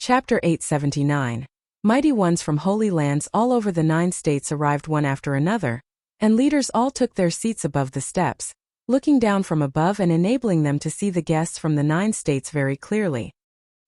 Chapter 879. Mighty ones from holy lands all over the 9 states arrived one after another, and leaders all took their seats above the steps, looking down from above and enabling them to see the guests from the 9 states very clearly.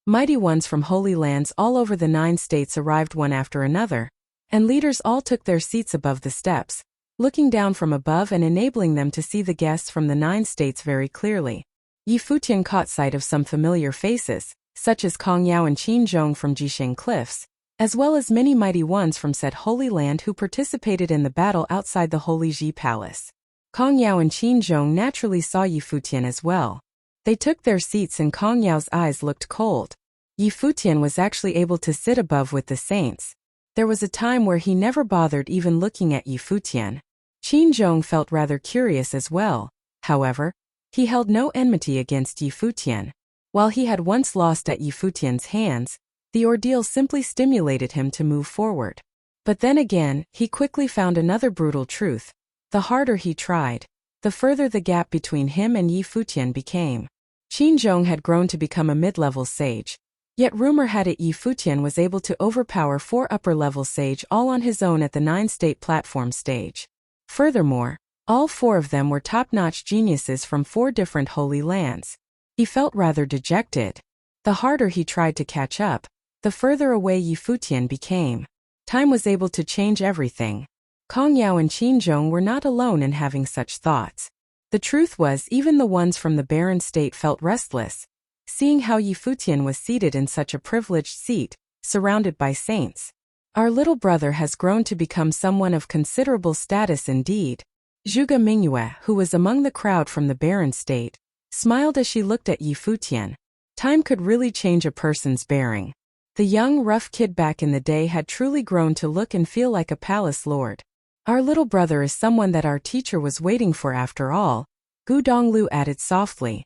Mighty ones from holy lands all over the 9 states arrived one after another, and leaders all took their seats above the steps, looking down from above and enabling them to see the guests from the 9 states very clearly. Futian caught sight of some familiar faces, such as Kong Yao and Qin Zhong from Jisheng Cliffs, as well as many mighty ones from said holy land who participated in the battle outside the Holy Ji Palace. Kong Yao and Qin Zhong naturally saw Futian as well. They took their seats and Kong Yao's eyes looked cold. Futian was actually able to sit above with the saints. There was a time where he never bothered even looking at Futian. Qin Zhong felt rather curious as well. However, he held no enmity against Futian. While he had once lost at Futian's hands, the ordeal simply stimulated him to move forward. But then again, he quickly found another brutal truth. The harder he tried, the further the gap between him and Futian became. Qin Zhong had grown to become a mid-level sage. Yet rumor had it Futian was able to overpower 4 upper-level sage all on his own at the 9-state platform stage. Furthermore, all 4 of them were top-notch geniuses from 4 different holy lands. He felt rather dejected. The harder he tried to catch up, the further away Futian became. Time was able to change everything. Kong Yao and Qin Zhong were not alone in having such thoughts. The truth was even the ones from the barren state felt restless, seeing how Futian was seated in such a privileged seat, surrounded by saints. Our little brother has grown to become someone of considerable status indeed. Zhuge Mingyue, who was among the crowd from the barren state, smiled as she looked at Futian. Time could really change a person's bearing. The young, rough kid back in the day had truly grown to look and feel like a palace lord. Our little brother is someone that our teacher was waiting for after all, Gu Donglu added softly.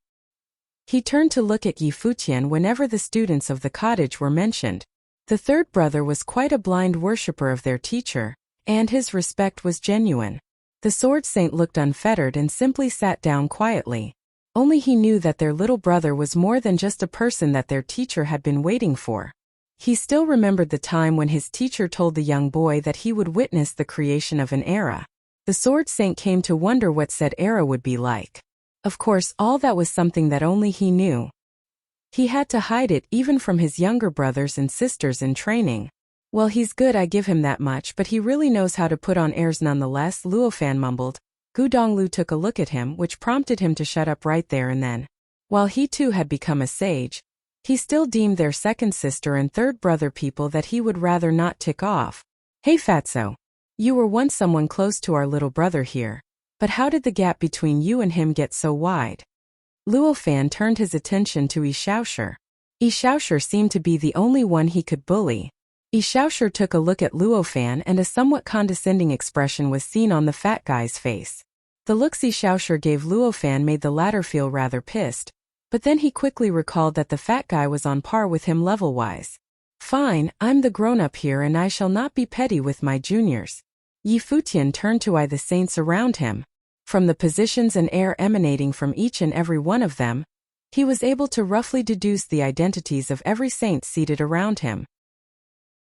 He turned to look at Futian whenever the students of the cottage were mentioned. The third brother was quite a blind worshipper of their teacher, and his respect was genuine. The sword saint looked unfettered and simply sat down quietly. Only he knew that their little brother was more than just a person that their teacher had been waiting for. He still remembered the time when his teacher told the young boy that he would witness the creation of an era. The sword saint came to wonder what said era would be like. Of course, all that was something that only he knew. He had to hide it even from his younger brothers and sisters in training. Well, he's good, I give him that much, but he really knows how to put on airs nonetheless, Luofan mumbled. Gu Donglu took a look at him, which prompted him to shut up right there and then. While he too had become a sage, he still deemed their second sister and third brother people that he would rather not tick off. Hey Fatso. You were once someone close to our little brother here. But how did the gap between you and him get so wide? Luofan turned his attention to Xiaoshi. Xiaoshi seemed to be the only one he could bully. Xiaoshi took a look at Luofan and a somewhat condescending expression was seen on the fat guy's face. The looks Xiaoshi gave Luofan made the latter feel rather pissed, but then he quickly recalled that the fat guy was on par with him level-wise. Fine, I'm the grown-up here and I shall not be petty with my juniors. Futian turned to eye the saints around him. From the positions and air emanating from each and every one of them, he was able to roughly deduce the identities of every saint seated around him.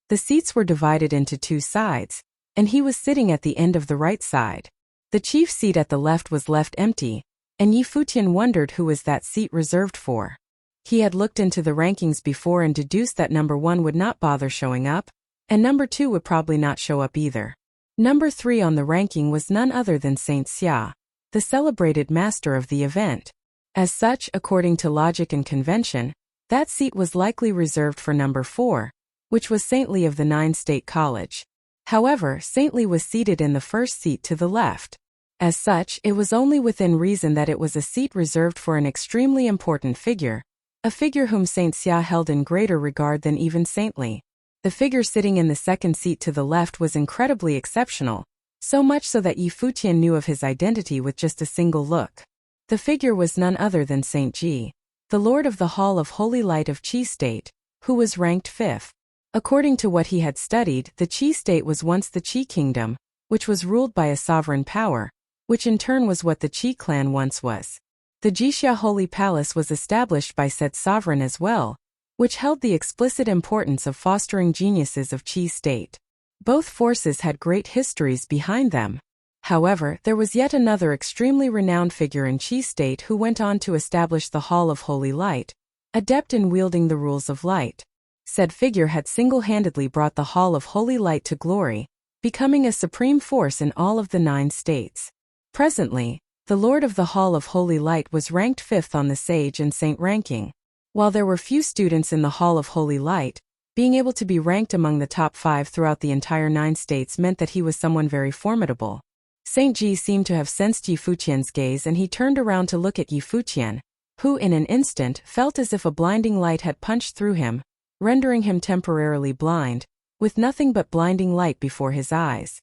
The seats were divided into 2 sides, and he was sitting at the end of the right side. The chief seat at the left was left empty, and Futian wondered who was that seat reserved for. He had looked into the rankings before and deduced that number 1 would not bother showing up, and number 2 would probably not show up either. Number 3 on the ranking was none other than Saint Xia, the celebrated master of the event. As such, according to logic and convention, that seat was likely reserved for number 4, which was Saint Li of the 9-state college. However, Saint Li was seated in the first seat to the left. As such, it was only within reason that it was a seat reserved for an extremely important figure, a figure whom Saint Xia held in greater regard than even Saint Li. The figure sitting in the second seat to the left was incredibly exceptional, so much so that Futian knew of his identity with just a single look. The figure was none other than Saint Ji, the Lord of the Hall of Holy Light of Qi State, who was ranked 5th. According to what he had studied, the Qi state was once the Qi kingdom, which was ruled by a sovereign power, which in turn was what the Qi clan once was. The Jixia Holy Palace was established by said sovereign as well, which held the explicit importance of fostering geniuses of Qi state. Both forces had great histories behind them. However, there was yet another extremely renowned figure in Qi state who went on to establish the Hall of Holy Light, adept in wielding the rules of light. Said figure had single-handedly brought the Hall of Holy Light to glory, becoming a supreme force in all of the 9 states. Presently, the Lord of the Hall of Holy Light was ranked 5th on the Sage and Saint ranking. While there were few students in the Hall of Holy Light, being able to be ranked among the top 5 throughout the entire 9 states meant that he was someone very formidable. Saint Ji seemed to have sensed Yi Futian's gaze, and he turned around to look at Yi Futian, who in an instant felt as if a blinding light had punched through him, rendering him temporarily blind, with nothing but blinding light before his eyes.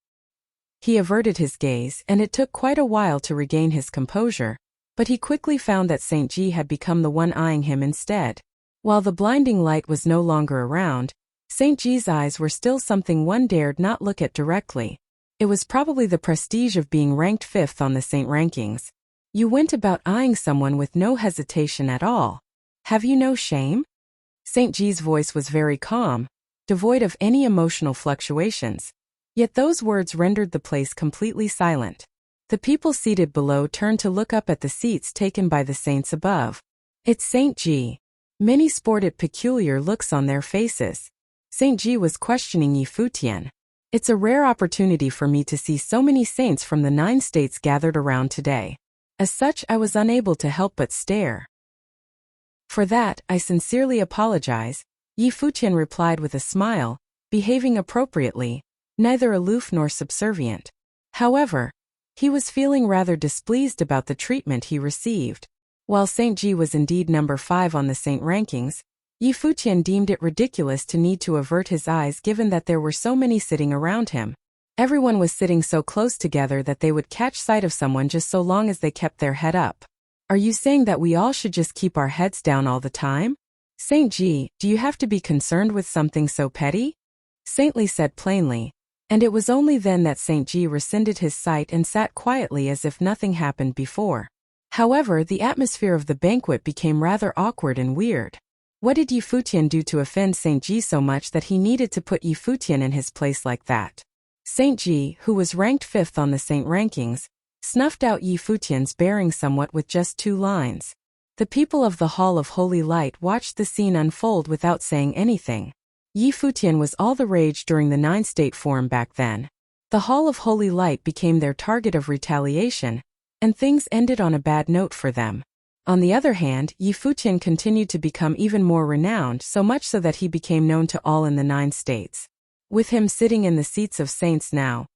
He averted his gaze, and it took quite a while to regain his composure, but he quickly found that Saint Ji had become the one eyeing him instead. While the blinding light was no longer around, Saint Ji's eyes were still something one dared not look at directly. It was probably the prestige of being ranked 5th on the Saint rankings. You went about eyeing someone with no hesitation at all. Have you no shame? Saint Ji's voice was very calm, devoid of any emotional fluctuations. Yet those words rendered the place completely silent. The people seated below turned to look up at the seats taken by the saints above. It's Saint Ji. Many sported peculiar looks on their faces. Saint Ji was questioning Yi Futian. It's a rare opportunity for me to see so many saints from the 9 states gathered around today. As such, I was unable to help but stare. For that, I sincerely apologize, Yi Futian replied with a smile, behaving appropriately, neither aloof nor subservient. However, he was feeling rather displeased about the treatment he received. While Saint Ji was indeed number 5 on the Saint rankings, Yi Futian deemed it ridiculous to need to avert his eyes given that there were so many sitting around him. Everyone was sitting so close together that they would catch sight of someone just so long as they kept their head up. Are you saying that we all should just keep our heads down all the time? Saint Ji, do you have to be concerned with something so petty? Saintly said plainly, and it was only then that Saint Ji rescinded his sight and sat quietly as if nothing happened before. However, the atmosphere of the banquet became rather awkward and weird. What did Yi Futian do to offend Saint Ji so much that he needed to put Yi Futian in his place like that? Saint Ji, who was ranked 5th on the Saint rankings, snuffed out Yi Futian's bearing somewhat with just 2 lines. The people of the Hall of Holy Light watched the scene unfold without saying anything. Yi Futian was all the rage during the 9-state forum back then. The Hall of Holy Light became their target of retaliation, and things ended on a bad note for them. On the other hand, Yi Futian continued to become even more renowned, so much so that he became known to all in the 9 states. With him sitting in the seats of saints now,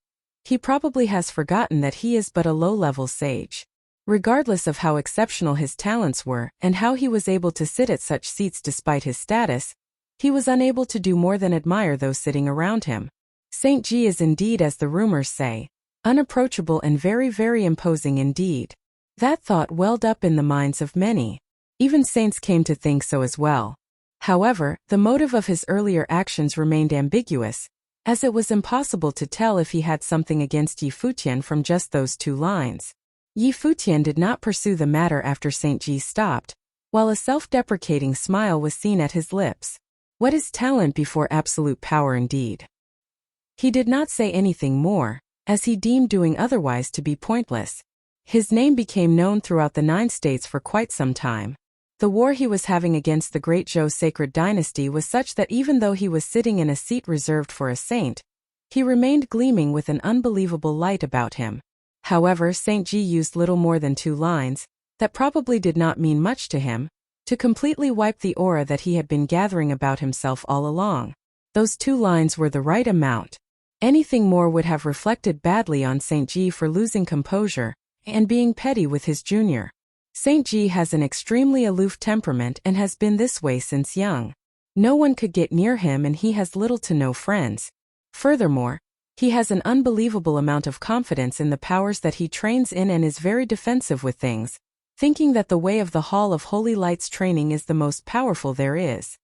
he probably has forgotten that he is but a low-level sage. Regardless of how exceptional his talents were and how he was able to sit at such seats despite his status, he was unable to do more than admire those sitting around him. Saint Ji is indeed, as the rumors say, unapproachable and very, very imposing indeed. That thought welled up in the minds of many. Even saints came to think so as well. However, the motive of his earlier actions remained ambiguous, as it was impossible to tell if he had something against Yi Futian from just those 2 lines. Yi Futian did not pursue the matter after Saint Ji stopped, while a self-deprecating smile was seen at his lips. What is talent before absolute power indeed? He did not say anything more, as he deemed doing otherwise to be pointless. His name became known throughout the 9 states for quite some time. The war he was having against the great Zhou sacred dynasty was such that even though he was sitting in a seat reserved for a saint, he remained gleaming with an unbelievable light about him. However, Saint Ji used little more than 2 lines, that probably did not mean much to him, to completely wipe the aura that he had been gathering about himself all along. Those 2 lines were the right amount. Anything more would have reflected badly on Saint Ji for losing composure and being petty with his junior. Saint Ji has an extremely aloof temperament and has been this way since young. No one could get near him and he has little to no friends. Furthermore, he has an unbelievable amount of confidence in the powers that he trains in and is very defensive with things, thinking that the way of the Hall of Holy Light's training is the most powerful there is.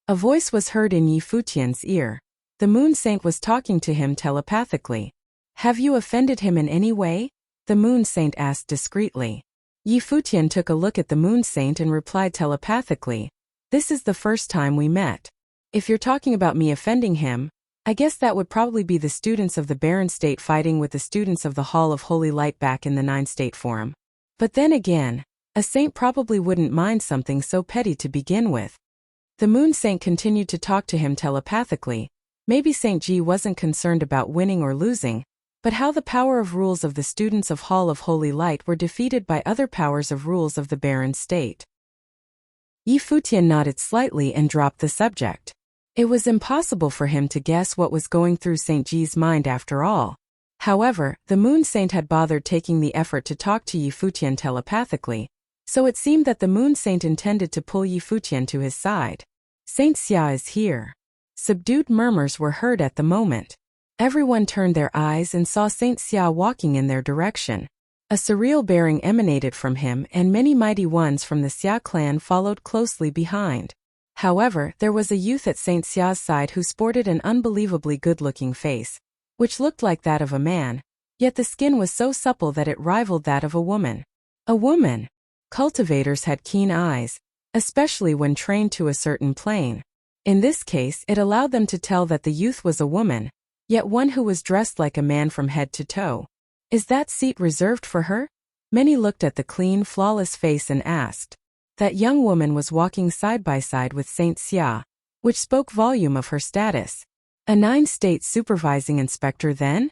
A voice was heard in Yi Futian's ear. The Moon Saint was talking to him telepathically. Have you offended him in any way? The Moon Saint asked discreetly. Yi Futian took a look at the Moon Saint and replied telepathically, This is the first time we met. If you're talking about me offending him, I guess that would probably be the students of the Barren State fighting with the students of the Hall of Holy Light back in the 9-State Forum. But then again, a saint probably wouldn't mind something so petty to begin with. The Moon Saint continued to talk to him telepathically. Maybe Saint Ji wasn't concerned about winning or losing, but how the power of rules of the students of Hall of Holy Light were defeated by other powers of rules of the Barren State. Yi Futian nodded slightly and dropped the subject. It was impossible for him to guess what was going through Saint Ji's mind after all. However, the Moon Saint had bothered taking the effort to talk to Yi Futian telepathically, so it seemed that the Moon Saint intended to pull Yi Futian to his side. Saint Xia is here. Subdued murmurs were heard at the moment. Everyone turned their eyes and saw Saint Xia walking in their direction. A surreal bearing emanated from him, and many mighty ones from the Xia clan followed closely behind. However, there was a youth at Saint Xia's side who sported an unbelievably good-looking face, which looked like that of a man, yet the skin was so supple that it rivaled that of a woman. A woman! Cultivators had keen eyes, especially when trained to a certain plane. In this case, it allowed them to tell that the youth was a woman, yet one who was dressed like a man from head to toe. Is that seat reserved for her? Many looked at the clean, flawless face and asked. That young woman was walking side by side with Saint Xia, which spoke volume of her status. A 9-state supervising inspector then?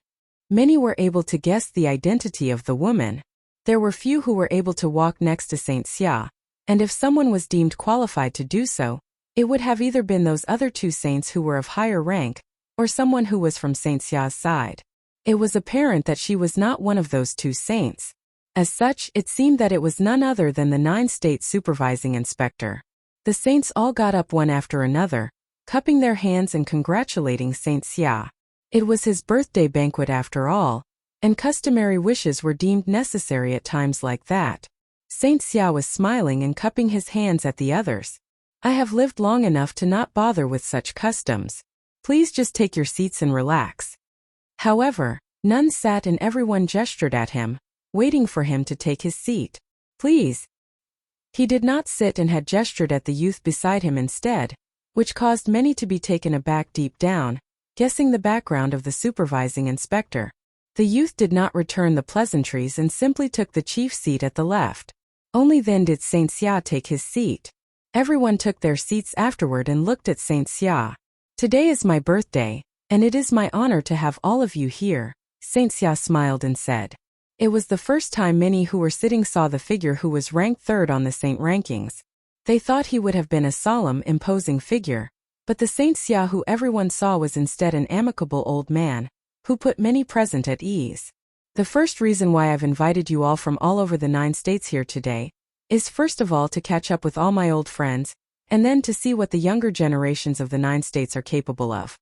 Many were able to guess the identity of the woman. There were few who were able to walk next to Saint Xia, and if someone was deemed qualified to do so, it would have either been those other two saints who were of higher rank, or someone who was from Saint Xia's side. It was apparent that she was not one of those two saints. As such, it seemed that it was none other than the 9-state supervising inspector. The saints all got up one after another, cupping their hands and congratulating Saint Xia. It was his birthday banquet after all, and customary wishes were deemed necessary at times like that. Saint Xia was smiling and cupping his hands at the others. I have lived long enough to not bother with such customs. Please just take your seats and relax. However, none sat and everyone gestured at him, waiting for him to take his seat. Please. He did not sit and had gestured at the youth beside him instead, which caused many to be taken aback deep down, guessing the background of the supervising inspector. The youth did not return the pleasantries and simply took the chief seat at the left. Only then did Saint Xia take his seat. Everyone took their seats afterward and looked at Saint Xia. Today is my birthday, and it is my honor to have all of you here, Saint Xia smiled and said. It was the first time many who were sitting saw the figure who was ranked third on the saint rankings. They thought he would have been a solemn, imposing figure, but the Saint Xia who everyone saw was instead an amicable old man, who put many present at ease. The first reason why I've invited you all from all over the 9 states here today is first of all to catch up with all my old friends, and then to see what the younger generations of the 9 states are capable of.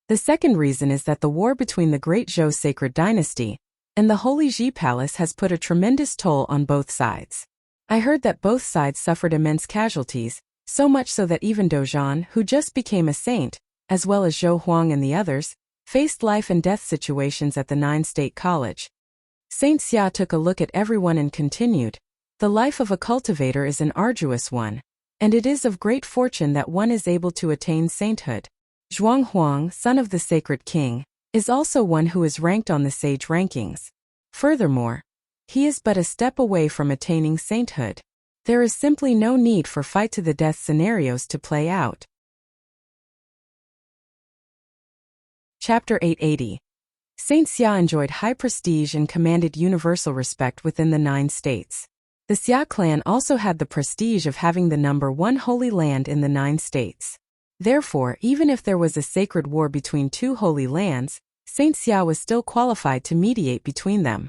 The second reason is that the war between the Great Zhou sacred dynasty and the Holy Ji Palace has put a tremendous toll on both sides. I heard that both sides suffered immense casualties, so much so that even Dozhan, who just became a saint, as well as Zhou Huang and the others, faced life and death situations at the 9-state college. Saint Xia took a look at everyone and continued, the life of a cultivator is an arduous one, and it is of great fortune that one is able to attain sainthood. Zhuang Huang, son of the sacred king, is also one who is ranked on the sage rankings. Furthermore, he is but a step away from attaining sainthood. There is simply no need for fight-to-the-death scenarios to play out. Chapter 880. Saint Xia enjoyed high prestige and commanded universal respect within the 9 states. The Xia clan also had the prestige of having the number 1 holy land in the 9 states. Therefore, even if there was a sacred war between 2 holy lands, Saint Xia was still qualified to mediate between them.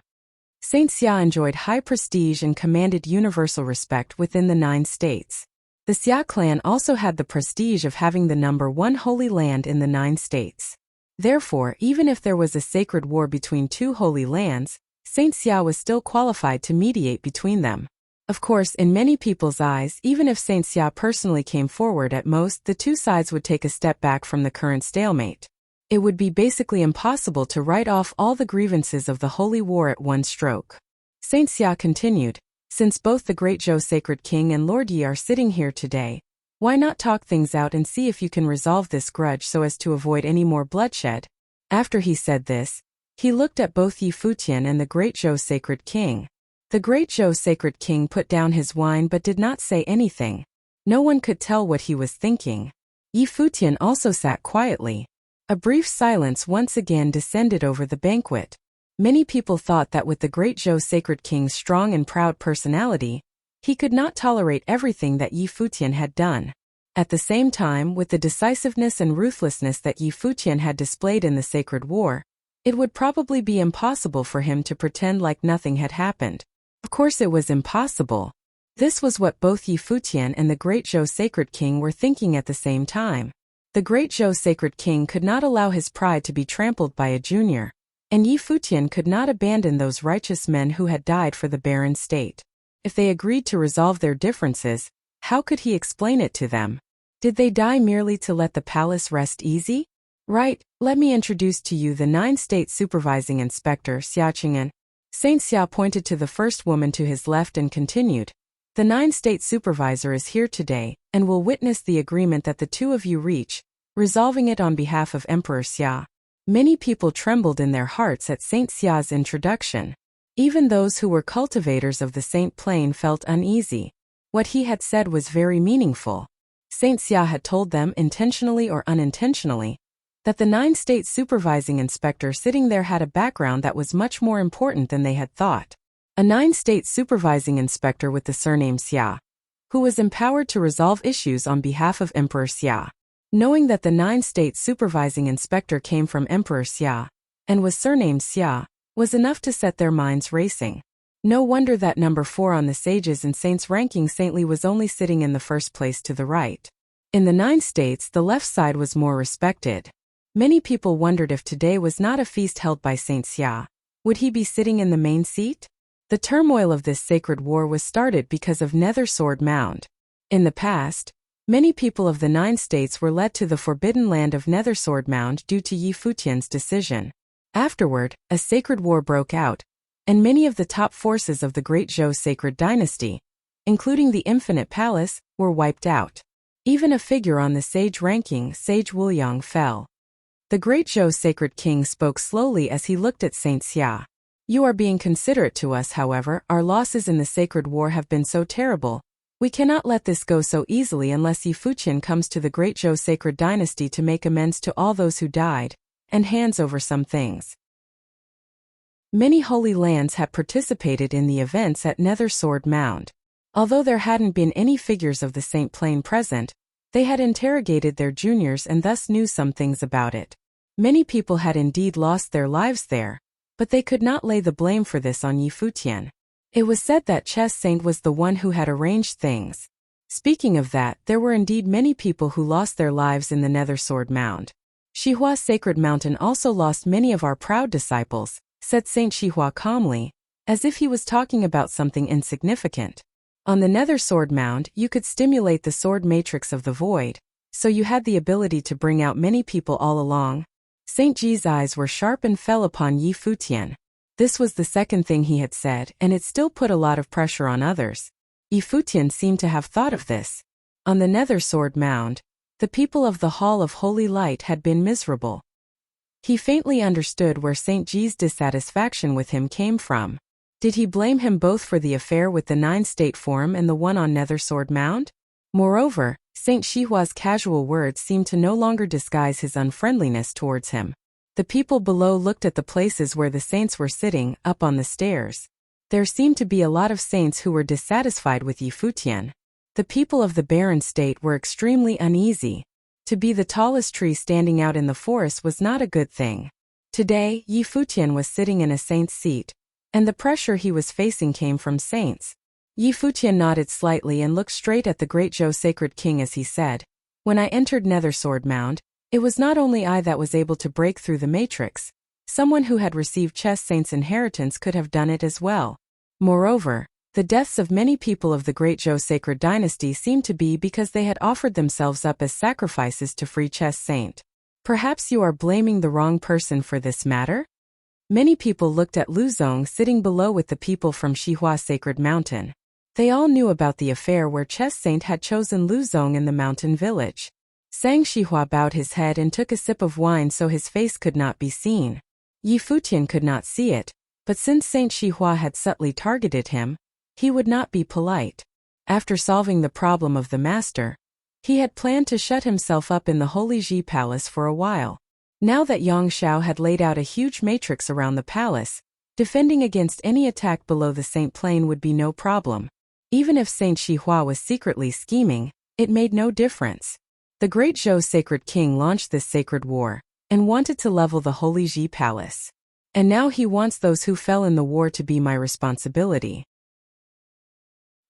Saint Xia enjoyed high prestige and commanded universal respect within the 9 states. The Xia clan also had the prestige of having the number 1 holy land in the 9 states. Therefore, even if there was a sacred war between 2 holy lands, Saint Xia was still qualified to mediate between them. Of course, in many people's eyes, even if Saint Xia personally came forward, at most the 2 sides would take a step back from the current stalemate. It would be basically impossible to write off all the grievances of the holy war at one stroke. Saint Xia continued, Since both the Great Zhou Sacred King and Lord Yi are sitting here today, why not talk things out and see if you can resolve this grudge so as to avoid any more bloodshed? After he said this, he looked at both Yi Futian and the Great Zhou Sacred King. The Great Zhou Sacred King put down his wine but did not say anything. No one could tell what he was thinking. Yi Futian also sat quietly. A brief silence once again descended over the banquet. Many people thought that with the Great Zhou Sacred King's strong and proud personality, he could not tolerate everything that Yi Futian had done. At the same time, with the decisiveness and ruthlessness that Yi Futian had displayed in the Sacred War, it would probably be impossible for him to pretend like nothing had happened. Of course it was impossible. This was what both Yi Futian and the Great Zhou Sacred King were thinking at the same time. The Great Zhou Sacred King could not allow his pride to be trampled by a junior, and Yi Futian could not abandon those righteous men who had died for the barren state. If they agreed to resolve their differences, how could he explain it to them? Did they die merely to let the palace rest easy? Right, let me introduce to you the 9 State Supervising Inspector, Xia Qing'an. Saint Xia pointed to the first woman to his left and continued. The 9 State Supervisor is here today, and will witness the agreement that the two of you reach, resolving it on behalf of Emperor Xia. Many people trembled in their hearts at Saint Xia's introduction. Even those who were cultivators of the Saint Plain felt uneasy. What he had said was very meaningful. Saint Xia had told them, intentionally or unintentionally, that the 9 State Supervising Inspector sitting there had a background that was much more important than they had thought. A 9 State Supervising Inspector with the surname Xia, who was empowered to resolve issues on behalf of Emperor Xia. Knowing that the 9 State Supervising Inspector came from Emperor Xia, and was surnamed Xia, was enough to set their minds racing. No wonder that number 4 on the sages and saints ranking saintly was only sitting in the first place to the right. In the 9 states, the left side was more respected. Many people wondered if today was not a feast held by Saint Xia, would he be sitting in the main seat? The turmoil of this sacred war was started because of Nether Sword Mound. In the past, many people of the 9 states were led to the forbidden land of Nether Sword Mound due to Yi Futian's decision. Afterward, a sacred war broke out, and many of the top forces of the Great Zhou Sacred Dynasty, including the Infinite Palace, were wiped out. Even a figure on the sage ranking, Sage Wuliang, fell. The Great Zhou Sacred King spoke slowly as he looked at Saint Xia. You are being considerate to us, however. Our losses in the sacred war have been so terrible. We cannot let this go so easily unless Yi Futian comes to the Great Zhou Sacred Dynasty to make amends to all those who died, and hands over some things. Many holy lands had participated in the events at Nether Sword Mound. Although there hadn't been any figures of the Saint Plain present, they had interrogated their juniors and thus knew some things about it. Many people had indeed lost their lives there, but they could not lay the blame for this on Yi Futian. It was said that Chess Saint was the one who had arranged things. Speaking of that, there were indeed many people who lost their lives in the Nether Sword Mound. Shihua Sacred Mountain also lost many of our proud disciples, said Saint Shihua calmly, as if he was talking about something insignificant. On the Nether Sword Mound, you could stimulate the sword matrix of the void, so you had the ability to bring out many people all along. Saint Ji's eyes were sharp and fell upon Yi Futian. This was the second thing he had said, and it still put a lot of pressure on others. Yi Futian seemed to have thought of this. On the Nether Sword Mound, the people of the Hall of Holy Light had been miserable. He faintly understood where Saint Ji's dissatisfaction with him came from. Did he blame him both for the affair with the 9 State Forum and the one on Nether Sword Mound? Moreover, Saint Shihua's casual words seemed to no longer disguise his unfriendliness towards him. The people below looked at the places where the saints were sitting, up on the stairs. There seemed to be a lot of saints who were dissatisfied with Yi Futian. The people of the barren state were extremely uneasy. To be the tallest tree standing out in the forest was not a good thing. Today, Yi Futian was sitting in a saint's seat, and the pressure he was facing came from saints. Yi Futian nodded slightly and looked straight at the Great Zhou Sacred King as he said, "When I entered Nether Sword Mound, it was not only I that was able to break through the matrix. Someone who had received Chess Saint's inheritance could have done it as well. Moreover, the deaths of many people of the Great Zhou Sacred Dynasty seemed to be because they had offered themselves up as sacrifices to free Chess Saint. Perhaps you are blaming the wrong person for this matter?" Many people looked at Lu Zong sitting below with the people from Shihua Sacred Mountain. They all knew about the affair where Chess Saint had chosen Lu Zong in the mountain village. Sang Shihua bowed his head and took a sip of wine so his face could not be seen. Yi Futian could not see it, but since Saint Shihua had subtly targeted him, he would not be polite. After solving the problem of the master, he had planned to shut himself up in the Holy Ji Palace for a while. Now that Yang Xiao had laid out a huge matrix around the palace, defending against any attack below the Saint Plain would be no problem. Even if Saint Shihua was secretly scheming, it made no difference. The great Zhou sacred king launched this sacred war, and wanted to level the Holy Ji Palace. And now he wants those who fell in the war to be my responsibility.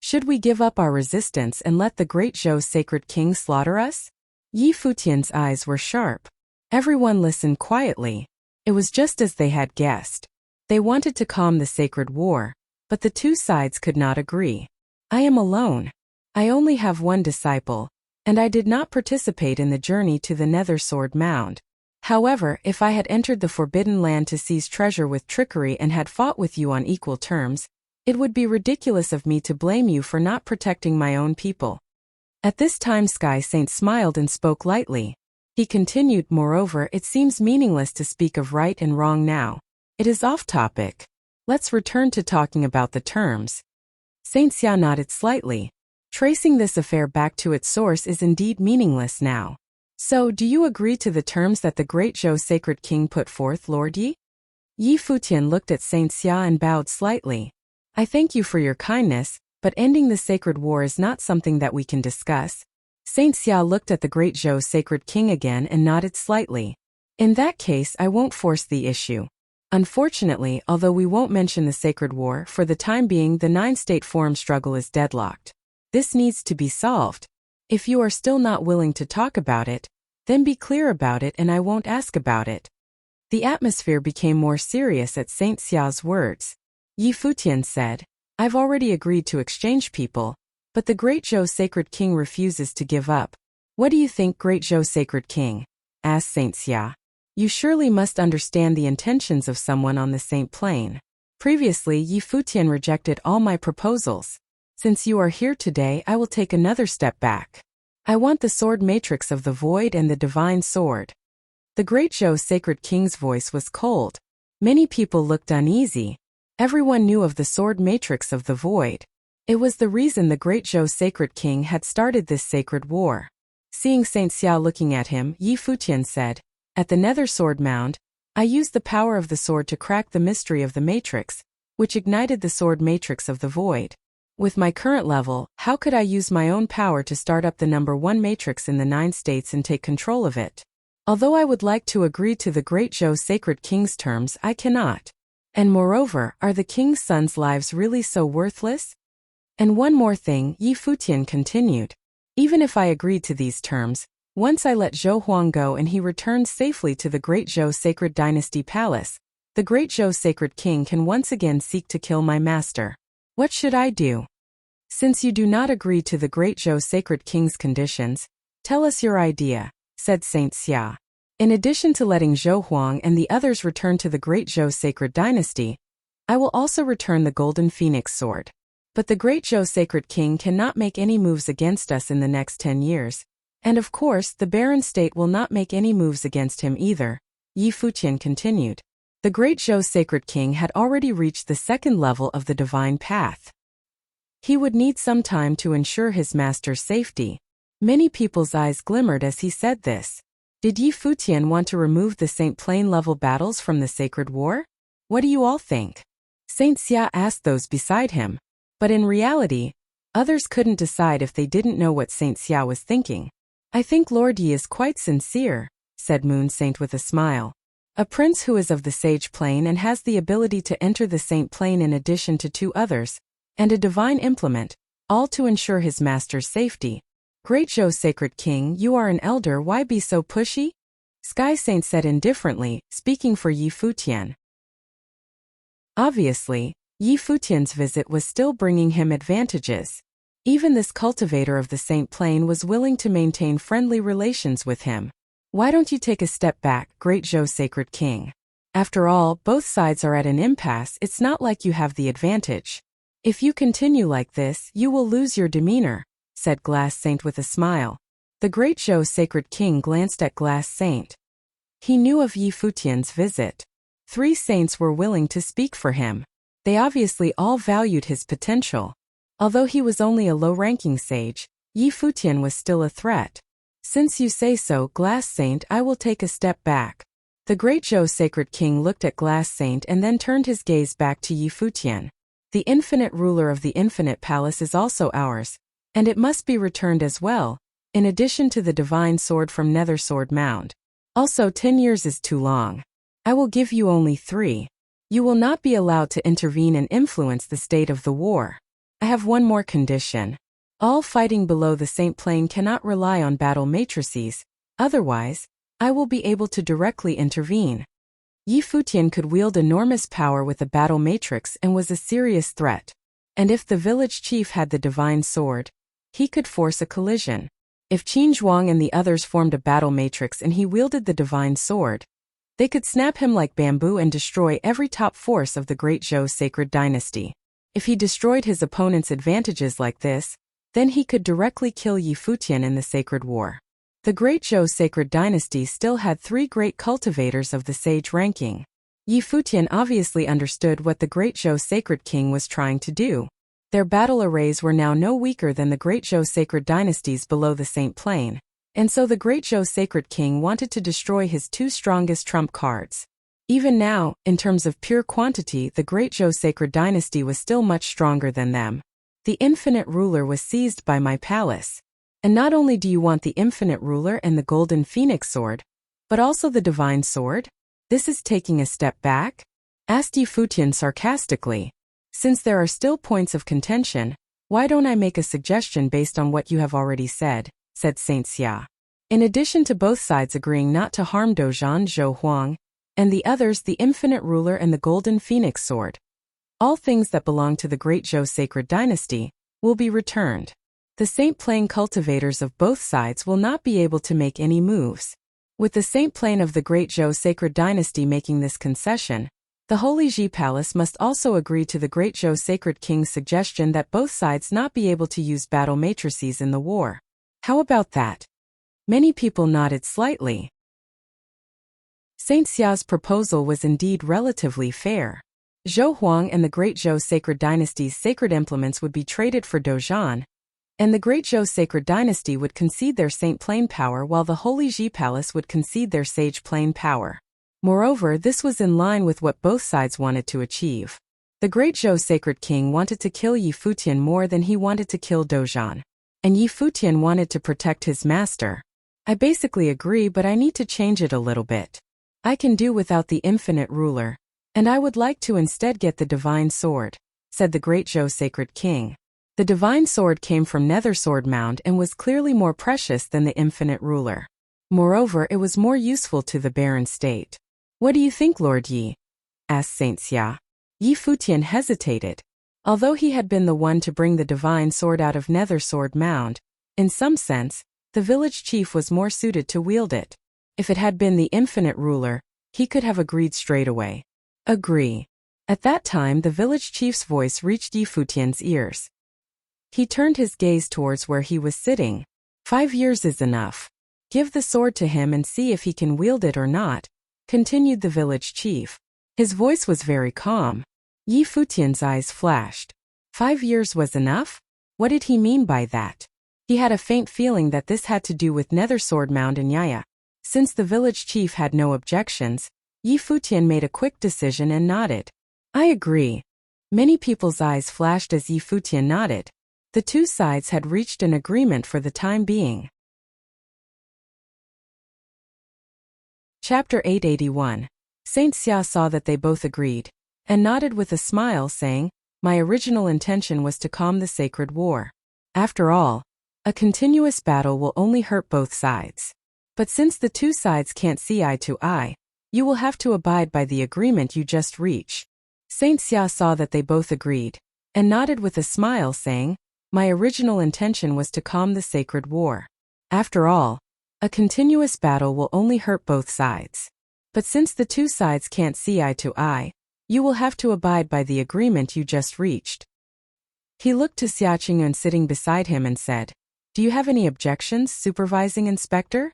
Should we give up our resistance and let the great Zhou sacred king slaughter us? Yi Futian's eyes were sharp. Everyone listened quietly. It was just as they had guessed. They wanted to calm the sacred war, but the two sides could not agree. I am alone. I only have one disciple, and I did not participate in the journey to the Nether Sword Mound. However, if I had entered the Forbidden Land to seize treasure with trickery and had fought with you on equal terms, it would be ridiculous of me to blame you for not protecting my own people. At this time Sky Saint smiled and spoke lightly. He continued, moreover, it seems meaningless to speak of right and wrong now. It is off topic. Let's return to talking about the terms. Saint Xia nodded slightly. Tracing this affair back to its source is indeed meaningless now. So, do you agree to the terms that the great Zhou sacred king put forth, Lord Yi? Yi Futian looked at Saint Xia and bowed slightly. I thank you for your kindness, but ending the sacred war is not something that we can discuss. Saint Xia looked at the great Zhou sacred king again and nodded slightly. In that case, I won't force the issue. Unfortunately, although we won't mention the sacred war, for the time being the 9-state forum struggle is deadlocked. This needs to be solved. If you are still not willing to talk about it, then be clear about it and I won't ask about it. The atmosphere became more serious at Saint Xia's words. Yi Futian said, I've already agreed to exchange people, but the great Zhou sacred king refuses to give up. What do you think, great Zhou sacred king? Asked Saint Xia. You surely must understand the intentions of someone on the Saint Plain. Previously, Yi Futian rejected all my proposals. Since you are here today, I will take another step back. I want the sword matrix of the void and the divine sword. The great Zhou sacred king's voice was cold. Many people looked uneasy. Everyone knew of the sword matrix of the void. It was the reason the great Zhou sacred king had started this sacred war. Seeing Saint Xia looking at him, Yi Futian said, At the Nether Sword Mound, I used the power of the sword to crack the mystery of the matrix, which ignited the sword matrix of the void. With my current level, how could I use my own power to start up the number 1 matrix in the 9 states and take control of it? Although I would like to agree to the great Zhou sacred king's terms, I cannot. And moreover, are the king's sons' lives really so worthless? And one more thing, Yi Futian continued. Even if I agreed to these terms, once I let Zhou Huang go and he returns safely to the great Zhou sacred dynasty palace, the great Zhou sacred king can once again seek to kill my master. What should I do? Since you do not agree to the great Zhou sacred king's conditions, tell us your idea, said Saint Xia. In addition to letting Zhou Huang and the others return to the great Zhou sacred dynasty, I will also return the golden phoenix sword. But the great Zhou sacred king cannot make any moves against us in the next 10 years. And of course, the barren state will not make any moves against him either, Yi Futian continued. The great Zhou sacred king had already reached the 2nd level of the divine path. He would need some time to ensure his master's safety. Many people's eyes glimmered as he said this. Did Yi Futian want to remove the Saint Plain level battles from the sacred war? What do you all think? Saint Xia asked those beside him. But in reality, others couldn't decide if they didn't know what Saint Xia was thinking. I think Lord Yi is quite sincere, said Moon Saint with a smile. A prince who is of the Sage Plane and has the ability to enter the Saint Plane in addition to 2 others, and a divine implement, all to ensure his master's safety. Great Zhou sacred king, you are an elder, why be so pushy? Sky Saint said indifferently, speaking for Yi Futian. Obviously, Yi Futian's visit was still bringing him advantages. Even this cultivator of the Saint Plain was willing to maintain friendly relations with him. Why don't you take a step back, great Zhou sacred king? After all, both sides are at an impasse, it's not like you have the advantage. If you continue like this, you will lose your demeanor, said Glass Saint with a smile. The great Zhou Sacred King glanced at Glass Saint. He knew of Yi Futian's visit. 3 saints were willing to speak for him. They obviously all valued his potential. Although he was only a low-ranking sage, Yi Futian was still a threat. Since you say so, Glass Saint, I will take a step back. The great Zhou Sacred King looked at Glass Saint and then turned his gaze back to Yi Futian. The infinite ruler of the infinite palace is also ours, and it must be returned as well, in addition to the divine sword from Nether Sword Mound. Also 10 years is too long. I will give you only 3. You will not be allowed to intervene and influence the state of the war. I have one more condition. All fighting below the Saint Plane cannot rely on battle matrices, otherwise, I will be able to directly intervene. Yi Futian could wield enormous power with a battle matrix and was a serious threat. And if the village chief had the divine sword, he could force a collision. If Qin Zhuang and the others formed a battle matrix and he wielded the divine sword, they could snap him like bamboo and destroy every top force of the great Zhou sacred dynasty. If he destroyed his opponent's advantages like this, then he could directly kill Yi Futian in the sacred war. The great Zhou sacred dynasty still had 3 great cultivators of the sage ranking. Yi Futian obviously understood what the great Zhou sacred king was trying to do. Their battle arrays were now no weaker than the great Zhou sacred dynasties below the Saint Plane, and so the great Zhou sacred king wanted to destroy his 2 strongest trump cards. Even now, in terms of pure quantity, the great Zhou sacred dynasty was still much stronger than them. The infinite ruler was seized by my palace. And not only do you want the infinite ruler and the golden phoenix sword, but also the divine sword? This is taking a step back? Asked Yi Futian sarcastically. Since there are still points of contention, why don't I make a suggestion based on what you have already said, said Saint Xia. In addition to both sides agreeing not to harm Dozhan Zhou Huang, and the others the infinite ruler and the golden phoenix sword, all things that belong to the great Zhou sacred dynasty, will be returned. The Saint Plane cultivators of both sides will not be able to make any moves. With the Saint Plane of the great Zhou sacred dynasty making this concession, the Holy Ji Palace must also agree to the great Zhou sacred king's suggestion that both sides not be able to use battle matrices in the war. How about that? Many people nodded slightly. Saint Xia's proposal was indeed relatively fair. Zhou Huang and the great Zhou sacred dynasty's sacred implements would be traded for Dozhan, and the great Zhou sacred dynasty would concede their Saint Plane power while the Holy Ji Palace would concede their Sage Plane power. Moreover, this was in line with what both sides wanted to achieve. The great Zhou sacred king wanted to kill Yi Futian more than he wanted to kill Dozhan. And Yi Futian wanted to protect his master. I basically agree, but I need to change it a little bit. I can do without the infinite ruler, and I would like to instead get the divine sword, said the great Zhou sacred king. The divine sword came from Nether Sword Mound and was clearly more precious than the infinite ruler. Moreover, it was more useful to the barren state. What do you think, Lord Yi? Asked Saint Xia. Yi Futian hesitated. Although he had been the one to bring the divine sword out of Nether Sword Mound, in some sense, the village chief was more suited to wield it. If it had been the infinite ruler, he could have agreed straight away. Agree. At that time the village chief's voice reached Yi Futian's ears. He turned his gaze towards where he was sitting. 5 years is enough. Give the sword to him and see if he can wield it or not, continued the village chief. His voice was very calm. Yi Futian's eyes flashed. 5 years was enough? What did he mean by that? He had a faint feeling that this had to do with Nether Sword Mound and Yaya. Since the village chief had no objections, Yi Futian made a quick decision and nodded. I agree. Many people's eyes flashed as Yi Futian nodded. The 2 sides had reached an agreement for the time being. Chapter 881. Saint Xia saw that they both agreed, and nodded with a smile, saying, My original intention was to calm the sacred war. After all, a continuous battle will only hurt both sides. But since the 2 sides can't see eye to eye, you will have to abide by the agreement you just reached. Saint Xia saw that they both agreed, and nodded with a smile, saying, My original intention was to calm the sacred war. After all, a continuous battle will only hurt both sides. But since the 2 sides can't see eye to eye, you will have to abide by the agreement you just reached. He looked to Xia Qingyuan sitting beside him and said, "Do you have any objections, supervising inspector?"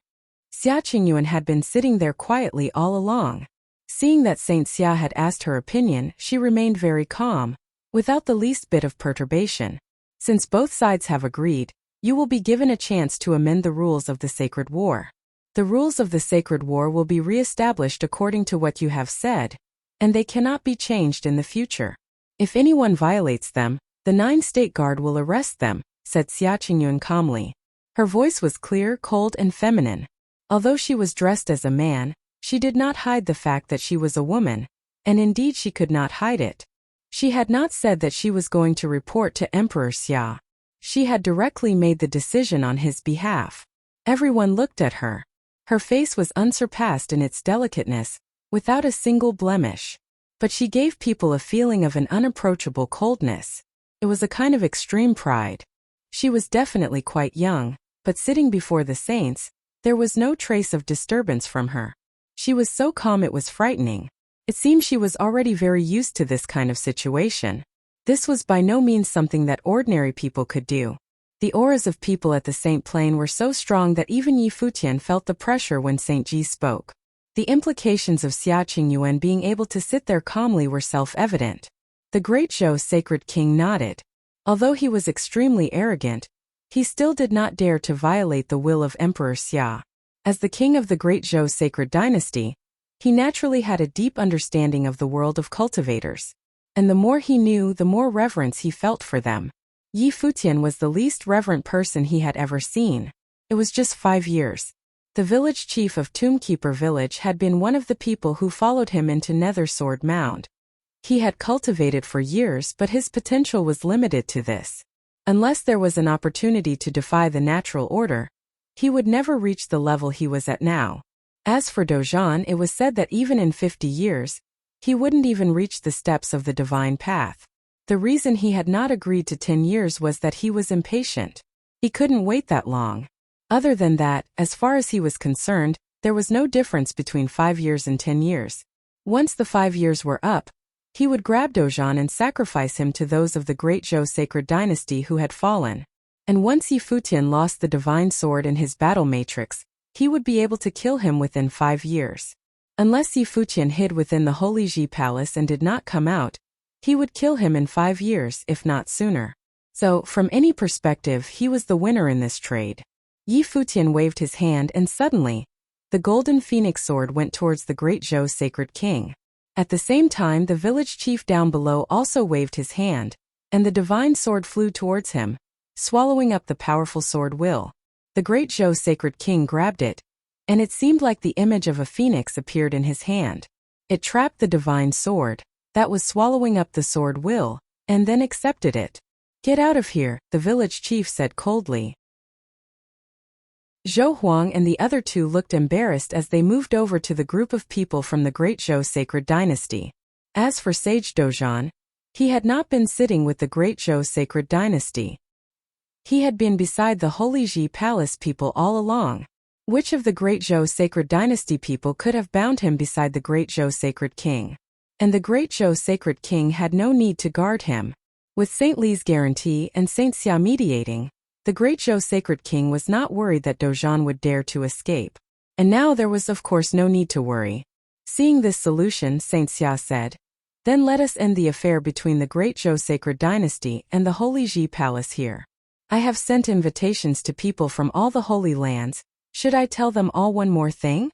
Xia Qingyuan had been sitting there quietly all along. Seeing that Saint Xia had asked her opinion, she remained very calm, without the least bit of perturbation. "Since both sides have agreed, you will be given a chance to amend the rules of the Sacred War. The rules of the Sacred War will be re-established according to what you have said, and they cannot be changed in the future. If anyone violates them, the 9 State Guard will arrest them," said Xia Qingyuan calmly. Her voice was clear, cold, and feminine. Although she was dressed as a man, she did not hide the fact that she was a woman, and indeed she could not hide it. She had not said that she was going to report to Emperor Xia. She had directly made the decision on his behalf. Everyone looked at her. Her face was unsurpassed in its delicateness, without a single blemish. But she gave people a feeling of an unapproachable coldness. It was a kind of extreme pride. She was definitely quite young, but sitting before the saints, there was no trace of disturbance from her. She was so calm it was frightening. It seemed she was already very used to this kind of situation. This was by no means something that ordinary people could do. The auras of people at the Saint Plain were so strong that even Yi Futian felt the pressure when Saint Ji spoke. The implications of Xia Qingyuan being able to sit there calmly were self-evident. The great Zhou sacred king nodded. Although he was extremely arrogant, he still did not dare to violate the will of Emperor Xia. As the king of the great Zhou sacred dynasty, he naturally had a deep understanding of the world of cultivators. And the more he knew, the more reverence he felt for them. Yi Futian was the least reverent person he had ever seen. It was just 5 years. The village chief of Tombkeeper village had been one of the people who followed him into Nether Sword Mound. He had cultivated for years, but his potential was limited to this. Unless there was an opportunity to defy the natural order, he would never reach the level he was at now. As for Dozhan, it was said that even in 50 years, he wouldn't even reach the steps of the divine path. The reason he had not agreed to 10 years was that he was impatient. He couldn't wait that long. Other than that, as far as he was concerned, there was no difference between 5 years and 10 years. Once the 5 years were up, he would grab Dozhan and sacrifice him to those of the great Zhou sacred dynasty who had fallen. And once Yi Futian lost the divine sword in his battle matrix, he would be able to kill him within 5 years. Unless Yi Futian hid within the Holy Ji Palace and did not come out, he would kill him in 5 years, if not sooner. So, from any perspective, he was the winner in this trade. Yi Futian waved his hand and suddenly, the golden phoenix sword went towards the great Zhou sacred king. At the same time, the village chief down below also waved his hand, and the divine sword flew towards him, swallowing up the powerful sword will. The great Zhou sacred king grabbed it, and it seemed like the image of a phoenix appeared in his hand. It trapped the divine sword, that was swallowing up the sword will, and then accepted it. "Get out of here," the village chief said coldly. Zhou Huang and the other two looked embarrassed as they moved over to the group of people from the great Zhou sacred dynasty. As for Sage Dozhan, he had not been sitting with the great Zhou sacred dynasty. He had been beside the Holy Ji Palace people all along. Which of the great Zhou sacred dynasty people could have bound him beside the great Zhou sacred king? And the great Zhou sacred king had no need to guard him. With Saint Li's guarantee and Saint Xia mediating, the great Zhou sacred king was not worried that Dozhan would dare to escape. And now there was of course no need to worry. Seeing this solution, Saint Xia said, "Then let us end the affair between the great Zhou sacred dynasty and the Holy Ji Palace here. I have sent invitations to people from all the Holy Lands. Should I tell them all one more thing?"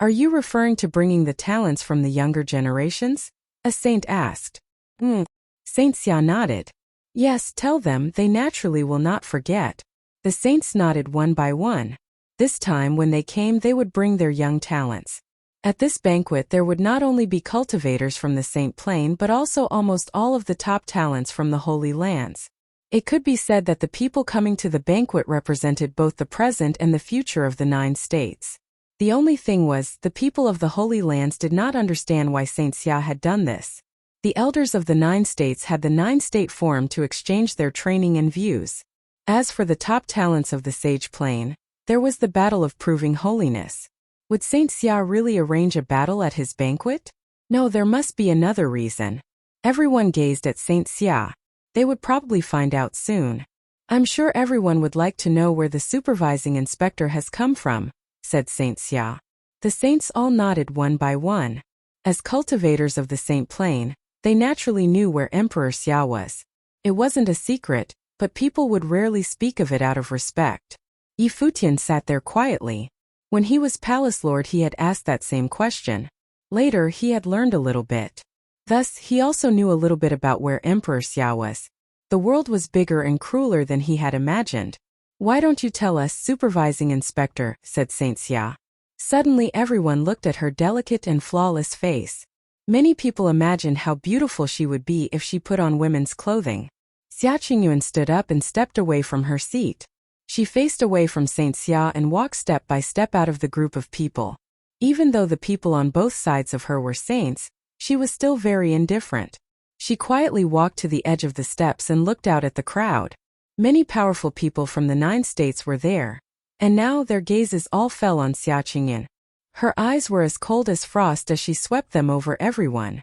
"Are you referring to bringing the talents from the younger generations?" a saint asked. Saint Xia nodded. "Yes, tell them, they naturally will not forget." The saints nodded one by one. This time when they came they would bring their young talents. At this banquet there would not only be cultivators from the Saint Plain but also almost all of the top talents from the Holy Lands. It could be said that the people coming to the banquet represented both the present and the future of the 9 states. The only thing was, the people of the Holy Lands did not understand why Saint Xia had done this. The elders of the 9 states had the 9-state forum to exchange their training and views. As for the top talents of the Sage Plain, there was the battle of proving holiness. Would Saint Xia really arrange a battle at his banquet? No, there must be another reason. Everyone gazed at Saint Xia. They would probably find out soon. I'm sure everyone would like to know where the supervising inspector has come from, said Saint Xia. The saints all nodded one by one. As cultivators of the Saint Plain, they naturally knew where Emperor Xia was. It wasn't a secret, but people would rarely speak of it out of respect. Futian sat there quietly. When he was palace lord, he had asked that same question. Later, he had learned a little bit. Thus, he also knew a little bit about where Emperor Xia was. The world was bigger and crueler than he had imagined. Why don't you tell us, supervising inspector, said Saint Xia. Suddenly everyone looked at her delicate and flawless face. Many people imagined how beautiful she would be if she put on women's clothing. Xia Qingyuan stood up and stepped away from her seat. She faced away from Saint Xia and walked step by step out of the group of people. Even though the people on both sides of her were saints, she was still very indifferent. She quietly walked to the edge of the steps and looked out at the crowd. Many powerful people from the 9 states were there, and now their gazes all fell on Xia Qingyuan. Her eyes were as cold as frost as she swept them over everyone.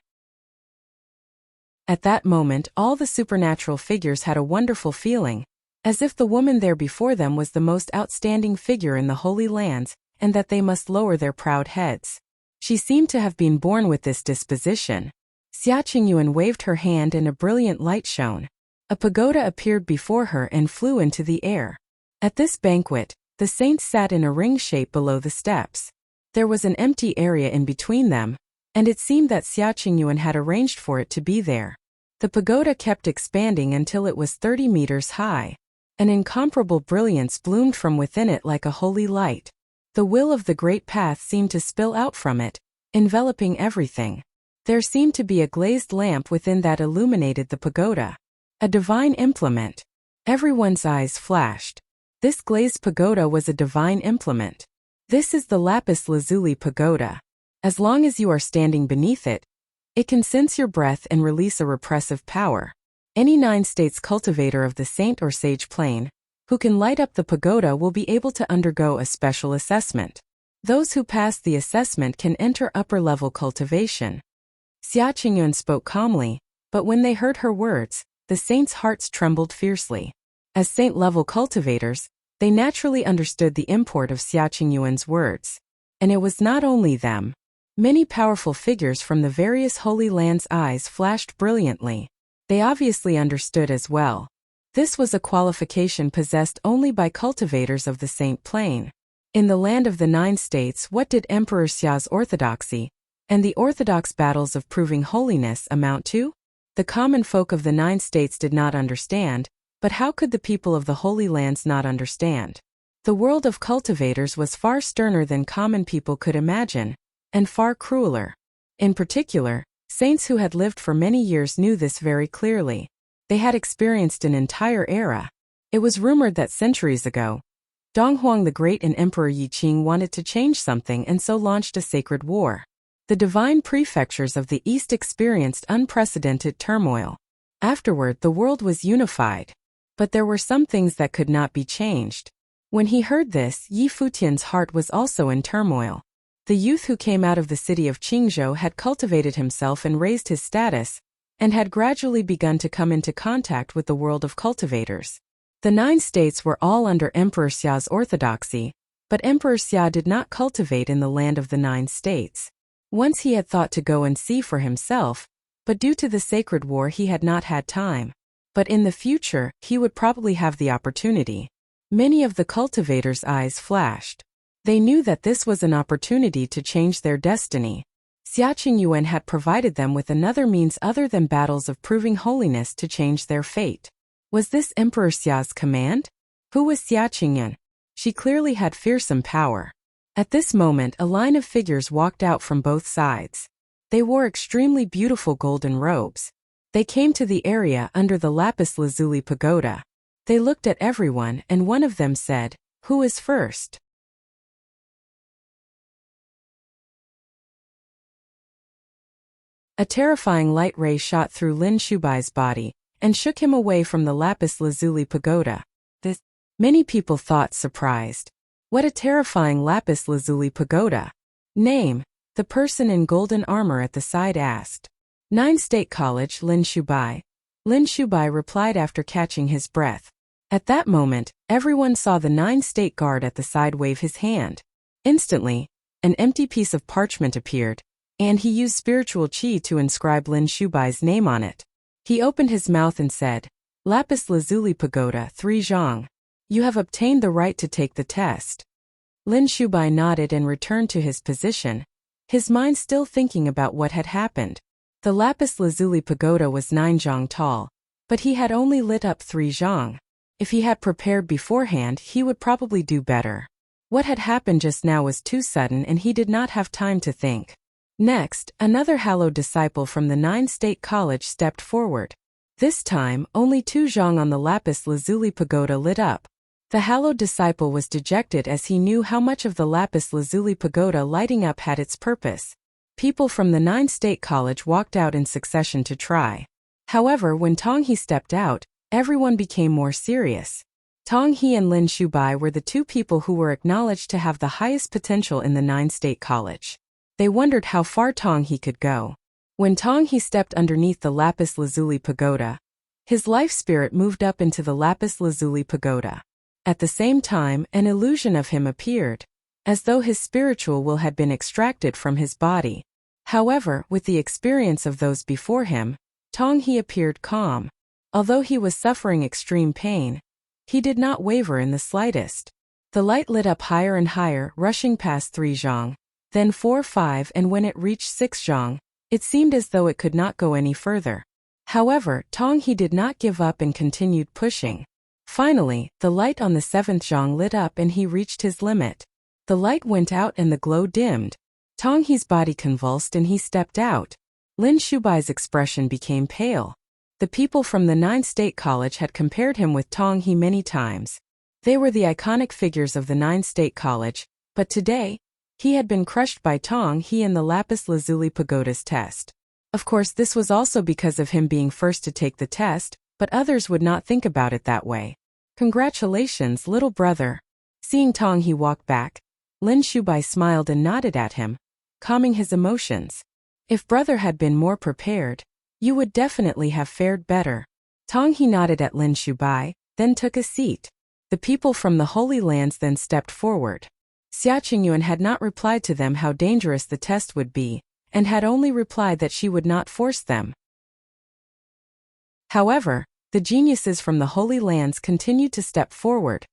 At that moment, all the supernatural figures had a wonderful feeling, as if the woman there before them was the most outstanding figure in the Holy Lands, and that they must lower their proud heads. She seemed to have been born with this disposition. Xia Qingyuan waved her hand and a brilliant light shone. A pagoda appeared before her and flew into the air. At this banquet, the saints sat in a ring shape below the steps. There was an empty area in between them, and it seemed that Xia Qingyuan had arranged for it to be there. The pagoda kept expanding until it was 30 meters high. An incomparable brilliance bloomed from within it like a holy light. The will of the great path seemed to spill out from it, enveloping everything. There seemed to be a glazed lamp within that illuminated the pagoda. A divine implement. Everyone's eyes flashed. This glazed pagoda was a divine implement. This is the lapis lazuli pagoda. As long as you are standing beneath it, it can sense your breath and release a repressive power. Any 9 states cultivator of the saint or sage plane, who can light up the pagoda, will be able to undergo a special assessment. Those who pass the assessment can enter upper-level cultivation. Xia Qingyuan spoke calmly, but when they heard her words, the saints' hearts trembled fiercely. As saint-level cultivators, they naturally understood the import of Xia Qingyuan's words. And it was not only them. Many powerful figures from the various Holy Lands' eyes flashed brilliantly. They obviously understood as well. This was a qualification possessed only by cultivators of the Saint Plain. In the land of the 9 states, what did Emperor Xia's orthodoxy and the orthodox battles of proving holiness amount to? The common folk of the 9 states did not understand, but how could the people of the Holy Lands not understand? The world of cultivators was far sterner than common people could imagine, and far crueler. In particular, saints who had lived for many years knew this very clearly. They had experienced an entire era. It was rumored that centuries ago, Donghuang the Great and Emperor Yiqing wanted to change something and so launched a sacred war. The divine prefectures of the East experienced unprecedented turmoil. Afterward, the world was unified. But there were some things that could not be changed. When he heard this, Yi Futian's heart was also in turmoil. The youth who came out of the city of Qingzhou had cultivated himself and raised his status, and had gradually begun to come into contact with the world of cultivators. The 9 states were all under Emperor Xia's orthodoxy, but Emperor Xia did not cultivate in the land of the 9 states. Once he had thought to go and see for himself, but due to the sacred war he had not had time. But in the future, he would probably have the opportunity. Many of the cultivators' eyes flashed. They knew that this was an opportunity to change their destiny. Xia Qingyuan had provided them with another means other than battles of proving holiness to change their fate. Was this Emperor Xia's command? Who was Xia Qingyuan? She clearly had fearsome power. At this moment, a line of figures walked out from both sides. They wore extremely beautiful golden robes. They came to the area under the lapis lazuli pagoda. They looked at everyone, and one of them said, "Who is first?" A terrifying light ray shot through Lin Shubai's body and shook him away from the lapis lazuli pagoda. Many people thought, surprised. What a terrifying lapis lazuli pagoda. Name, the person in golden armor at the side asked. 9 State College, Lin Shubai. Lin Shubai replied after catching his breath. At that moment, everyone saw the 9 state guard at the side wave his hand. Instantly, an empty piece of parchment appeared, and he used spiritual qi to inscribe Lin Shubai's name on it. He opened his mouth and said, "Lapis Lazuli Pagoda 3 Zhang. You have obtained the right to take the test." Lin Shubai nodded and returned to his position, his mind still thinking about what had happened. The Lapis Lazuli Pagoda was 9 zhang tall, but he had only lit up 3 zhang. If he had prepared beforehand, he would probably do better. What had happened just now was too sudden and he did not have time to think. Next, another hallowed disciple from the 9-state college stepped forward. This time, only 2 zhang on the Lapis Lazuli Pagoda lit up. The hallowed disciple was dejected as he knew how much of the Lapis Lazuli Pagoda lighting up had its purpose. People from the 9-state college walked out in succession to try. However, when Tonghe stepped out, everyone became more serious. Tonghe and Lin Shubai were the 2 people who were acknowledged to have the highest potential in the 9-state college. They wondered how far Tonghe could go. When Tonghe stepped underneath the Lapis Lazuli Pagoda, his life spirit moved up into the Lapis Lazuli Pagoda. At the same time, an illusion of him appeared, as though his spiritual will had been extracted from his body. However, with the experience of those before him, Tonghe appeared calm. Although he was suffering extreme pain, he did not waver in the slightest. The light lit up higher and higher, rushing past 3 zhang, then 4, 5, and when it reached 6 zhang, it seemed as though it could not go any further. However, Tonghe did not give up and continued pushing. Finally, the light on the 7th zhang lit up and he reached his limit. The light went out and the glow dimmed. Tonghe's body convulsed and he stepped out. Lin Shubai's expression became pale. The people from the 9-state college had compared him with Tonghe many times. They were the iconic figures of the 9-state college, but today, he had been crushed by Tonghe in the Lapis Lazuli Pagoda's test. Of course, this was also because of him being first to take the test, but others would not think about it that way. "Congratulations, little brother." Seeing Tonghe walk back, Lin Shubai smiled and nodded at him, calming his emotions. "If brother had been more prepared, you would definitely have fared better." Tonghe nodded at Lin Shubai, then took a seat. The people from the Holy Lands then stepped forward. Xia Qingyuan had not replied to them how dangerous the test would be, and had only replied that she would not force them. However, the geniuses from the Holy Lands continued to step forward,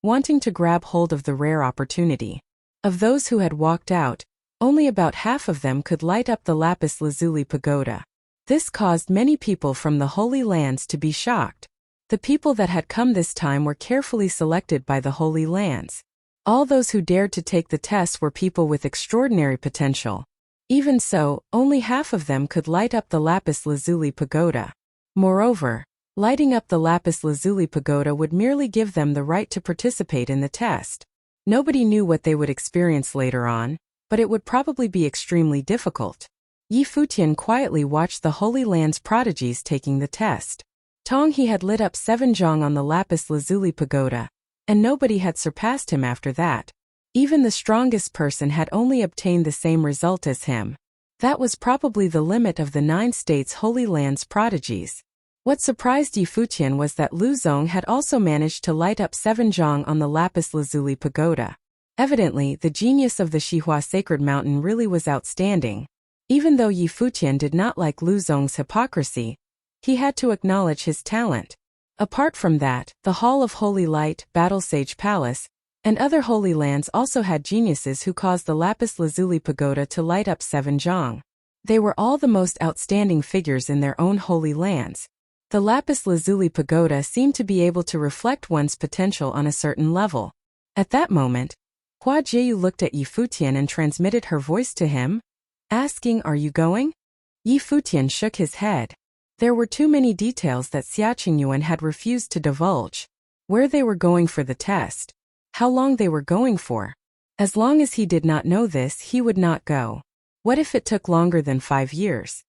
wanting to grab hold of the rare opportunity. Of those who had walked out, only about half of them could light up the Lapis Lazuli Pagoda. This caused many people from the Holy Lands to be shocked. The people that had come this time were carefully selected by the Holy Lands. All those who dared to take the test were people with extraordinary potential. Even so, only half of them could light up the Lapis Lazuli Pagoda. Moreover, lighting up the Lapis Lazuli Pagoda would merely give them the right to participate in the test. Nobody knew what they would experience later on, but it would probably be extremely difficult. Yi Futian quietly watched the Holy Land's prodigies taking the test. Tonghe had lit up 7 zhang on the Lapis Lazuli Pagoda, and nobody had surpassed him after that. Even the strongest person had only obtained the same result as him. That was probably the limit of the 9 states Holy Land's prodigies. What surprised Yi Futian was that Lu Zong had also managed to light up 7 zhang on the Lapis Lazuli Pagoda. Evidently, the genius of the Xihua Sacred Mountain really was outstanding. Even though Yi Futian did not like Lu Zong's hypocrisy, he had to acknowledge his talent. Apart from that, the Hall of Holy Light, Battle Sage Palace, and other holy lands also had geniuses who caused the Lapis Lazuli Pagoda to light up 7 zhang. They were all the most outstanding figures in their own holy lands. The Lapis Lazuli Pagoda seemed to be able to reflect one's potential on a certain level. At that moment, Hua Jiu looked at Yi Futian and transmitted her voice to him, asking, "Are you going?" Yi Futian shook his head. There were too many details that Xia Qingyuan had refused to divulge. Where they were going for the test. How long they were going for. As long as he did not know this, he would not go. What if it took longer than 5 years?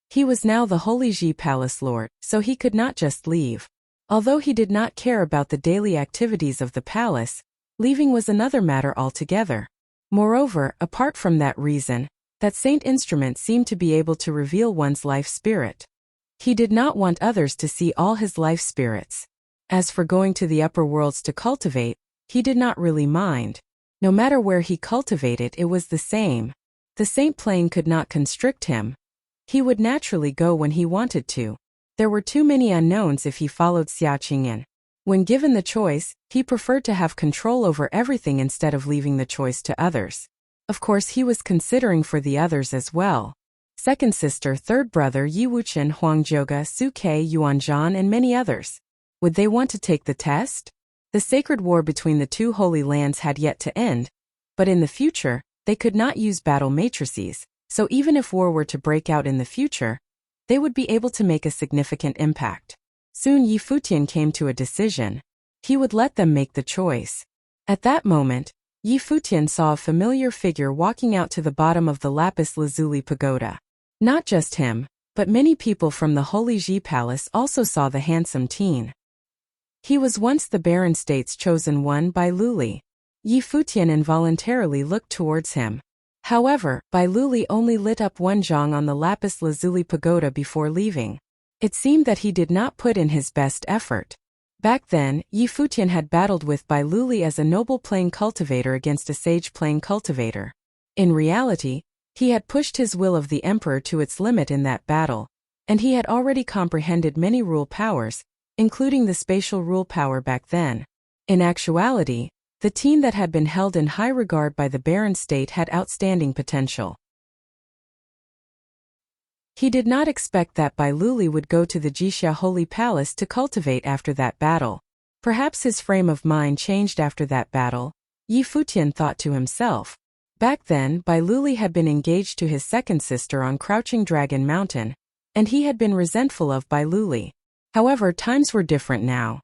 He was now the Holy Ji Palace Lord, so he could not just leave. Although he did not care about the daily activities of the palace, leaving was another matter altogether. Moreover, apart from that reason, that saint instrument seemed to be able to reveal one's life spirit. He did not want others to see all his life spirits. As for going to the upper worlds to cultivate, he did not really mind. No matter where he cultivated, it was the same. The Saint Plane could not constrict him. He would naturally go when he wanted to. There were too many unknowns if he followed Xia Qingyan. When given the choice, he preferred to have control over everything instead of leaving the choice to others. Of course, he was considering for the others as well. Second sister, third brother Yi Wuqian, Huang Zhouge, Su Ke, Yuanzhan, and many others. Would they want to take the test? The sacred war between the two holy lands had yet to end, but in the future, they could not use battle matrices, so even if war were to break out in the future, they would be able to make a significant impact. Soon Yi Futian came to a decision. He would let them make the choice. At that moment, Yi Futian saw a familiar figure walking out to the bottom of the lapis lazuli pagoda. Not just him, but many people from the Holy Ji Palace also saw the handsome teen. He was once the Baron State's chosen one by Luli. Yi Futian involuntarily looked towards him. However, Bai Luli only lit up one zhang on the lapis lazuli pagoda before leaving. It seemed that he did not put in his best effort. Back then, Yi Futian had battled with Bai Luli as a noble plane cultivator against a sage plane cultivator. In reality, he had pushed his will of the emperor to its limit in that battle, and he had already comprehended many rule powers, including the spatial rule power back then. In actuality, the teen that had been held in high regard by the Baron State had outstanding potential. He did not expect that Bai Luli would go to the Jixia Holy Palace to cultivate after that battle. Perhaps his frame of mind changed after that battle, Yi Futian thought to himself. Back then, Bai Luli had been engaged to his second sister on Crouching Dragon Mountain, and he had been resentful of Bai Luli. However, times were different now.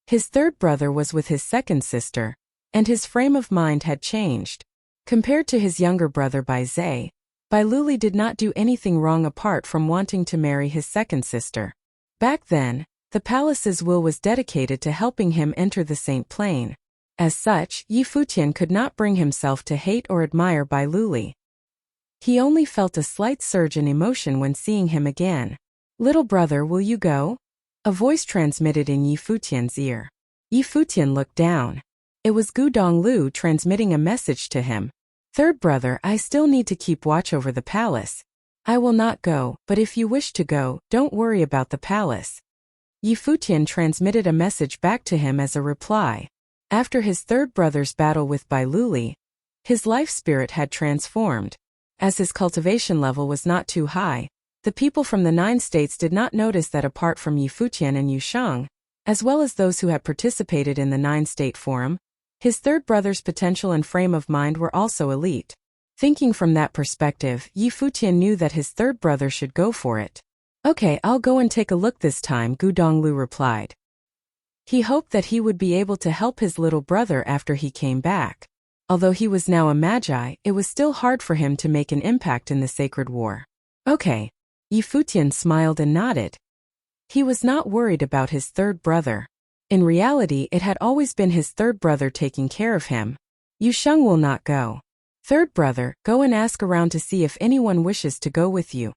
His third brother was with his second sister, and his frame of mind had changed. Compared to his younger brother Bai Zhe, Bai Luli did not do anything wrong apart from wanting to marry his second sister. Back then, the palace's will was dedicated to helping him enter the Saint Plane. As such, Yi Futian could not bring himself to hate or admire Bai Luli. He only felt a slight surge in emotion when seeing him again. "Little brother, will you go?" A voice transmitted in Yi Futian's ear. Yi Futian looked down. It was Gu Donglu transmitting a message to him. "Third brother, I still need to keep watch over the palace. I will not go, but if you wish to go, don't worry about the palace." Yi Futian transmitted a message back to him as a reply. After his third brother's battle with Bai Luli, his life spirit had transformed. As his cultivation level was not too high, the people from the 9 states did not notice that apart from Yi Futian and Yu Sheng, as well as those who had participated in the 9-state forum, his third brother's potential and frame of mind were also elite. Thinking from that perspective, Yi Futian knew that his third brother should go for it. "Okay, I'll go and take a look this time," Gu Donglu replied. He hoped that he would be able to help his little brother after he came back. Although he was now a magi, it was still hard for him to make an impact in the sacred war. "Okay." Yi Futian smiled and nodded. He was not worried about his third brother. In reality, it had always been his third brother taking care of him. "Yu Sheng will not go. Third brother, go and ask around to see if anyone wishes to go with you."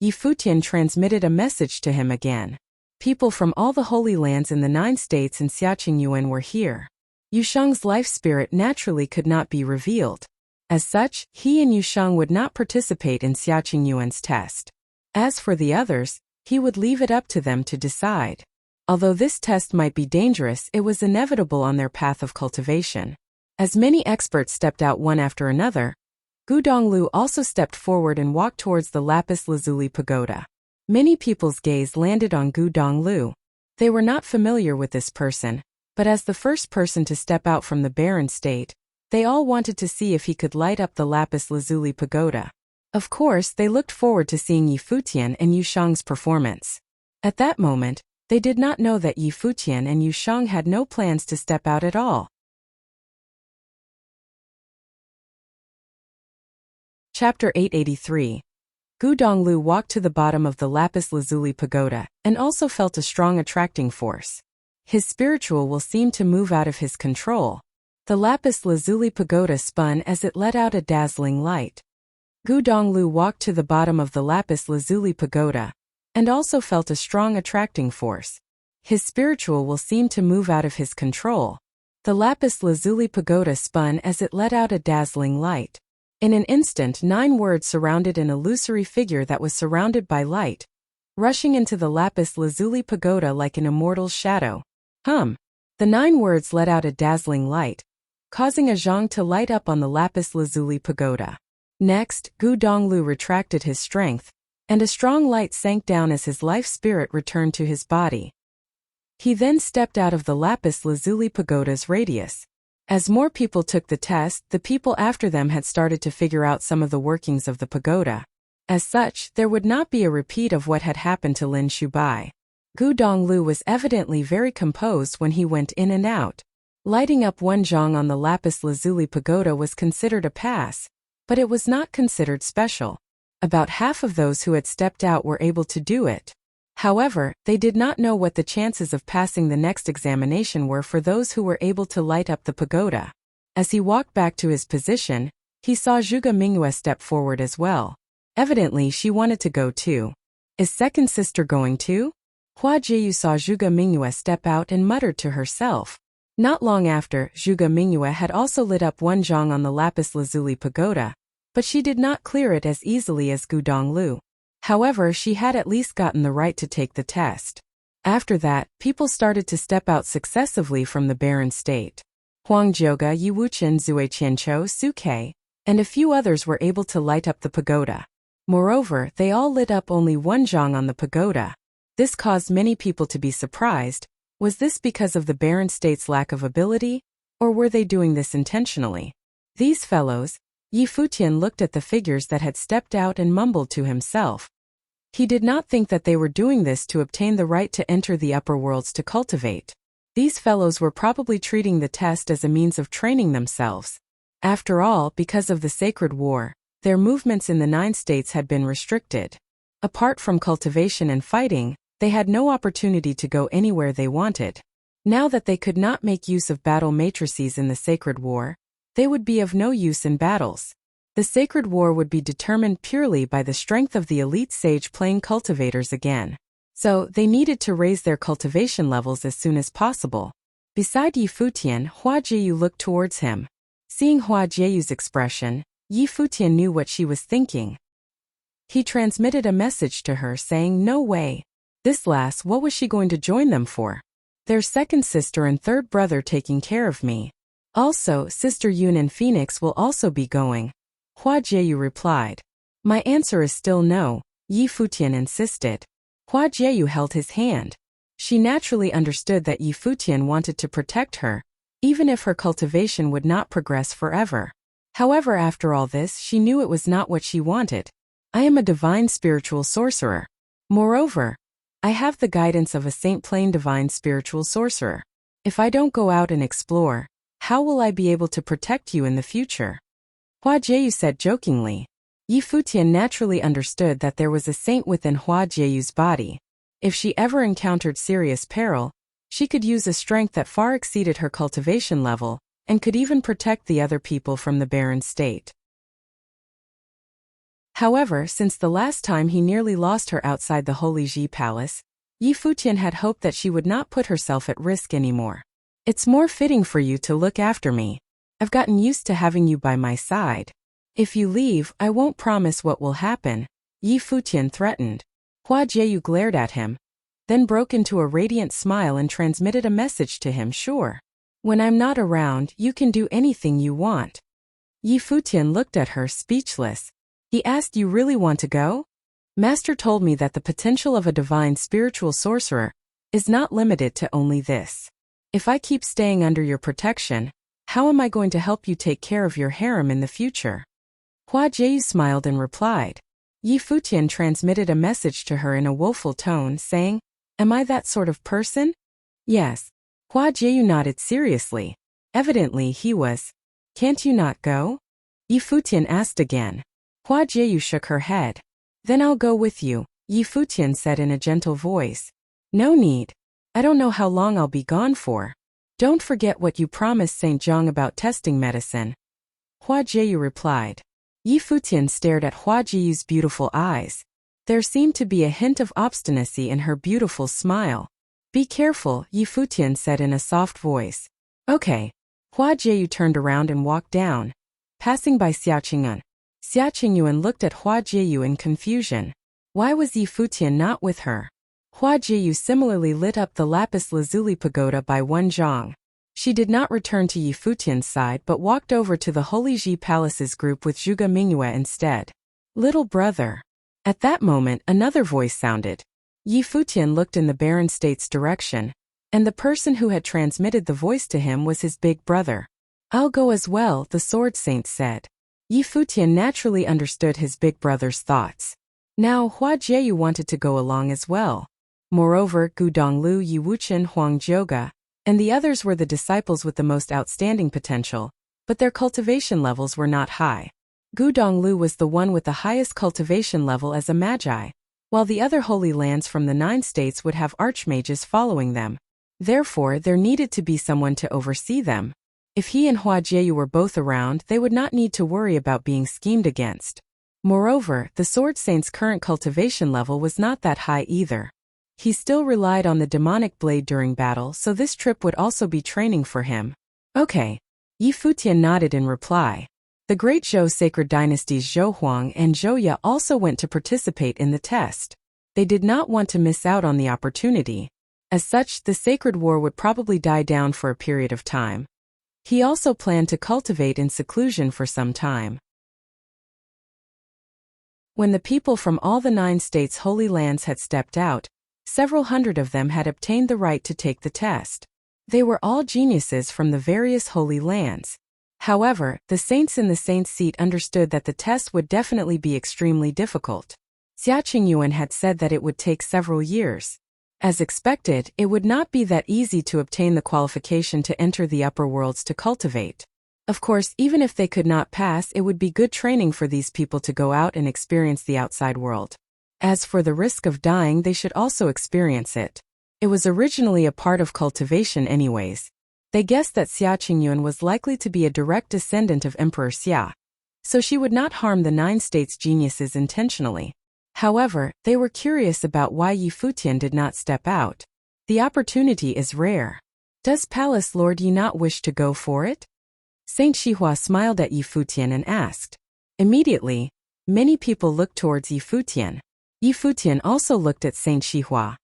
Yi Futian transmitted a message to him again. People from all the holy lands in the 9 states and Xiaqingyuan were here. Yu Sheng's life spirit naturally could not be revealed. As such, he and Yu Sheng would not participate in Xiaqingyuan's test. As for the others, he would leave it up to them to decide. Although this test might be dangerous, it was inevitable on their path of cultivation. As many experts stepped out one after another, Gu Donglu also stepped forward and walked towards the lapis lazuli pagoda. Many people's gaze landed on Gu Donglu. They were not familiar with this person, but as the first person to step out from the barren state, they all wanted to see if he could light up the lapis lazuli pagoda. Of course, they looked forward to seeing Yi Futian and Yu Sheng's performance. At that moment, they did not know that Yi Futian and Yu Sheng had no plans to step out at all. Chapter 883. Gu Donglu walked to the bottom of the lapis lazuli pagoda, and also felt a strong attracting force. His spiritual will seemed to move out of his control. The lapis lazuli pagoda spun as it let out a dazzling light. Gu Donglu walked to the bottom of the lapis lazuli pagoda. and also felt a strong attracting force. His spiritual will seemed to move out of his control. The lapis lazuli pagoda spun as it let out a dazzling light. In an instant 9 words surrounded an illusory figure that was surrounded by light, rushing into the lapis lazuli pagoda like an immortal shadow. The 9 words let out a dazzling light, causing a zhang to light up on the lapis lazuli pagoda. Next, Gu Donglu retracted his strength, and a strong light sank down as his life spirit returned to his body. He then stepped out of the lapis lazuli pagoda's radius. As more people took the test, the people after them had started to figure out some of the workings of the pagoda. As such, there would not be a repeat of what had happened to Lin Shubai. Gu Donglu was evidently very composed when he went in and out. Lighting up 1 zhang on the lapis lazuli pagoda was considered a pass, but it was not considered special. About half of those who had stepped out were able to do it. However, they did not know what the chances of passing the next examination were for those who were able to light up the pagoda. As he walked back to his position, he saw Zhuge Mingyue step forward as well. Evidently she wanted to go too. Is second sister going too? Hua Jieyu saw Zhuge Mingyue step out and muttered to herself. Not long after, Zhuge Mingyue had also lit up 1 zhang on the lapis lazuli pagoda, but she did not clear it as easily as Gu Donglu. However, she had at least gotten the right to take the test. After that, people started to step out successively from the barren state. Huang Jiuge, Yi Wuchen, Zui Qianqiu, Su Ke, and a few others were able to light up the pagoda. Moreover, they all lit up only 1 zhang on the pagoda. This caused many people to be surprised. Was this because of the barren state's lack of ability, or were they doing this intentionally? These fellows, Yi Futian looked at the figures that had stepped out and mumbled to himself. He did not think that they were doing this to obtain the right to enter the upper worlds to cultivate. These fellows were probably treating the test as a means of training themselves. After all, because of the sacred war, their movements in the 9 states had been restricted. Apart from cultivation and fighting, they had no opportunity to go anywhere they wanted. Now that they could not make use of battle matrices in the sacred war, they would be of no use in battles. The sacred war would be determined purely by the strength of the elite sage playing cultivators again. So, they needed to raise their cultivation levels as soon as possible. Beside Yi Futian, Hua Jieyu looked towards him. Seeing Hua Jieyu's expression, Yi Futian knew what she was thinking. He transmitted a message to her saying, "No way. This lass, what was she going to join them for? Their second sister and third brother taking care of me. Also, Sister Yun and Phoenix will also be going." Hua Jieyu replied. "My answer is still no," Yi Futian insisted. Hua Jieyu held his hand. She naturally understood that Yi Futian wanted to protect her, even if her cultivation would not progress forever. However, after all this, she knew it was not what she wanted. I am a divine spiritual sorcerer. Moreover, I have the guidance of a saint-plain divine spiritual sorcerer. If I don't go out and explore, how will I be able to protect you in the future?" Hua Jieyu said jokingly. Yi Futian naturally understood that there was a saint within Hua Jieyu's body. If she ever encountered serious peril, she could use a strength that far exceeded her cultivation level, and could even protect the other people from the barren state. However, since the last time he nearly lost her outside the Holy Ji Palace, Yi Futian had hoped that she would not put herself at risk anymore. "It's more fitting for you to look after me. I've gotten used to having you by my side. If you leave, I won't promise what will happen," Yi Futian threatened. Hua Jieyu glared at him, then broke into a radiant smile and transmitted a message to him. "Sure. When I'm not around, you can do anything you want." Yi Futian looked at her, speechless. He asked, "You really want to go? Master told me that the potential of a divine spiritual sorcerer is not limited to only this. If I keep staying under your protection, how am I going to help you take care of your harem in the future?" Hua Jieyu smiled and replied. Yi Futian transmitted a message to her in a woeful tone, saying, "Am I that sort of person?" "Yes." Hua Jieyu nodded seriously. Evidently he was. "Can't you not go?" Yi Futian asked again. Hua Jieyu shook her head. "Then I'll go with you," Yi Futian said in a gentle voice. "No need. I don't know how long I'll be gone for. Don't forget what you promised Saint Zhang about testing medicine." Hua Jieyu replied. Yi Futian stared at Hua Jieyu's beautiful eyes. There seemed to be a hint of obstinacy in her beautiful smile. Be careful, Yi Futian said in a soft voice. Okay. Hua Jieyu turned around and walked down, passing by Xia Qingyuan. Xia Qingyuan looked at Hua Jieyu in confusion. Why was Yi Futian not with her? Hua Jieyu similarly lit up the lapis lazuli pagoda by one zhang. She did not return to Yi Futian's side but walked over to the Holy Ji Palace's group with Zhuge Mingyue instead. Little brother. At that moment another voice sounded. Yi Futian looked in the Barren State's direction, and the person who had transmitted the voice to him was his big brother. I'll go as well, the Sword Saint said. Yi Futian naturally understood his big brother's thoughts. Now Hua Jieyu wanted to go along as well. Moreover, Gu Donglu, Yi Wuchen, Huang Jioga, and the others were the disciples with the most outstanding potential, but their cultivation levels were not high. Gu Donglu was the one with the highest cultivation level as a magi, while the other holy lands from the 9 states would have archmages following them. Therefore, there needed to be someone to oversee them. If he and Hua Jieyu were both around, they would not need to worry about being schemed against. Moreover, the Sword Saint's current cultivation level was not that high either. He still relied on the demonic blade during battle, so this trip would also be training for him. Okay. Yi Futian nodded in reply. The great Zhou sacred dynasties Zhou Huang and Zhou Ya also went to participate in the test. They did not want to miss out on the opportunity. As such, the sacred war would probably die down for a period of time. He also planned to cultivate in seclusion for some time. When the people from all the 9 states' holy lands had stepped out, several hundred of them had obtained the right to take the test. They were all geniuses from the various holy lands. However, the saints in the saint's seat understood that the test would definitely be extremely difficult. Xia Qingyuan had said that it would take several years. As expected, it would not be that easy to obtain the qualification to enter the upper worlds to cultivate. Of course, even if they could not pass, it would be good training for these people to go out and experience the outside world. As for the risk of dying, they should also experience it. It was originally a part of cultivation anyways. They guessed that Xia Qingyuan was likely to be a direct descendant of Emperor Xia, so she would not harm the 9 states' geniuses intentionally. However, they were curious about why Yi Futian did not step out. The opportunity is rare. Does Palace Lord Yi not wish to go for it? Saint Shihua smiled at Yi Futian and asked. Immediately, many people looked towards Yi Futian. Yi Futian also looked at Saint Shihua.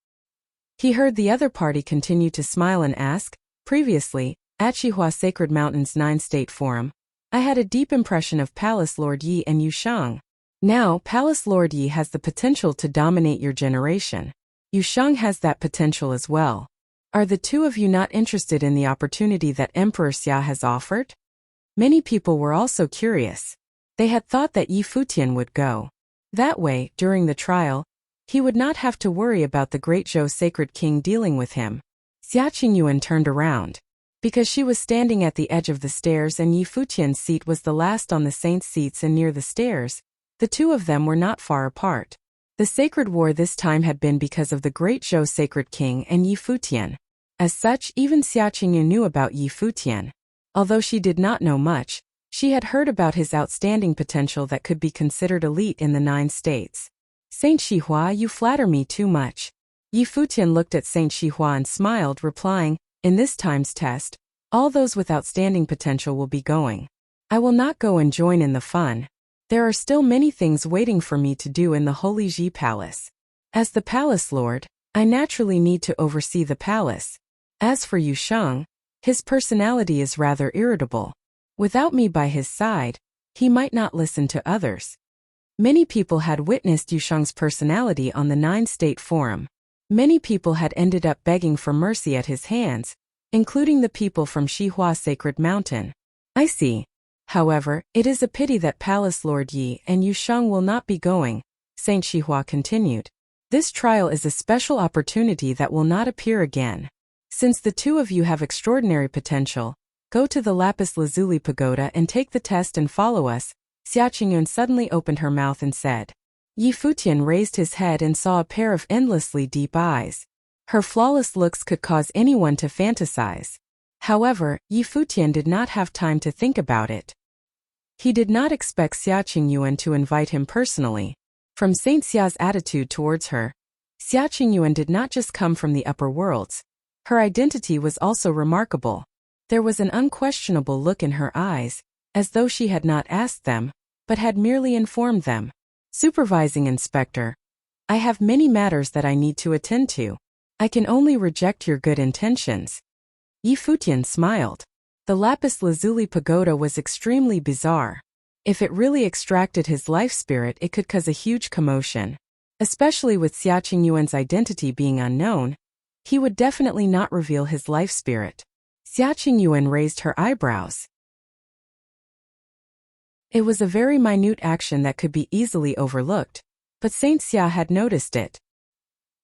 He heard the other party continue to smile and ask, previously, at Shihua Sacred Mountain's 9-state forum, I had a deep impression of Palace Lord Yi and Yushang. Now, Palace Lord Yi has the potential to dominate your generation. Yushang has that potential as well. Are the two of you not interested in the opportunity that Emperor Xia has offered? Many people were also curious. They had thought that Yi Futian would go. That way, during the trial, he would not have to worry about the great Zhou sacred king dealing with him. Xia Qingyuan turned around. Because she was standing at the edge of the stairs and Yi Futian's seat was the last on the saints' seats and near the stairs, the two of them were not far apart. The sacred war this time had been because of the great Zhou sacred king and Yi Futian. As such, even Xia Qingyuan knew about Yi Futian. Although she did not know much, she had heard about his outstanding potential that could be considered elite in the 9 states. Saint Shihua, you flatter me too much. Yi Futian looked at Saint Shihua and smiled, replying, in this time's test, all those with outstanding potential will be going. I will not go and join in the fun. There are still many things waiting for me to do in the Holy Ji Palace. As the palace lord, I naturally need to oversee the palace. As for Yushang, his personality is rather irritable. Without me by his side, he might not listen to others. Many people had witnessed Yushang's personality on the 9-state forum. Many people had ended up begging for mercy at his hands, including the people from Shihua Sacred Mountain. I see. However, it is a pity that Palace Lord Yi and Yushang will not be going, Saint Shihua continued. This trial is a special opportunity that will not appear again. Since the two of you have extraordinary potential, go to the Lapis Lazuli Pagoda and take the test and follow us. Xia Qingyuan suddenly opened her mouth and said. Yi Futian raised his head and saw a pair of endlessly deep eyes. Her flawless looks could cause anyone to fantasize. However, Yi Futian did not have time to think about it. He did not expect Xia Qingyuan to invite him personally. From Saint Xia's attitude towards her, Xia Qingyuan did not just come from the upper worlds. Her identity was also remarkable. There was an unquestionable look in her eyes, as though she had not asked them, but had merely informed them. Supervising Inspector, I have many matters that I need to attend to. I can only reject your good intentions. Yi Futian smiled. The lapis lazuli pagoda was extremely bizarre. If it really extracted his life spirit, it could cause a huge commotion. Especially with Xia Qingyuan's identity being unknown, he would definitely not reveal his life spirit. Xia Qingyuan raised her eyebrows. It was a very minute action that could be easily overlooked, but Saint Xia had noticed it.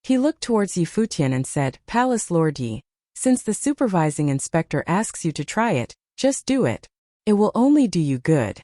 He looked towards Yi Futian and said, Palace Lord Yi, since the supervising inspector asks you to try it, just do it. It will only do you good.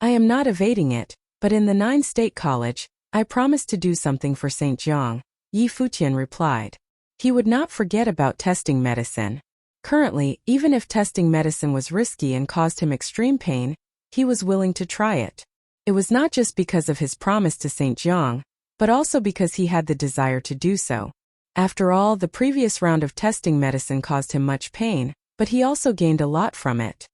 I am not evading it, but in the 9-state college, I promised to do something for Saint Jiang, Yi Futian replied. He would not forget about testing medicine. Currently, even if testing medicine was risky and caused him extreme pain, he was willing to try it. It was not just because of his promise to Saint Jiang, but also because he had the desire to do so. After all, the previous round of testing medicine caused him much pain, but he also gained a lot from it.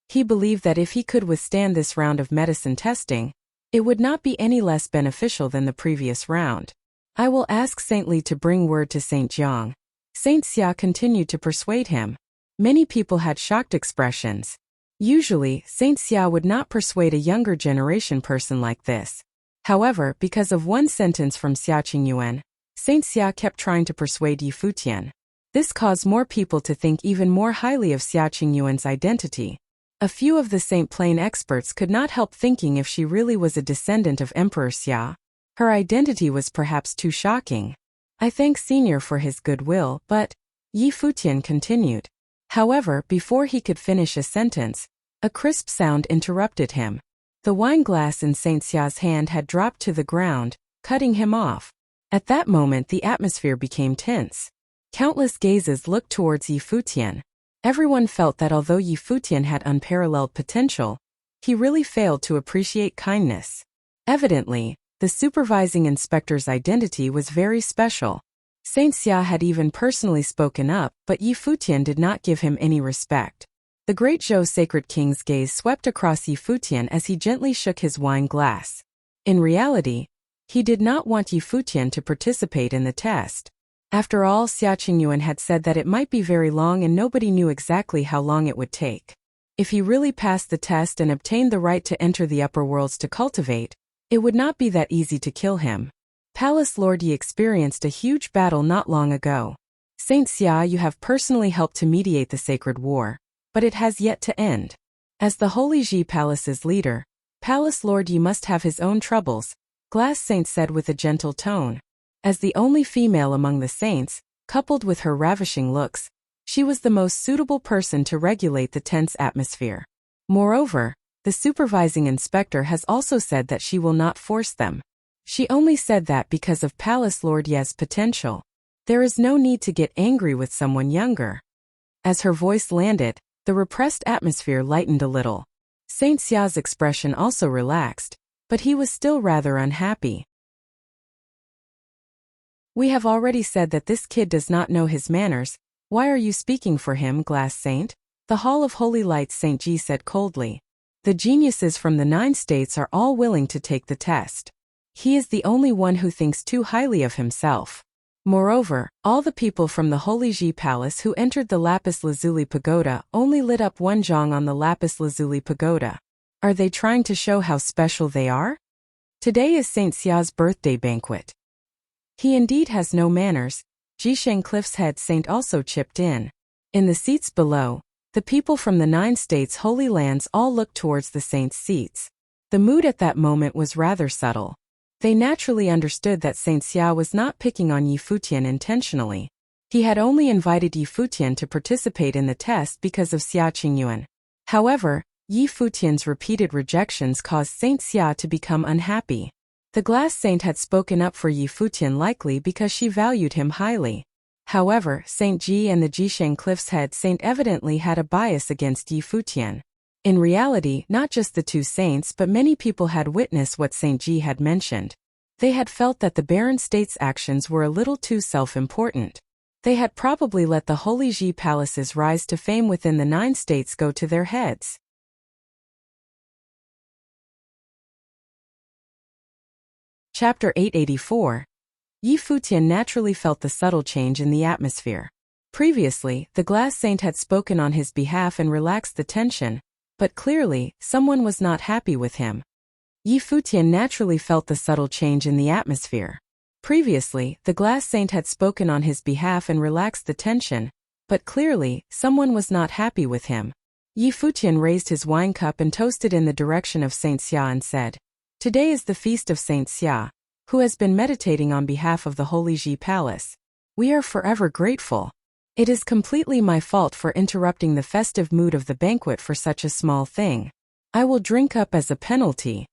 He believed that if he could withstand this round of medicine testing, it would not be any less beneficial than the previous round. I will ask Saint Li to bring word to Saint Jiang. Saint Xia continued to persuade him. Many people had shocked expressions. Usually, Saint Xia would not persuade a younger generation person like this. However, because of one sentence from Xia Qingyuan, Saint Xia kept trying to persuade Yi Futian. This caused more people to think even more highly of Xia Qingyuan's identity. A few of the Saint Plain experts could not help thinking if she really was a descendant of Emperor Xia. Her identity was perhaps too shocking. I thank Senior for his goodwill, but, Yi Futian continued. However, before he could finish a sentence, a crisp sound interrupted him. The wine glass in Saint Xia's hand had dropped to the ground, cutting him off. At that moment the atmosphere became tense. Countless gazes looked towards Yi Futian. Everyone felt that although Yi Futian had unparalleled potential, he really failed to appreciate kindness. Evidently, the supervising inspector's identity was very special. Saint Xia had even personally spoken up, but Yi Futian did not give him any respect. The great Zhou Sacred King's gaze swept across Yi Futian as he gently shook his wine glass. In reality, he did not want Yi Futian to participate in the test. After all, Xia Qingyuan had said that it might be very long and nobody knew exactly how long it would take. If he really passed the test and obtained the right to enter the upper worlds to cultivate, it would not be that easy to kill him. Palace Lord Yi experienced a huge battle not long ago. Saint Xia, you have personally helped to mediate the sacred war, but it has yet to end. As the Holy Ji Palace's leader, Palace Lord Yi must have his own troubles, Glass Saint said with a gentle tone. As the only female among the saints, coupled with her ravishing looks, she was the most suitable person to regulate the tense atmosphere. Moreover, the supervising inspector has also said that she will not force them. She only said that because of Palace Lord Ye's potential. There is no need to get angry with someone younger. As her voice landed, the repressed atmosphere lightened a little. Saint Xia's expression also relaxed, but he was still rather unhappy. We have already said that this kid does not know his manners. Why are you speaking for him, Glass Saint? The Hall of Holy Lights Saint Ji said coldly. The geniuses from the 9 states are all willing to take the test. He is the only one who thinks too highly of himself. Moreover, all the people from the Holy Ji Palace who entered the Lapis Lazuli Pagoda only lit up one zhang on the Lapis Lazuli Pagoda. Are they trying to show how special they are? Today is Saint Xia's birthday banquet. He indeed has no manners, Jisheng Cliff's head saint also chipped in. In the seats below, the people from the 9 states' holy lands all looked towards the saints' seats. The mood at that moment was rather subtle. They naturally understood that Saint Xia was not picking on Yi Futian intentionally. He had only invited Yi Futian to participate in the test because of Xia Qingyuan. However, Yi Futian's repeated rejections caused Saint Xia to become unhappy. The Glass Saint had spoken up for Yi Futian likely because she valued him highly. However, Saint Ji and the Jisheng Cliff's head saint evidently had a bias against Yi Futian. In reality, not just the 2 saints but many people had witnessed what Saint Ji had mentioned. They had felt that the Barren State's actions were a little too self-important. They had probably let the Holy Ji palace's rise to fame within the 9 states go to their heads. Chapter 884. Yi Futian naturally felt the subtle change in the atmosphere. Previously, the glass saint had spoken on his behalf and relaxed the tension, but clearly, someone was not happy with him. Yi Futian naturally felt the subtle change in the atmosphere. Previously, the glass saint had spoken on his behalf and relaxed the tension, but clearly, someone was not happy with him. Yi Futian raised his wine cup and toasted in the direction of Saint Xia and said, "Today is the feast of Saint Xia, who has been meditating on behalf of the Holy Ji Palace. We are forever grateful. It is completely my fault for interrupting the festive mood of the banquet for such a small thing. I will drink up as a penalty."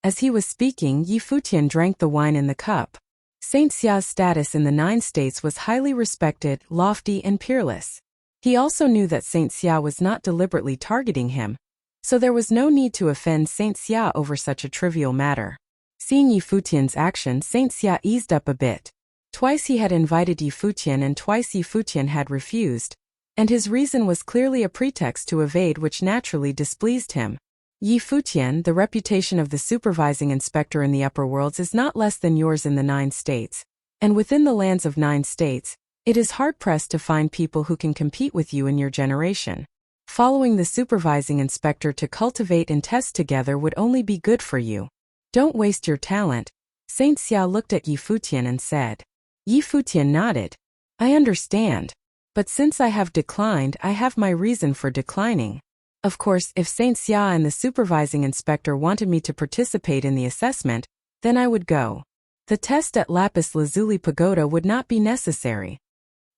As he was speaking, Yi Futian drank the wine in the cup. Saint Xia's status in the 9 states was highly respected, lofty and peerless. He also knew that Saint Xia was not deliberately targeting him, so there was no need to offend Saint Xia over such a trivial matter. Seeing Yi Futian's action, Saint Xia eased up a bit. Twice he had invited Yi Futian and twice Yi Futian had refused, and his reason was clearly a pretext to evade, which naturally displeased him. Yi Futian, the reputation of the supervising inspector in the upper worlds is not less than yours in the 9 states, and within the lands of 9 states, it is hard-pressed to find people who can compete with you in your generation. Following the supervising inspector to cultivate and test together would only be good for you. Don't waste your talent. Saint Xia looked at Yi Futian and said. Yi Futian nodded. I understand. But since I have declined, I have my reason for declining. Of course, if Saint Xia and the supervising inspector wanted me to participate in the assessment, then I would go. The test at Lapis Lazuli Pagoda would not be necessary.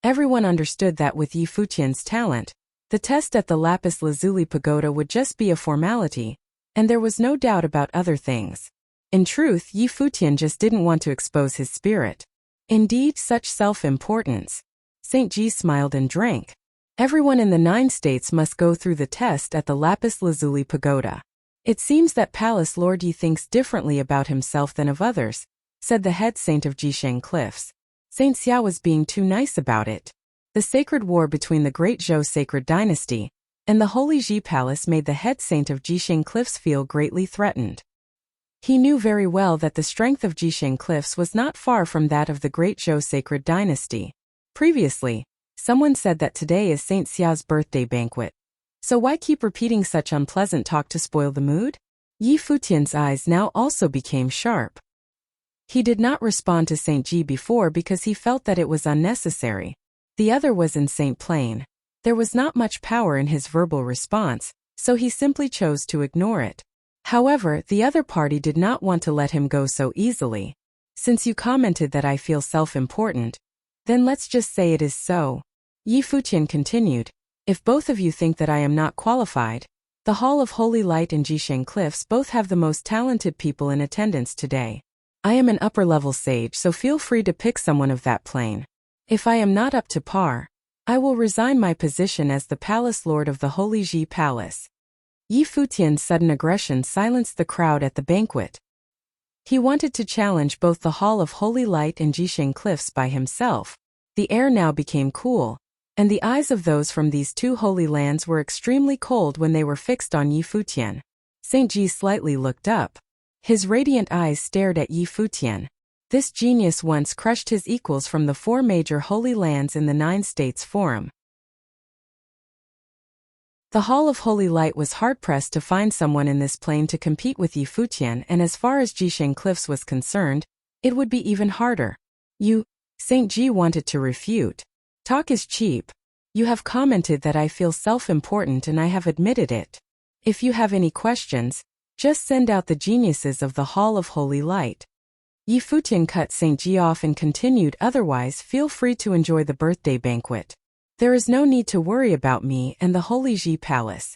Everyone understood that with Yi Futian's talent, the test at the Lapis Lazuli Pagoda would just be a formality, and there was no doubt about other things. In truth, Yi Futian just didn't want to expose his spirit. Indeed, such self-importance. Saint Ji smiled and drank. Everyone in the 9 states must go through the test at the Lapis Lazuli Pagoda. It seems that Palace Lord Yi thinks differently about himself than of others, said the head saint of Jisheng Cliffs. Saint Xia was being too nice about it. The sacred war between the Great Zhou sacred dynasty and the Holy Ji Palace made the head saint of Jisheng Cliffs feel greatly threatened. He knew very well that the strength of Jisheng Cliffs was not far from that of the Great Zhou sacred dynasty. Previously, someone said that today is Saint Xia's birthday banquet. So why keep repeating such unpleasant talk to spoil the mood? Yi Futian's eyes now also became sharp. He did not respond to Saint Ji before because he felt that it was unnecessary. The other was in Saint Plain. There was not much power in his verbal response, so he simply chose to ignore it. However, the other party did not want to let him go so easily. Since you commented that I feel self-important, then let's just say it is so. Yi Futian continued. If both of you think that I am not qualified, the Hall of Holy Light and Jisheng Cliffs both have the most talented people in attendance today. I am an upper-level sage, so feel free to pick someone of that plane. If I am not up to par, I will resign my position as the Palace Lord of the Holy Ji Palace. Yi Futian's sudden aggression silenced the crowd at the banquet. He wanted to challenge both the Hall of Holy Light and Jisheng Cliffs by himself. The air now became cool, and the eyes of those from these 2 holy lands were extremely cold when they were fixed on Yi Futian. Saint Ji slightly looked up. His radiant eyes stared at Yi Futian. This genius once crushed his equals from the 4 major holy lands in the 9 states forum. The Hall of Holy Light was hard-pressed to find someone in this plane to compete with Yi Futian, and as far as Jisheng Cliffs was concerned, it would be even harder. Saint Ji wanted to refute. Talk is cheap. You have commented that I feel self-important and I have admitted it. If you have any questions, just send out the geniuses of the Hall of Holy Light. Yi Futian cut Saint Ji off and continued, otherwise feel free to enjoy the birthday banquet. There is no need to worry about me and the Holy Ji Palace.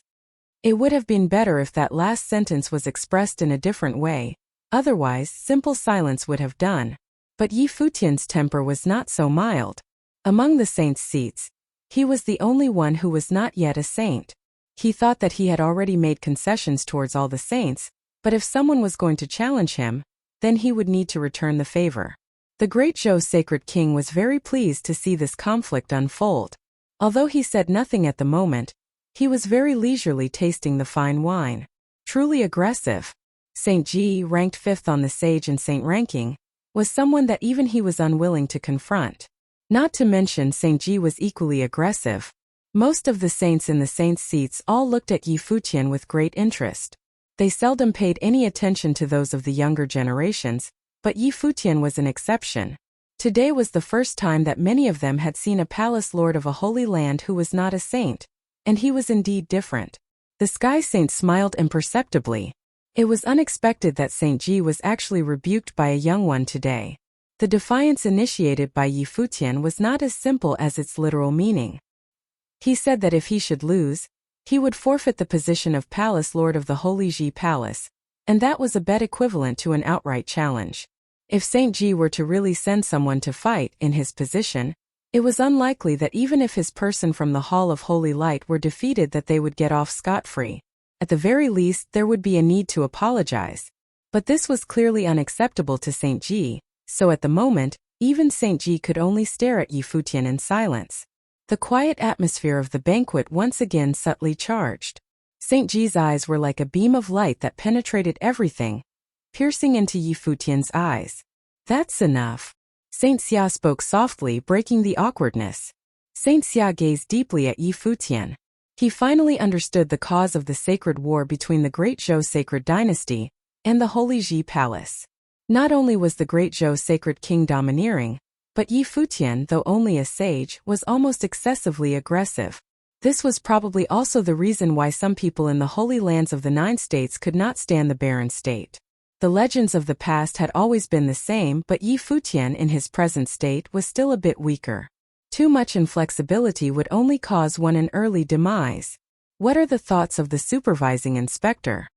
It would have been better if that last sentence was expressed in a different way, otherwise simple silence would have done. But Yi Futian's temper was not so mild. Among the saints' seats, he was the only one who was not yet a saint. He thought that he had already made concessions towards all the saints, but if someone was going to challenge him, then he would need to return the favor. The great Zhou sacred king was very pleased to see this conflict unfold. Although he said nothing at the moment, he was very leisurely tasting the fine wine. Truly aggressive. Saint Ji, ranked 5th on the sage and saint ranking, was someone that even he was unwilling to confront. Not to mention Saint Ji was equally aggressive. Most of the saints in the saints' seats all looked at Yi Futian with great interest. They seldom paid any attention to those of the younger generations, but Yi Futian was an exception. Today was the first time that many of them had seen a palace lord of a holy land who was not a saint, and he was indeed different. The Sky Saint smiled imperceptibly. It was unexpected that Saint Ji was actually rebuked by a young one today. The defiance initiated by Yi Futian was not as simple as its literal meaning. He said that if he should lose, he would forfeit the position of Palace Lord of the Holy Ji Palace, and that was a bet equivalent to an outright challenge. If Saint Ji were to really send someone to fight in his position, it was unlikely that even if his person from the Hall of Holy Light were defeated that they would get off scot-free. At the very least, there would be a need to apologize. But this was clearly unacceptable to Saint Ji, so at the moment, even Saint Ji could only stare at Yi Futian in silence. The quiet atmosphere of the banquet once again subtly charged. Saint Ji's eyes were like a beam of light that penetrated everything, piercing into Yi Futian's eyes. That's enough. Saint Xia spoke softly, breaking the awkwardness. Saint Xia gazed deeply at Yi Futian. He finally understood the cause of the sacred war between the Great Zhou sacred dynasty and the Holy Ji Palace. Not only was the Great Zhou sacred king domineering, but Yi Futian, though only a sage, was almost excessively aggressive. This was probably also the reason why some people in the Holy Lands of the 9 states could not stand the barren state. The legends of the past had always been the same, but Yi Futian in his present state was still a bit weaker. Too much inflexibility would only cause one an early demise. What are the thoughts of the supervising inspector?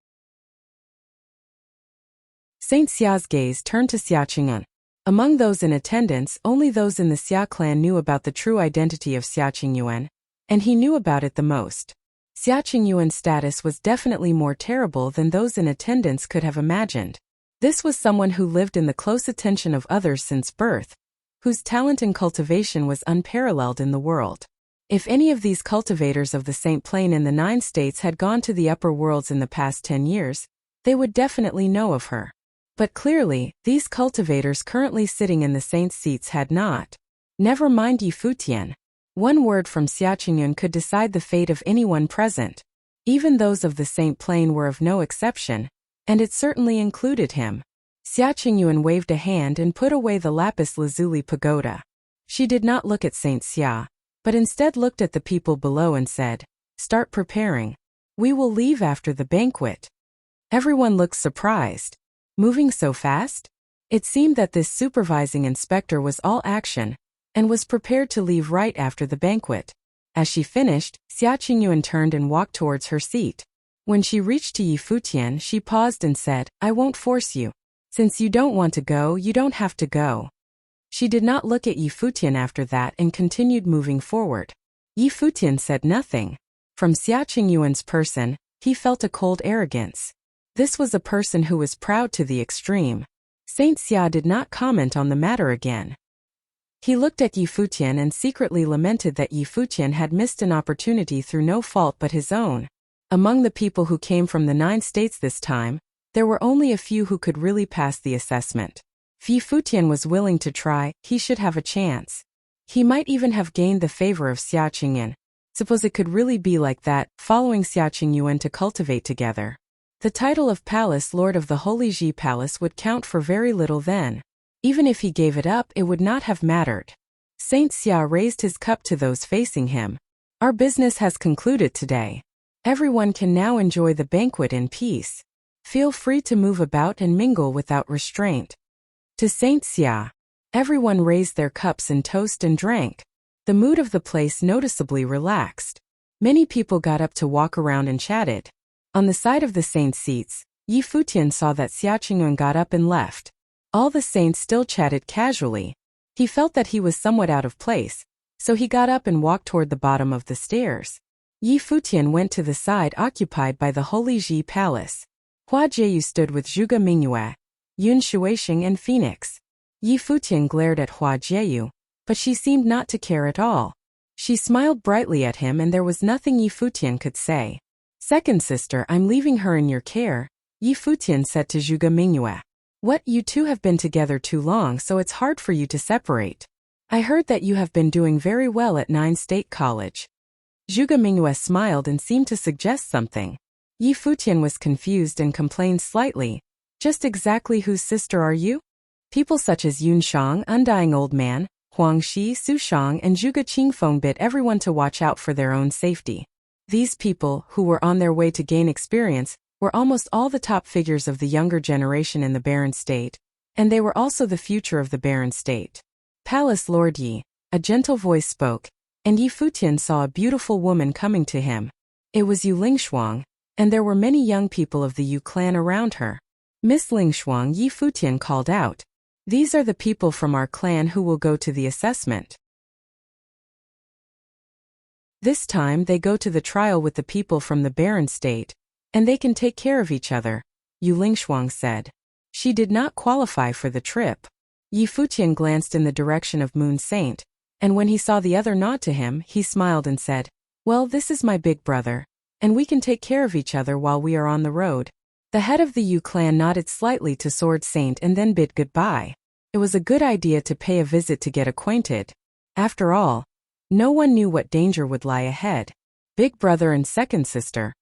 Saint Xia's gaze turned to Xia Qingyuan. Among those in attendance, only those in the Xia clan knew about the true identity of Xia Qingyuan, and he knew about it the most. Xia Qingyuan's status was definitely more terrible than those in attendance could have imagined. This was someone who lived in the close attention of others since birth, whose talent and cultivation was unparalleled in the world. If any of these cultivators of the Saint Plain in the 9 states had gone to the upper worlds in the past 10 years, they would definitely know of her. But clearly, these cultivators currently sitting in the saints' seats had not. Never mind Yi Futian. One word from Xia Qingyuan could decide the fate of anyone present. Even those of the Saint Plain were of no exception, and it certainly included him. Xia Qingyuan waved a hand and put away the lapis lazuli pagoda. She did not look at Saint Xia, but instead looked at the people below and said, "Start preparing. We will leave after the banquet." Everyone looked surprised. Moving so fast? It seemed that this supervising inspector was all action, and was prepared to leave right after the banquet. As she finished, Xia Qingyuan turned and walked towards her seat. When she reached to Yi Futian, she paused and said, "I won't force you. Since you don't want to go, you don't have to go." She did not look at Yi Futian after that and continued moving forward. Yi Futian said nothing. From Xia Qingyuan's person, he felt a cold arrogance. This was a person who was proud to the extreme. Saint Xia did not comment on the matter again. He looked at Yi Futian and secretly lamented that Yi Futian had missed an opportunity through no fault but his own. Among the people who came from the 9 states this time, there were only a few who could really pass the assessment. If Yi Futian was willing to try, he should have a chance. He might even have gained the favor of Xia Qingyuan. Suppose it could really be like that, following Xia Qingyuan to cultivate together. The title of Palace Lord of the Holy Ji Palace would count for very little then. Even if he gave it up, it would not have mattered. Saint Xia raised his cup to those facing him. "Our business has concluded today. Everyone can now enjoy the banquet in peace. Feel free to move about and mingle without restraint." To Saint Xia, everyone raised their cups in toast and drank. The mood of the place noticeably relaxed. Many people got up to walk around and chatted. On the side of the saints' seats, Yi Futian saw that Xia Qingyuan got up and left. All the saints still chatted casually. He felt that he was somewhat out of place, so he got up and walked toward the bottom of the stairs. Yi Futian went to the side occupied by the Holy Ji Palace. Hua Jieyu stood with Zhuge Mingyue. Yun Shuaixing and Phoenix. Yi Futian glared at Hua Jieyu, but she seemed not to care at all. She smiled brightly at him and there was nothing Yi Futian could say. Second sister, I'm leaving her in your care, Yi Futian said to Zhuge Mingyue. What, you two have been together too long so it's hard for you to separate. I heard that you have been doing very well at 9 State College. Zhuge Mingyue smiled and seemed to suggest something. Yi Futian was confused and complained slightly. Just exactly whose sister are you? People such as Yun Shang, Undying Old Man, Huang Shi, Su Shang and Zhuge Qingfeng bid everyone to watch out for their own safety. These people, who were on their way to gain experience, were almost all the top figures of the younger generation in the Barren State, and they were also the future of the Barren State. Palace Lord Yi, a gentle voice spoke, and Yi Futian saw a beautiful woman coming to him. It was Yu Lingshuang, and there were many young people of the Yu clan around her. Miss Lingshuang, Yi Futian called out. These are the people from our clan who will go to the assessment. This time they go to the trial with the people from the Barren State, and they can take care of each other, Yu Lingshuang said. She did not qualify for the trip. Yi Futian glanced in the direction of Moon Saint, and when he saw the other nod to him, he smiled and said, Well, this is my big brother, and we can take care of each other while we are on the road. The head of the Yu clan nodded slightly to Sword Saint and then bid goodbye. It was a good idea to pay a visit to get acquainted. After all, no one knew what danger would lie ahead. Big brother and second sister.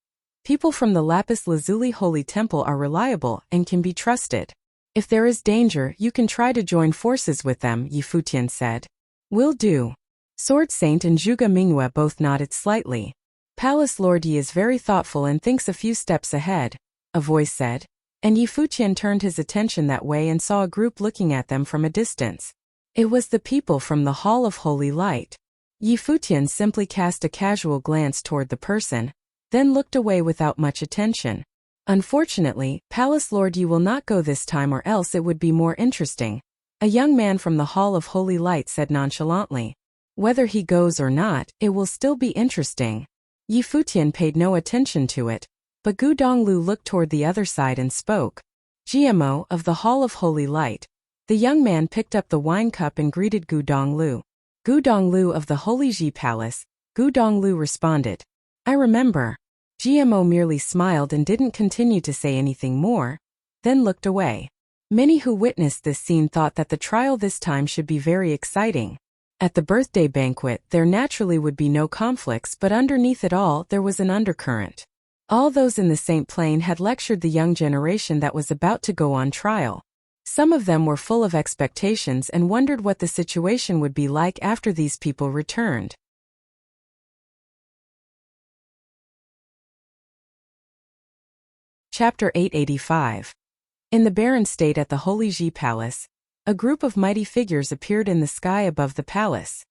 People from the Lapis Lazuli Holy Temple are reliable and can be trusted. If there is danger, you can try to join forces with them, Yi Futian said. Will do. Sword Saint and Zhuge Mingyue both nodded slightly. Palace Lord Yi is very thoughtful and thinks a few steps ahead, a voice said, and Yi Futian turned his attention that way and saw a group looking at them from a distance. It was the people from the Hall of Holy Light. Yi Futian simply cast a casual glance toward the person, then looked away without much attention. Unfortunately, Palace Lord Yi will not go this time or else it would be more interesting. A young man from the Hall of Holy Light said nonchalantly. Whether he goes or not, it will still be interesting. Yi Futian paid no attention to it, but Gu Donglu looked toward the other side and spoke. GMO of the Hall of Holy Light. The young man picked up the wine cup and greeted Gu Donglu. Gu Donglu of the Holy Ji Palace, Gu Donglu responded. I remember. GMO merely smiled and didn't continue to say anything more, then looked away. Many who witnessed this scene thought that the trial this time should be very exciting. At the birthday banquet, there naturally would be no conflicts, but underneath it all, there was an undercurrent. All those in the Saint Plain had lectured the young generation that was about to go on trial. Some of them were full of expectations and wondered what the situation would be like after these people returned. Chapter 885. In the Barren State at the Holy Ji Palace, a group of mighty figures appeared in the sky above the palace.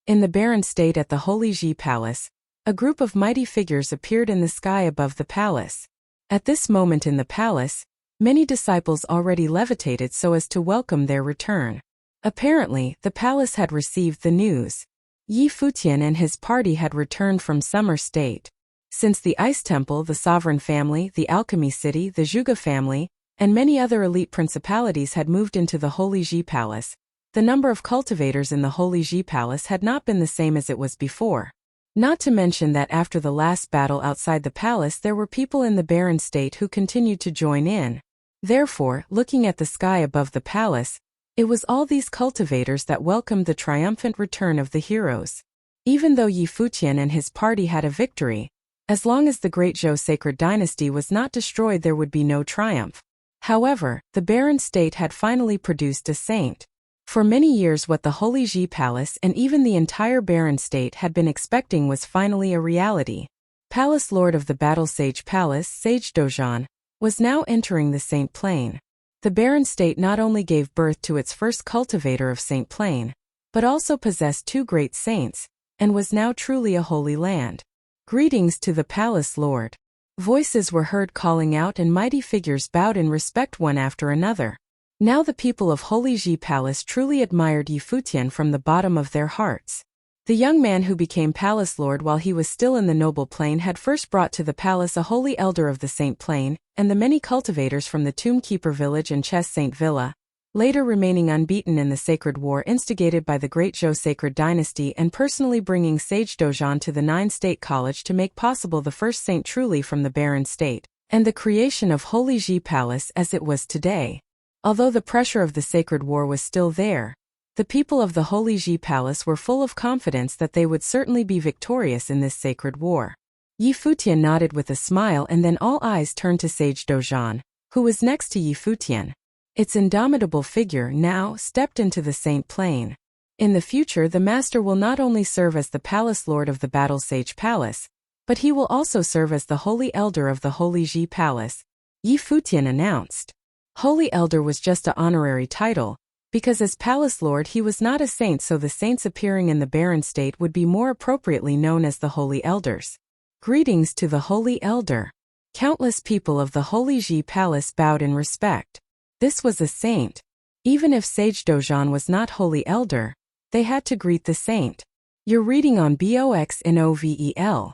In the Barren State at the Holy Ji Palace, a group of mighty figures appeared in the sky above the palace. At this moment in the palace, many disciples already levitated so as to welcome their return. Apparently, the palace had received the news. Yi Futian and his party had returned from Summer State. Since the Ice Temple, the Sovereign Family, the Alchemy City, the Zhuge family, and many other elite principalities had moved into the Holy Ji Palace, the number of cultivators in the Holy Ji Palace had not been the same as it was before. Not to mention that after the last battle outside the palace there were people in the Barren State who continued to join in. Therefore, looking at the sky above the palace, it was all these cultivators that welcomed the triumphant return of the heroes. Even though Yi Futian and his party had a victory, as long as the Great Zhou sacred dynasty was not destroyed there would be no triumph. However, the Barren State had finally produced a saint. For many years what the Holy Ji Palace and even the entire Barren State had been expecting was finally a reality. Palace Lord of the Battle Sage Palace, Sage Dozhan, was now entering the Saint Plain. The Barren State not only gave birth to its first cultivator of Saint Plain, but also possessed 2 great saints, and was now truly a holy land. Greetings to the Palace Lord. Voices were heard calling out and mighty figures bowed in respect one after another. Now the people of Holy Ji Palace truly admired Yi Futian from the bottom of their hearts. The young man who became palace lord while he was still in the noble plane had first brought to the palace a holy elder of the Saint Plane, and the many cultivators from the Tombkeeper village and Chess Saint Villa, later remaining unbeaten in the sacred war instigated by the Great Zhou sacred dynasty and personally bringing Sage Dozhan to the Nine State College to make possible the first saint truly from the barren state, and the creation of Holy Ji Palace as it was today. Although the pressure of the sacred war was still there, the people of the Holy Ji Palace were full of confidence that they would certainly be victorious in this sacred war. Yi Futian nodded with a smile, and then all eyes turned to Sage Dozhan, who was next to Yi Futian. Its indomitable figure now stepped into the Saint Plane. In the future, the master will not only serve as the palace lord of the Battle Sage Palace, but he will also serve as the holy elder of the Holy Ji Palace, Yi Futian announced. Holy elder was just an honorary title, because as palace lord he was not a saint, so the saints appearing in the barren state would be more appropriately known as the holy elders. Greetings to the holy elder. Countless people of the Holy Ji Palace bowed in respect. This was a saint. Even if Sage Dozhan was not holy elder, they had to greet the saint. You're reading on Boxnovel.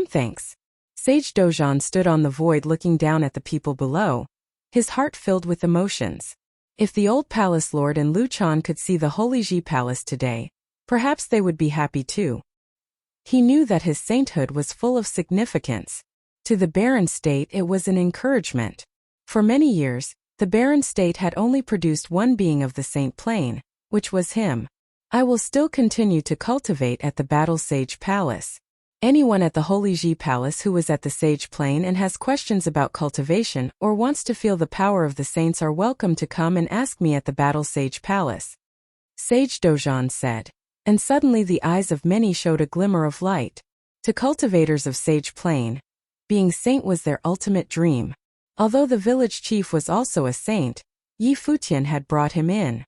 Thanks. Sage Dozhan stood on the void looking down at the people below, his heart filled with emotions. If the old palace lord and Lu Chan could see the Holy Ji Palace today, perhaps they would be happy too. He knew that his sainthood was full of significance. To the barren state it was an encouragement. For many years, the barren state had only produced one being of the Saint Plane, which was him. I will still continue to cultivate at the Battle Sage Palace. Anyone at the Holy Ji Palace who is at the Sage Plane and has questions about cultivation or wants to feel the power of the saints are welcome to come and ask me at the Battle Sage Palace. Sage Dozhan said. And suddenly the eyes of many showed a glimmer of light. To cultivators of Sage Plane, being saint was their ultimate dream. Although the village chief was also a saint, Yi Futian had brought him in.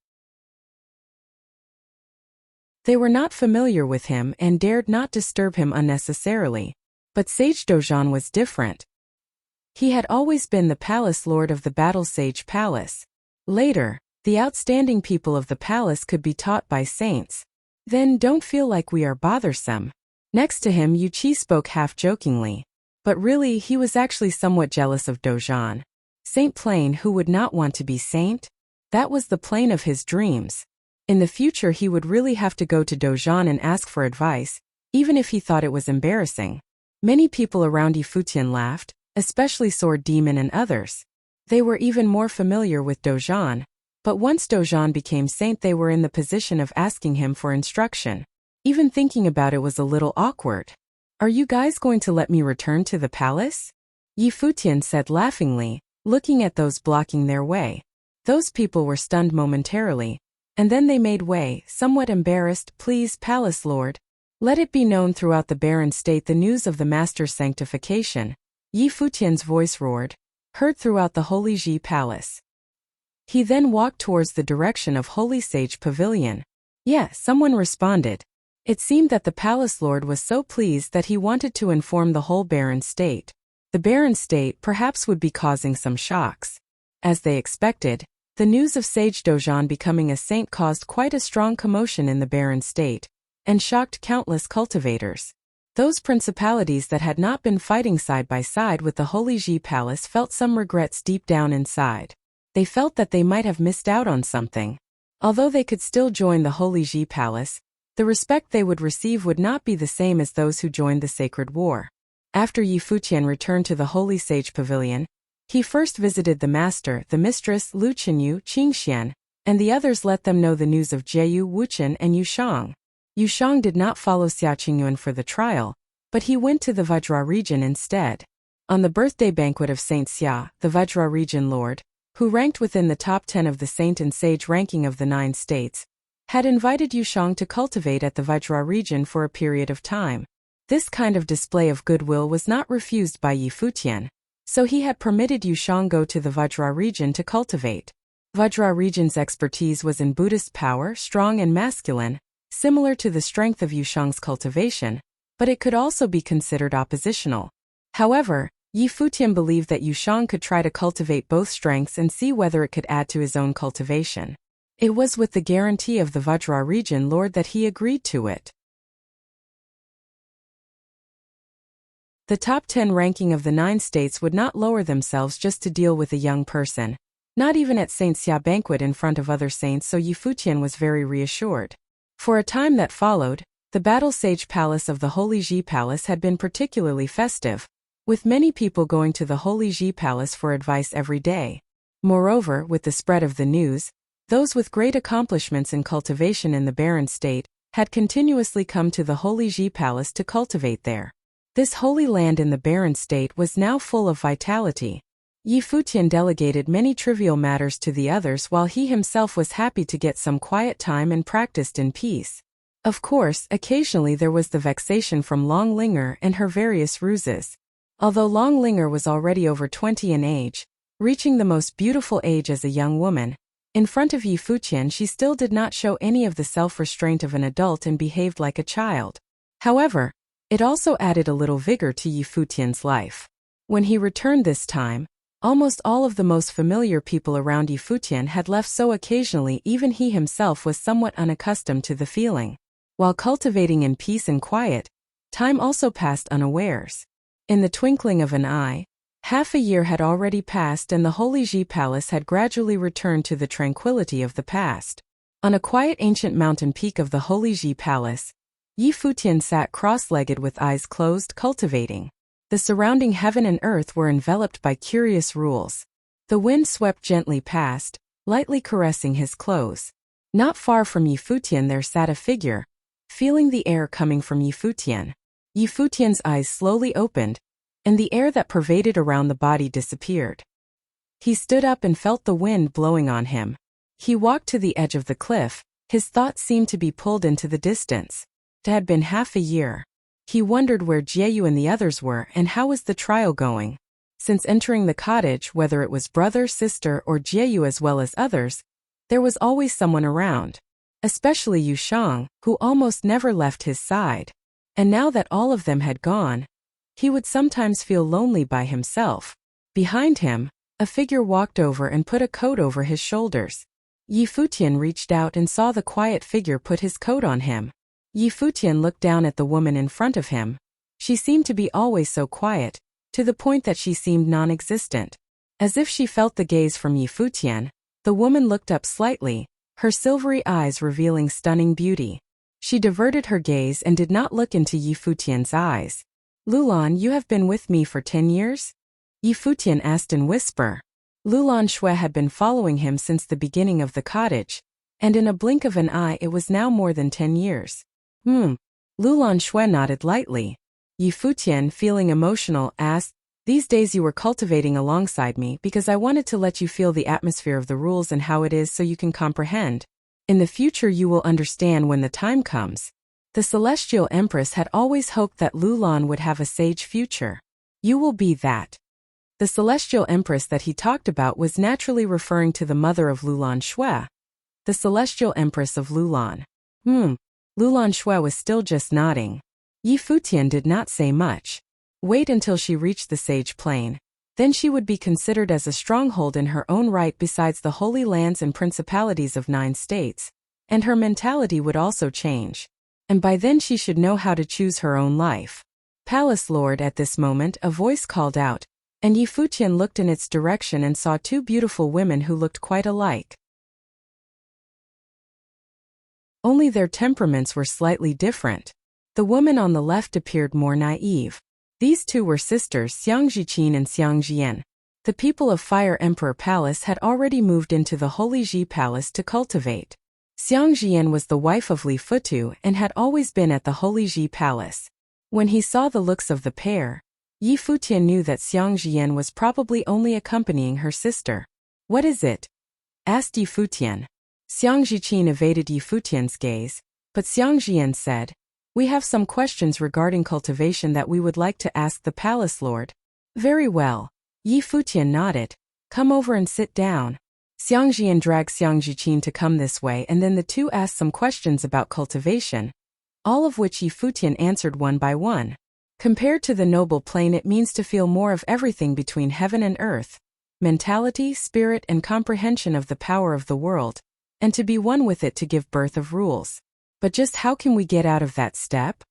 They were not familiar with him and dared not disturb him unnecessarily. But Sage Dozhan was different. He had always been the palace lord of the Battle Sage Palace. Later, the outstanding people of the palace could be taught by saints. Then don't feel like we are bothersome. Next to him Yu Qi spoke half-jokingly. But really he was actually somewhat jealous of Dozhan. Saint Plane, who would not want to be saint? That was the plane of his dreams. In the future he would really have to go to Dozhan and ask for advice, even if he thought it was embarrassing. Many people around Yi Futian laughed, especially Sword Demon and others. They were even more familiar with Dozhan, but once Dozhan became saint they were in the position of asking him for instruction. Even thinking about it was a little awkward. Are you guys going to let me return to the palace? Yi Futian said laughingly, looking at those blocking their way. Those people were stunned momentarily. And then they made way, somewhat embarrassed. Please, Palace Lord, let it be known throughout the barren state the news of the Master's sanctification. Yi Futian's voice roared, heard throughout the Holy Ji Palace. He then walked towards the direction of Holy Sage Pavilion. Yeah, someone responded. It seemed that the Palace Lord was so pleased that he wanted to inform the whole barren state. The barren state perhaps would be causing some shocks. As they expected, the news of Sage Dozhan becoming a saint caused quite a strong commotion in the barren state, and shocked countless cultivators. Those principalities that had not been fighting side by side with the Holy Ji Palace felt some regrets deep down inside. They felt that they might have missed out on something. Although they could still join the Holy Ji Palace, the respect they would receive would not be the same as those who joined the sacred war. After Yi Futian returned to the Holy Sage Pavilion, he first visited the master, the mistress, Lu Chenyu, Qingxian, and the others let them know the news of Jieyu, Wuchen, and Yushang. Yushang did not follow Xia Qingyuan for the trial, but he went to the Vajra region instead. On the birthday banquet of Saint Xia, the Vajra region lord, who ranked within the top 10 of the saint and sage ranking of the 9 states, had invited Yushang to cultivate at the Vajra region for a period of time. This kind of display of goodwill was not refused by Yi Futian. So he had permitted Yushang go to the Vajra region to cultivate. Vajra region's expertise was in Buddhist power, strong and masculine, similar to the strength of Yushang's cultivation, but it could also be considered oppositional. However, Yi Futian believed that Yushang could try to cultivate both strengths and see whether it could add to his own cultivation. It was with the guarantee of the Vajra region lord that he agreed to it. The top 10 ranking of the 9 states would not lower themselves just to deal with a young person. Not even at Saint Xia banquet in front of other saints, so Yi Futian was very reassured. For a time that followed, the Battle Sage Palace of the Holy Ji Palace had been particularly festive, with many people going to the Holy Ji Palace for advice every day. Moreover, with the spread of the news, those with great accomplishments in cultivation in the barren state had continuously come to the Holy Ji Palace to cultivate there. This holy land in the barren state was now full of vitality. Yi Futian delegated many trivial matters to the others while he himself was happy to get some quiet time and practiced in peace. Of course, occasionally there was the vexation from Long Linger and her various ruses. Although Long Linger was already over 20 in age, reaching the most beautiful age as a young woman, in front of Yi Futian she still did not show any of the self-restraint of an adult and behaved like a child. However, it also added a little vigor to Yi Futian's life. When he returned this time, almost all of the most familiar people around Yi Futian had left, so occasionally even he himself was somewhat unaccustomed to the feeling. While cultivating in peace and quiet, time also passed unawares. In the twinkling of an eye, half a year had already passed and the Holy Ji Palace had gradually returned to the tranquility of the past. On a quiet ancient mountain peak of the Holy Ji Palace, Yi Futian sat cross-legged with eyes closed, cultivating. The surrounding heaven and earth were enveloped by curious rules. The wind swept gently past, lightly caressing his clothes. Not far from Yi Futian there sat a figure, feeling the air coming from Yi Futian. Yi Futian's eyes slowly opened, and the air that pervaded around the body disappeared. He stood up and felt the wind blowing on him. He walked to the edge of the cliff, his thoughts seemed to be pulled into the distance. It had been half a year. He wondered where Jieyu and the others were and how was the trial going. Since entering the cottage, whether it was brother, sister, or Jieyu as well as others, there was always someone around. Especially Yu Shang, who almost never left his side. And now that all of them had gone, he would sometimes feel lonely by himself. Behind him, a figure walked over and put a coat over his shoulders. Yi Futian reached out and saw the quiet figure put his coat on him. Yi Futian looked down at the woman in front of him. She seemed to be always so quiet, to the point that she seemed non-existent. As if she felt the gaze from Yi Futian, the woman looked up slightly, her silvery eyes revealing stunning beauty. She diverted her gaze and did not look into Yi Futian's eyes. "Lulan, you have been with me for 10 years? Yi Futian asked in whisper. Lulan Shui had been following him since the beginning of the cottage, and in a blink of an eye it was now more than 10 years. Lulan Shui nodded lightly. Yi Futian, feeling emotional, asked, "These days you were cultivating alongside me because I wanted to let you feel the atmosphere of the rules and how it is so you can comprehend. In the future you will understand when the time comes." The Celestial Empress had always hoped that Lulan would have a sage future. You will be that. The Celestial Empress that he talked about was naturally referring to the mother of Lulan Shui, the Celestial Empress of Lulan. Lulan Shui was still just nodding. Yi Futian did not say much. Wait until she reached the sage plane. Then she would be considered as a stronghold in her own right besides the holy lands and principalities of 9 states. And her mentality would also change. And by then she should know how to choose her own life. "Palace Lord," at this moment a voice called out, and Yi Futian looked in its direction and saw 2 beautiful women who looked quite alike. Only their temperaments were slightly different. The woman on the left appeared more naive. These 2 were sisters Xiang Jiqin and Xiang Jian. The people of Fire Emperor Palace had already moved into the Holy Ji Palace to cultivate. Xiang Jian was the wife of Li Futu and had always been at the Holy Ji Palace. When he saw the looks of the pair, Yi Futian knew that Xiang Jian was probably only accompanying her sister. "What is it?" asked Yi Futian. Xiang Jiqin evaded Yi Futian's gaze, but Xiang Jian said, "We have some questions regarding cultivation that we would like to ask the Palace Lord." "Very well." Yi Futian nodded. "Come over and sit down." Xiang Jian dragged Xiang Jiqin to come this way and then the 2 asked some questions about cultivation, all of which Yi Futian answered one by one. Compared to the noble plane, it means to feel more of everything between heaven and earth, mentality, spirit, and comprehension of the power of the world, and to be one with it to give birth of rules. But just how can we get out of that step?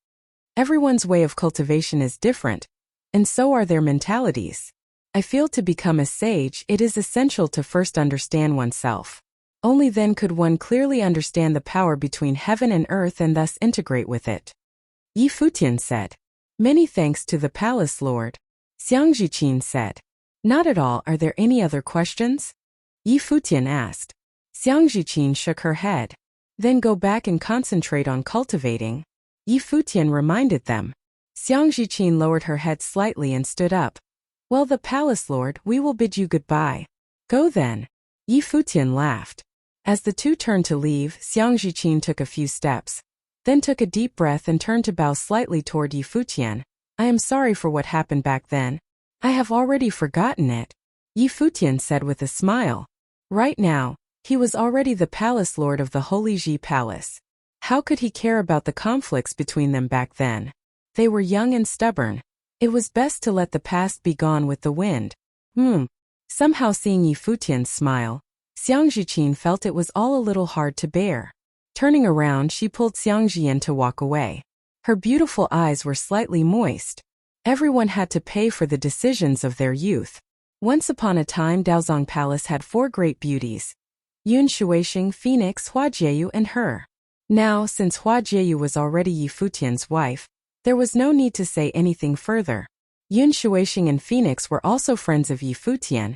Everyone's way of cultivation is different, and so are their mentalities. I feel to become a sage, it is essential to first understand oneself. Only then could one clearly understand the power between heaven and earth and thus integrate with it. Yi Futian said. Many thanks to the palace lord. Xiang Zhiqin said. Not at all. Are there any other questions? Yi Futian asked. Xiang Zhiqin shook her head. Then go back and concentrate on cultivating. Yi Futian reminded them. Xiang Zhiqin lowered her head slightly and stood up. Well, the palace lord, we will bid you goodbye. Go then. Yi Futian laughed. As the two turned to leave, Xiang Zhiqin took a few steps, then took a deep breath and turned to bow slightly toward Yi Futian. I am sorry for what happened back then. I have already forgotten it. Yi Futian said with a smile. Right now, he was already the palace lord of the Holy Ji Palace. How could he care about the conflicts between them back then? They were young and stubborn. It was best to let the past be gone with the wind. Somehow seeing Yi Futian's smile, Xiang Zhiqin felt it was all a little hard to bear. Turning around, she pulled Xiang Zhiyan to walk away. Her beautiful eyes were slightly moist. Everyone had to pay for the decisions of their youth. Once upon a time, Daozong Palace had 4 great beauties: Yun Shuixing, Phoenix, Hua Jieyu, and her. Now, since Hua Jieyu was already Yi Futian's wife, there was no need to say anything further. Yun Shuixing and Phoenix were also friends of Yi Futian,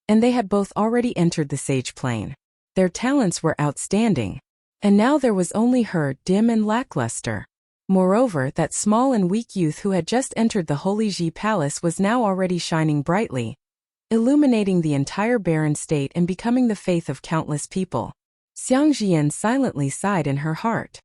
and they had both already entered the sage plane. Their talents were outstanding, and now there was only her, dim and lackluster. Moreover, that small and weak youth who had just entered the Holy Ji Palace was now already shining brightly, illuminating the entire barren state and becoming the faith of countless people. Xiang Zhiyan silently sighed in her heart.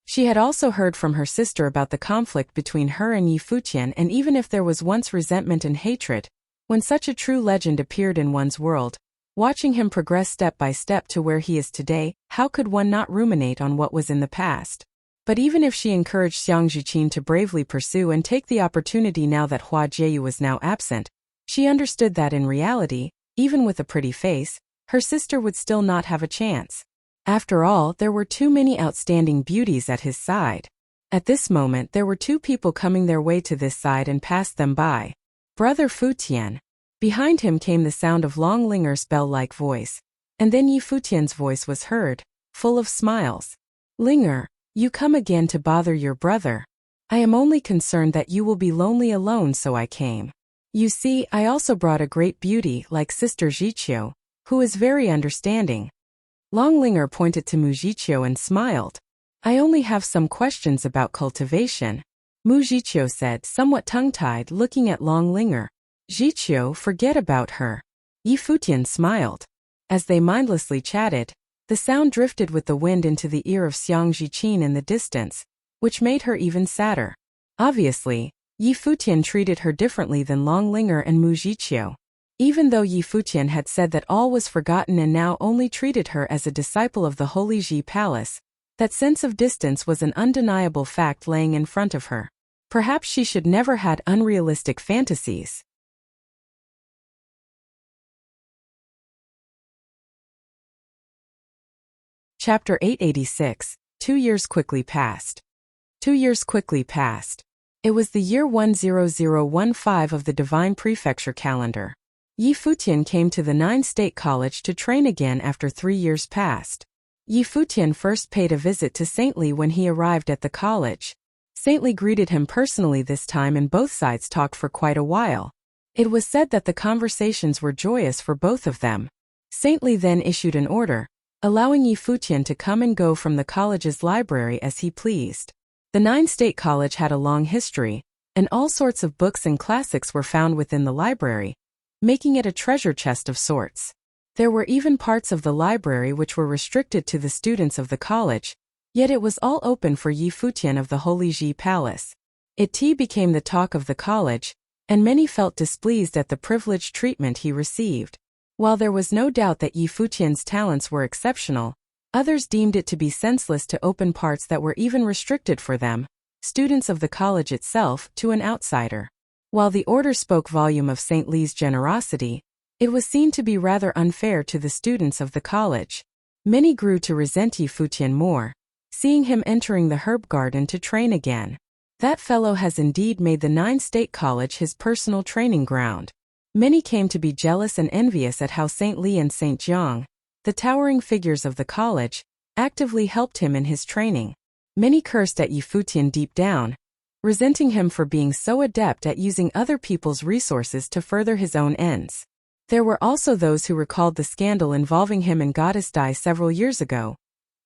She had also heard from her sister about the conflict between her and Yi Futian, and even if there was once resentment and hatred, when such a true legend appeared in one's world, watching him progress step by step to where he is today, how could one not ruminate on what was in the past? But even if she encouraged Xiang Zhiqin to bravely pursue and take the opportunity now that Hua Jieyu was now absent, she understood that in reality, even with a pretty face, her sister would still not have a chance. After all, there were too many outstanding beauties at his side. At this moment, there were 2 people coming their way to this side and passed them by. Brother Futian. Behind him came the sound of Long Linger's bell-like voice, and then Yi Futian's voice was heard, full of smiles. Linger, you come again to bother your brother. I am only concerned that you will be lonely alone, so I came. You see, I also brought a great beauty like Sister Zhiqiu, who is very understanding. Long Linger pointed to Mu Zhiqiu and smiled. I only have some questions about cultivation, Mu Zhiqiu said, somewhat tongue-tied, looking at Long Linger. Zhiqiu, forget about her. Yi Futian smiled. As they mindlessly chatted, the sound drifted with the wind into the ear of Xiang Zhiqin in the distance, which made her even sadder. Obviously, Yi Futian treated her differently than Long Linger and Mu Zhiqiu. Even though Yi Futian had said that all was forgotten and now only treated her as a disciple of the Holy Ji Palace, that sense of distance was an undeniable fact laying in front of her. Perhaps she should never had unrealistic fantasies. Chapter 886. 2 years quickly passed. 2 years quickly passed. It was the year 10015 of the Divine Prefecture calendar. Yi Futian came to the 9-state college to train again after 3 years passed. Yi Futian first paid a visit to Saint Li when he arrived at the college. Saint Li greeted him personally this time and both sides talked for quite a while. It was said that the conversations were joyous for both of them. Saint Li then issued an order, allowing Yi Futian to come and go from the college's library as he pleased. The 9-state college had a long history, and all sorts of books and classics were found within the library, making it a treasure chest of sorts. There were even parts of the library which were restricted to the students of the college, yet it was all open for Yi Futian of the Holy Ji Palace. It became the talk of the college, and many felt displeased at the privileged treatment he received. While there was no doubt that Yi Futian's talents were exceptional, others deemed it to be senseless to open parts that were even restricted for them, students of the college itself, to an outsider. While the order spoke volume of St. Li's generosity, it was seen to be rather unfair to the students of the college. Many grew to resent Yi Futian more, seeing him entering the herb garden to train again. That fellow has indeed made the nine-state college his personal training ground. Many came to be jealous and envious at how St. Li and St. Jiang, the towering figures of the college, actively helped him in his training. Many cursed at Yi Futian deep down, resenting him for being so adept at using other people's resources to further his own ends. There were also those who recalled the scandal involving him and Goddess Dai several years ago,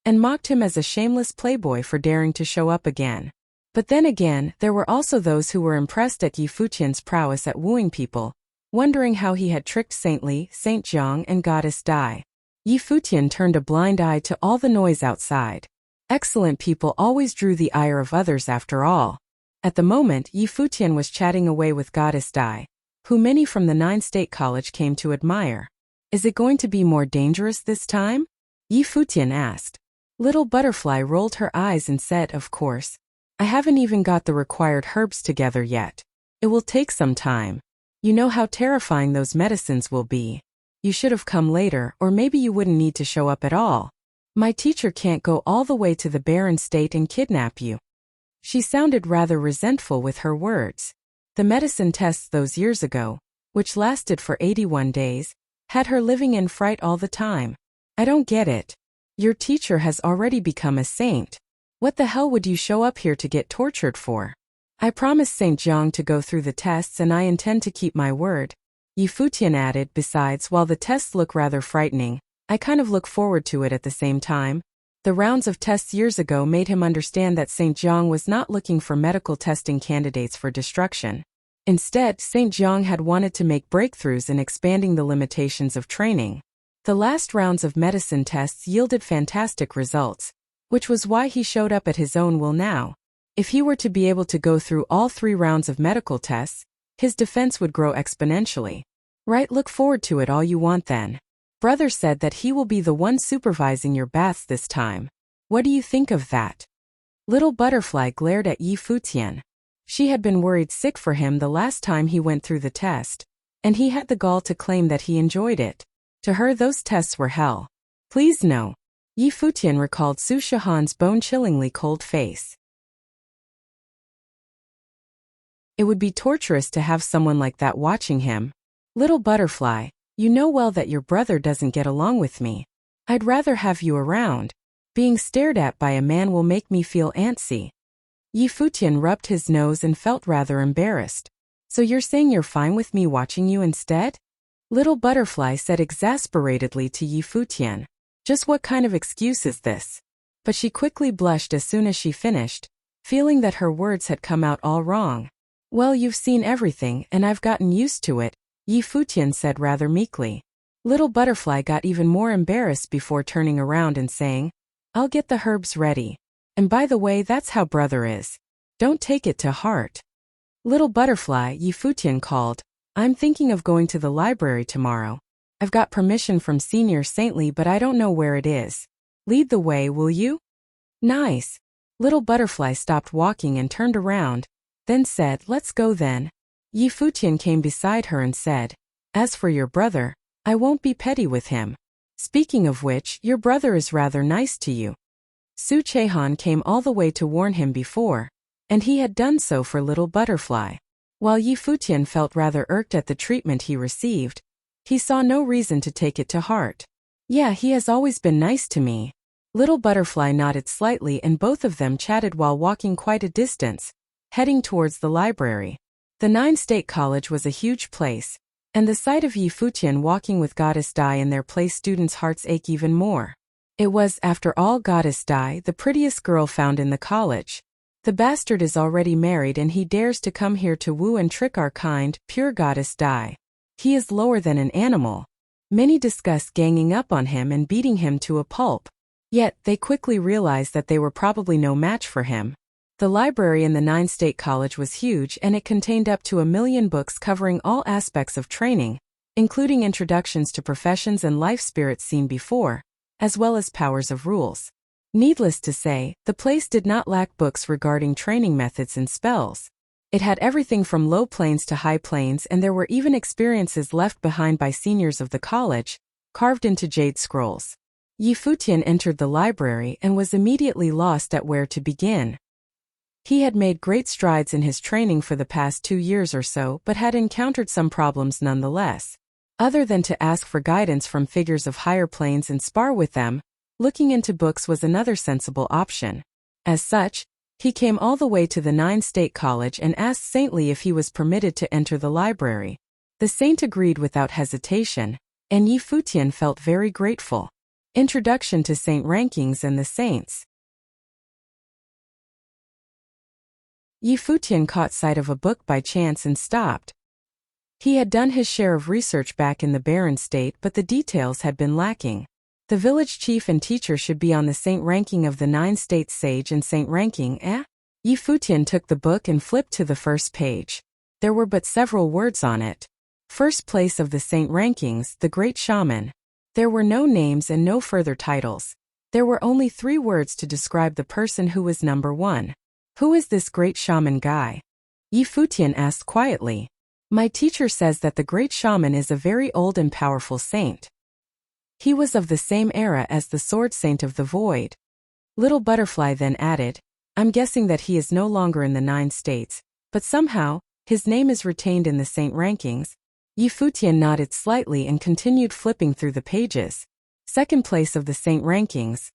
and mocked him as a shameless playboy for daring to show up again. But then again, there were also those who were impressed at Yi Futian's prowess at wooing people, wondering how he had tricked St. Li, St. Jiang, and Goddess Dai. Yi Futian turned a blind eye to all the noise outside. Excellent people always drew the ire of others after all. At the moment, Yi Futian was chatting away with Goddess Dai, who many from the nine-state college came to admire. Is it going to be more dangerous this time? Yi Futian asked. Little Butterfly rolled her eyes and said, of course. I haven't even got the required herbs together yet. It will take some time. You know how terrifying those medicines will be. You should have come later, or maybe you wouldn't need to show up at all. My teacher can't go all the way to the barren state and kidnap you. She sounded rather resentful with her words. The medicine tests those years ago, which lasted for 81 days, had her living in fright all the time. I don't get it. Your teacher has already become a saint. What the hell would you show up here to get tortured for? I promised St. Jiang to go through the tests and I intend to keep my word. Yi Futian added, besides, while the tests look rather frightening, I kind of look forward to it at the same time. The rounds of tests years ago made him understand that St. Jiang was not looking for medical testing candidates for destruction. Instead, St. Jiang had wanted to make breakthroughs in expanding the limitations of training. The last rounds of medicine tests yielded fantastic results, which was why he showed up at his own will now. If he were to be able to go through all 3 rounds of medical tests, his defense would grow exponentially. Right, look forward to it all you want then. Brother said that he will be the one supervising your baths this time. What do you think of that? Little Butterfly glared at Yi Futian. She had been worried sick for him the last time he went through the test, and he had the gall to claim that he enjoyed it. To her those tests were hell. Please no. Yi Futian recalled Su Shihan's bone-chillingly cold face. It would be torturous to have someone like that watching him. Little Butterfly, you know well that your brother doesn't get along with me. I'd rather have you around. Being stared at by a man will make me feel antsy. Yi Futian rubbed his nose and felt rather embarrassed. So you're saying you're fine with me watching you instead? Little Butterfly said exasperatedly to Yi Futian. Just what kind of excuse is this? But she quickly blushed as soon as she finished, feeling that her words had come out all wrong. Well, you've seen everything and I've gotten used to it, Yi Futian said rather meekly. Little Butterfly got even more embarrassed before turning around and saying, I'll get the herbs ready. And by the way, that's how brother is. Don't take it to heart. Little Butterfly, Yi Futian called, I'm thinking of going to the library tomorrow. I've got permission from Senior Saintly, but I don't know where it is. Lead the way, will you? Nice. Little Butterfly stopped walking and turned around, then said, Let's go then. Yi Futian came beside her and said, As for your brother, I won't be petty with him. Speaking of which, your brother is rather nice to you. Su Chehan came all the way to warn him before, and he had done so for Little Butterfly. While Yi Futian felt rather irked at the treatment he received, he saw no reason to take it to heart. Yeah, he has always been nice to me. Little Butterfly nodded slightly and both of them chatted while walking quite a distance, heading towards the library. The nine-state college was a huge place, and the sight of Yi Futian walking with Goddess Dai in their place students' hearts ache even more. It was, after all, Goddess Dai, the prettiest girl found in the college. The bastard is already married and he dares to come here to woo and trick our kind, pure Goddess Dai. He is lower than an animal. Many discussed ganging up on him and beating him to a pulp. Yet, they quickly realized that they were probably no match for him. The library in the nine-state college was huge and it contained up to 1 million books covering all aspects of training, including introductions to professions and life spirits seen before, as well as powers of rules. Needless to say, the place did not lack books regarding training methods and spells. It had everything from low planes to high planes, and there were even experiences left behind by seniors of the college, carved into jade scrolls. Yi Futian entered the library and was immediately lost at where to begin. He had made great strides in his training for the past 2 years or so but had encountered some problems nonetheless. Other than to ask for guidance from figures of higher planes and spar with them, looking into books was another sensible option. As such, he came all the way to the Nine-State College and asked Saintly if he was permitted to enter the library. The saint agreed without hesitation, and Yi Futian felt very grateful. Introduction to Saint Rankings and the Saints. Yi Futian caught sight of a book by chance and stopped. He had done his share of research back in the barren state, but the details had been lacking. The village chief and teacher should be on the saint ranking of the 9 states sage and saint ranking, Yi Futian took the book and flipped to the first page. There were but several words on it. First place of the saint rankings, the great shaman. There were no names and no further titles. There were only 3 words to describe the person who was number 1. Who is this great shaman guy? Yi Futian asked quietly. My teacher says that the great shaman is a very old and powerful saint. He was of the same era as the sword saint of the void. Little Butterfly then added, I'm guessing that he is no longer in the 9 states, but somehow, his name is retained in the saint rankings. Yi Futian nodded slightly and continued flipping through the pages. Second place of the saint rankings.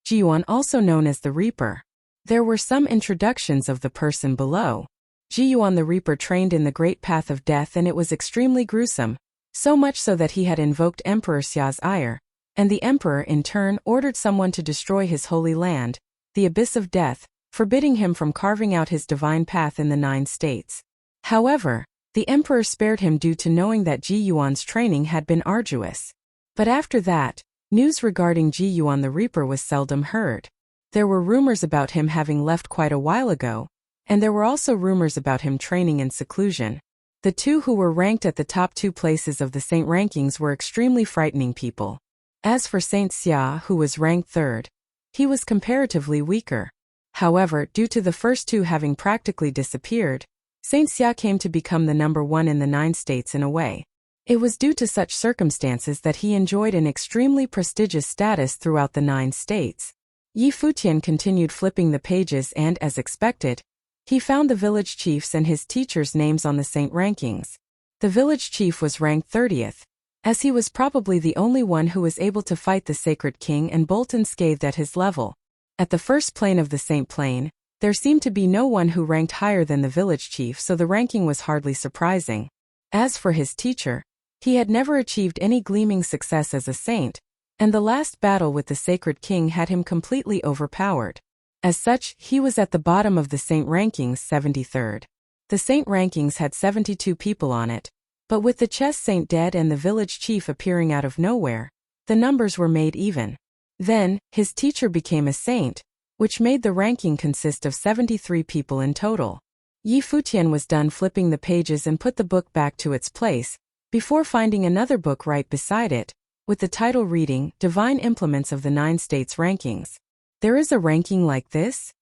Jiyuan, also known as the Reaper. There were some introductions of the person below. Jiyuan the Reaper trained in the great path of death, and it was extremely gruesome, so much so that he had invoked Emperor Xia's ire, and the emperor in turn ordered someone to destroy his holy land, the abyss of death, forbidding him from carving out his divine path in the 9 states. However, the emperor spared him due to knowing that Jiyuan's training had been arduous. But after that, news regarding Jiyuan the Reaper was seldom heard. There were rumors about him having left quite a while ago, and there were also rumors about him training in seclusion. The 2 who were ranked at the top 2 places of the saint rankings were extremely frightening people. As for Saint Xia, who was ranked 3rd, he was comparatively weaker. However, due to the first 2 having practically disappeared, Saint Xia came to become the number 1 in the 9 states in a way. It was due to such circumstances that he enjoyed an extremely prestigious status throughout the 9 states. Yi Futian continued flipping the pages and, as expected, he found the village chief's and his teacher's names on the saint rankings. The village chief was ranked 30th, as he was probably the only one who was able to fight the sacred king and bolt unscathed at his level. At the first plane of the saint plane, there seemed to be no one who ranked higher than the village chief, so the ranking was hardly surprising. As for his teacher, he had never achieved any gleaming success as a saint, and the last battle with the sacred king had him completely overpowered. As such, he was at the bottom of the saint rankings, 73rd. The saint rankings had 72 people on it, but with the chess saint dead and the village chief appearing out of nowhere, the numbers were made even. Then, his teacher became a saint, which made the ranking consist of 73 people in total. Yi Futian was done flipping the pages and put the book back to its place, before finding another book right beside it, with the title reading, Divine Implements of the 9 States Rankings. There is a ranking like this?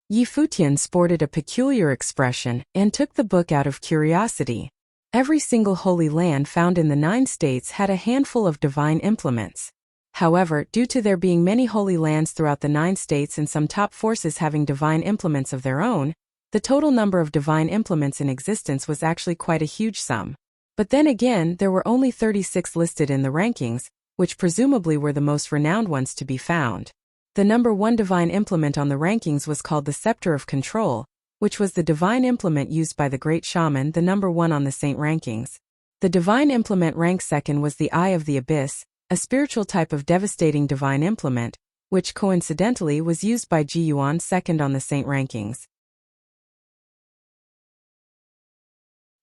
Yi Futian sported a peculiar expression and took the book out of curiosity. Every single holy land found in the 9 states had a handful of divine implements. However, due to there being many holy lands throughout the 9 states and some top forces having divine implements of their own, the total number of divine implements in existence was actually quite a huge sum. But then again, there were only 36 listed in the rankings, which presumably were the most renowned ones to be found. The number 1 divine implement on the rankings was called the Scepter of Control, which was the divine implement used by the Great Shaman, the number 1 on the saint rankings. The divine implement ranked 2nd was the Eye of the Abyss, a spiritual type of devastating divine implement, which coincidentally was used by Jiyuan, 2nd on the saint rankings.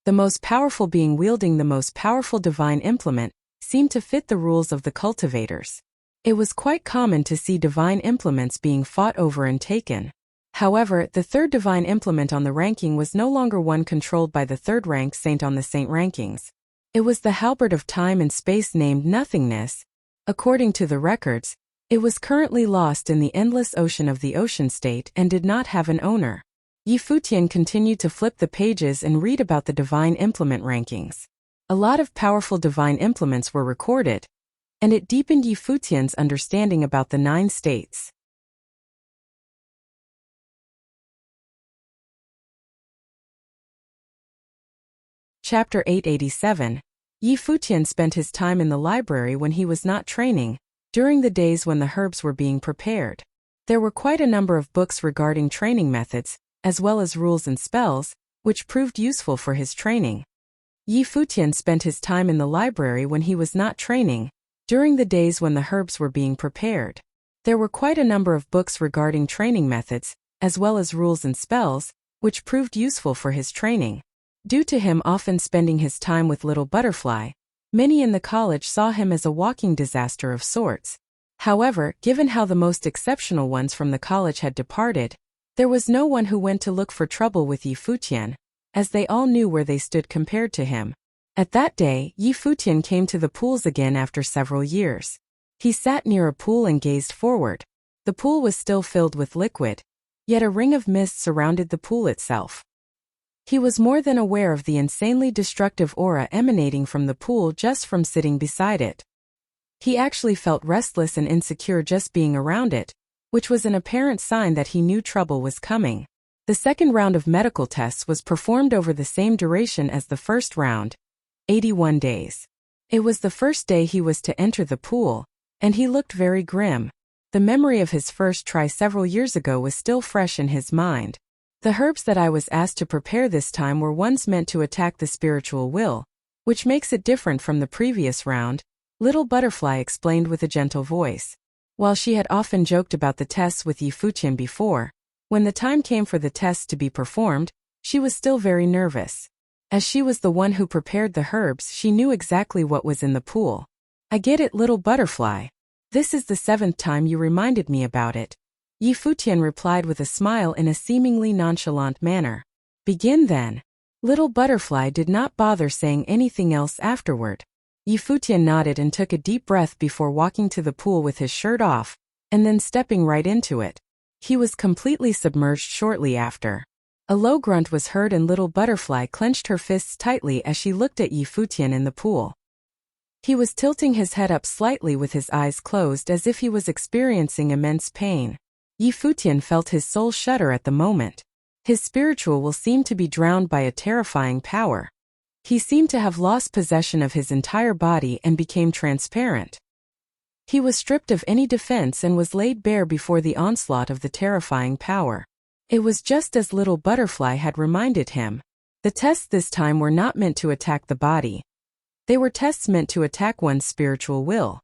The most powerful being wielding the most powerful divine implement seemed to fit the rules of the cultivators. It was quite common to see divine implements being fought over and taken. However, the 3rd divine implement on the ranking was no longer one controlled by the 3rd rank saint on the saint rankings. It was the halberd of time and space named Nothingness. According to the records, it was currently lost in the endless ocean of the ocean state and did not have an owner. Yi Futian continued to flip the pages and read about the divine implement rankings. A lot of powerful divine implements were recorded, and it deepened Yi Futian's understanding about the 9 states. Chapter 887. Yi Futian spent his time in the library when he was not training, during the days when the herbs were being prepared. There were quite a number of books regarding training methods, as well as rules and spells, which proved useful for his training. Yi Futian spent his time in the library when he was not training, during the days when the herbs were being prepared. There were quite a number of books regarding training methods, as well as rules and spells, which proved useful for his training. Due to him often spending his time with Little Butterfly, many in the college saw him as a walking disaster of sorts. However, given how the most exceptional ones from the college had departed, there was no one who went to look for trouble with Yi Futian, as they all knew where they stood compared to him. At that day, Yi Futian came to the pools again after several years. He sat near a pool and gazed forward. The pool was still filled with liquid, yet a ring of mist surrounded the pool itself. He was more than aware of the insanely destructive aura emanating from the pool just from sitting beside it. He actually felt restless and insecure just being around it, which was an apparent sign that he knew trouble was coming. The second round of medical tests was performed over the same duration as the first round, 81 days. It was the first day he was to enter the pool, and he looked very grim. The memory of his first try several years ago was still fresh in his mind. The herbs that I was asked to prepare this time were ones meant to attack the spiritual will, which makes it different from the previous round, Little Butterfly explained with a gentle voice. While she had often joked about the tests with Yi Futian before, when the time came for the tests to be performed, she was still very nervous. As she was the one who prepared the herbs, she knew exactly what was in the pool. I get it, Little Butterfly. This is the 7th time you reminded me about it. Yi Futian replied with a smile in a seemingly nonchalant manner. Begin then. Little Butterfly did not bother saying anything else afterward. Yi Futian nodded and took a deep breath before walking to the pool with his shirt off, and then stepping right into it. He was completely submerged shortly after. A low grunt was heard and Little Butterfly clenched her fists tightly as she looked at Yi Futian in the pool. He was tilting his head up slightly with his eyes closed as if he was experiencing immense pain. Yi Futian felt his soul shudder at the moment. His spiritual will seemed to be drowned by a terrifying power. He seemed to have lost possession of his entire body and became transparent. He was stripped of any defense and was laid bare before the onslaught of the terrifying power. It was just as Little Butterfly had reminded him. The tests this time were not meant to attack the body. They were tests meant to attack one's spiritual will.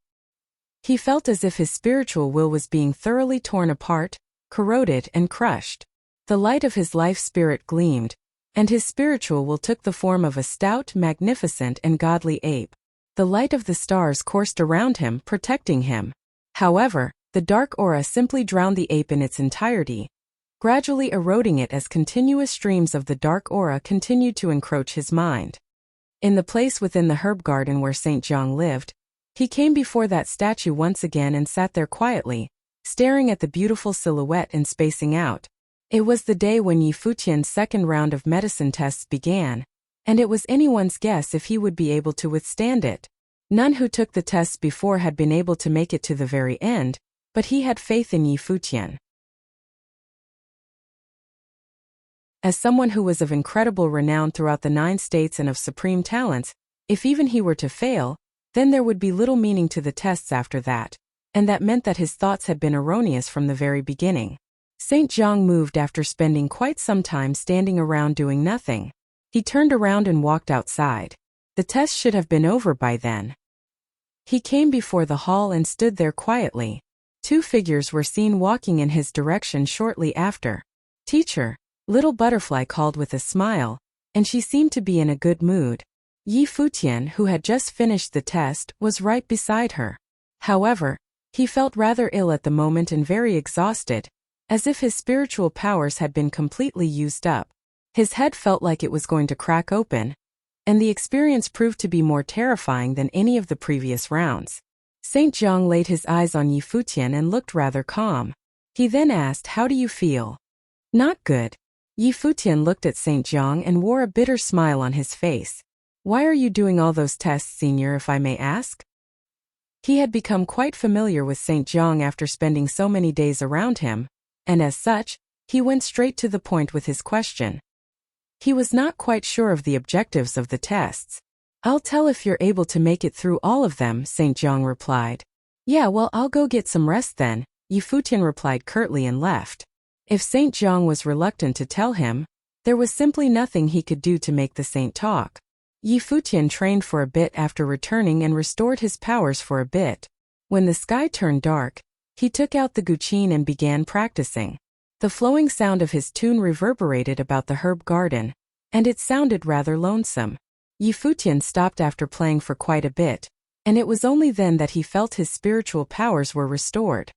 He felt as if his spiritual will was being thoroughly torn apart, corroded and crushed. The light of his life spirit gleamed, and his spiritual will took the form of a stout, magnificent and godly ape. The light of the stars coursed around him, protecting him. However, the dark aura simply drowned the ape in its entirety, gradually eroding it as continuous streams of the dark aura continued to encroach his mind. In the place within the herb garden where Saint Jiang lived, he came before that statue once again and sat there quietly, staring at the beautiful silhouette and spacing out. It was the day when Yi Futian's second round of medicine tests began, and it was anyone's guess if he would be able to withstand it. None who took the tests before had been able to make it to the very end, but he had faith in Yi Futian. As someone who was of incredible renown throughout the 9 states and of supreme talents, if even he were to fail, then there would be little meaning to the tests after that, and that meant that his thoughts had been erroneous from the very beginning. Saint Jiang moved after spending quite some time standing around doing nothing. He turned around and walked outside. The test should have been over by then. He came before the hall and stood there quietly. 2 figures were seen walking in his direction shortly after. Teacher, Little Butterfly called with a smile, and she seemed to be in a good mood. Yi Futian, who had just finished the test, was right beside her. However, he felt rather ill at the moment and very exhausted, as if his spiritual powers had been completely used up. His head felt like it was going to crack open, and the experience proved to be more terrifying than any of the previous rounds. Saint Jiang laid his eyes on Yi Futian and looked rather calm. He then asked, "How do you feel?" "Not good." Yi Futian looked at Saint Jiang and wore a bitter smile on his face. "Why are you doing all those tests, senior, if I may ask?" He had become quite familiar with Saint Jiang after spending so many days around him, and as such, he went straight to the point with his question. He was not quite sure of the objectives of the tests. "I'll tell if you're able to make it through all of them," St. Jiang replied. "Yeah, well, I'll go get some rest then," Futian replied curtly and left. If St. Jiang was reluctant to tell him, there was simply nothing he could do to make the saint talk. Futian trained for a bit after returning and restored his powers for a bit. When the sky turned dark, he took out the guqin and began practicing. The flowing sound of his tune reverberated about the herb garden, and it sounded rather lonesome. Futian stopped after playing for quite a bit, and it was only then that he felt his spiritual powers were restored.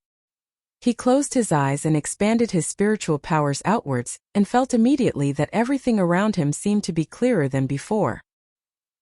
He closed his eyes and expanded his spiritual powers outwards, and felt immediately that everything around him seemed to be clearer than before.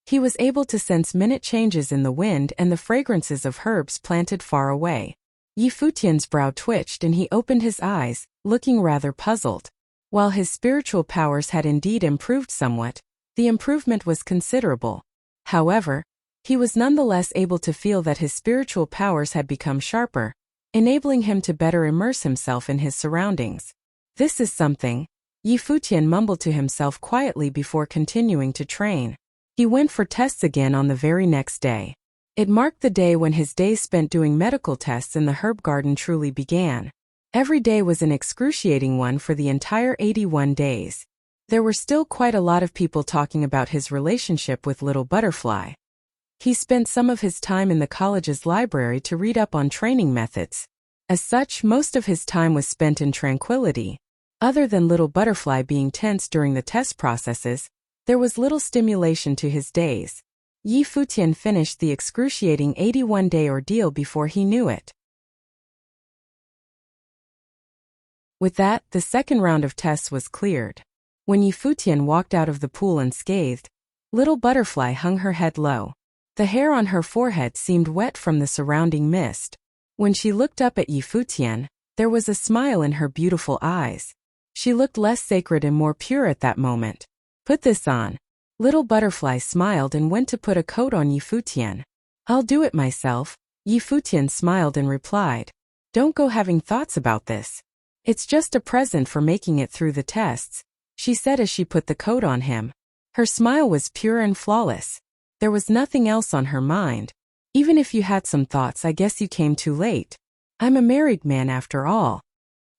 He was able to sense minute changes in the wind and the fragrances of herbs planted far away. Futian's brow twitched and he opened his eyes, looking rather puzzled. While his spiritual powers had indeed improved somewhat, the improvement was considerable. However, he was nonetheless able to feel that his spiritual powers had become sharper, enabling him to better immerse himself in his surroundings. "This is something," Futian mumbled to himself quietly before continuing to train. He went for tests again on the very next day. It marked the day when his days spent doing medical tests in the herb garden truly began. Every day was an excruciating one for the entire 81 days. There were still quite a lot of people talking about his relationship with Little Butterfly. He spent some of his time in the college's library to read up on training methods. As such, most of his time was spent in tranquility. Other than Little Butterfly being tense during the test processes, there was little stimulation to his days. Futian finished the excruciating 81-day ordeal before he knew it. With that, the second round of tests was cleared. When Futian walked out of the pool unscathed, Little Butterfly hung her head low. The hair on her forehead seemed wet from the surrounding mist. When she looked up at Futian, there was a smile in her beautiful eyes. She looked less sacred and more pure at that moment. "Put this on." Little Butterfly smiled and went to put a coat on Futian. "I'll do it myself," Futian smiled and replied. "Don't go having thoughts about this. It's just a present for making it through the tests," she said as she put the coat on him. Her smile was pure and flawless. There was nothing else on her mind. "Even if you had some thoughts, I guess you came too late. I'm a married man after all."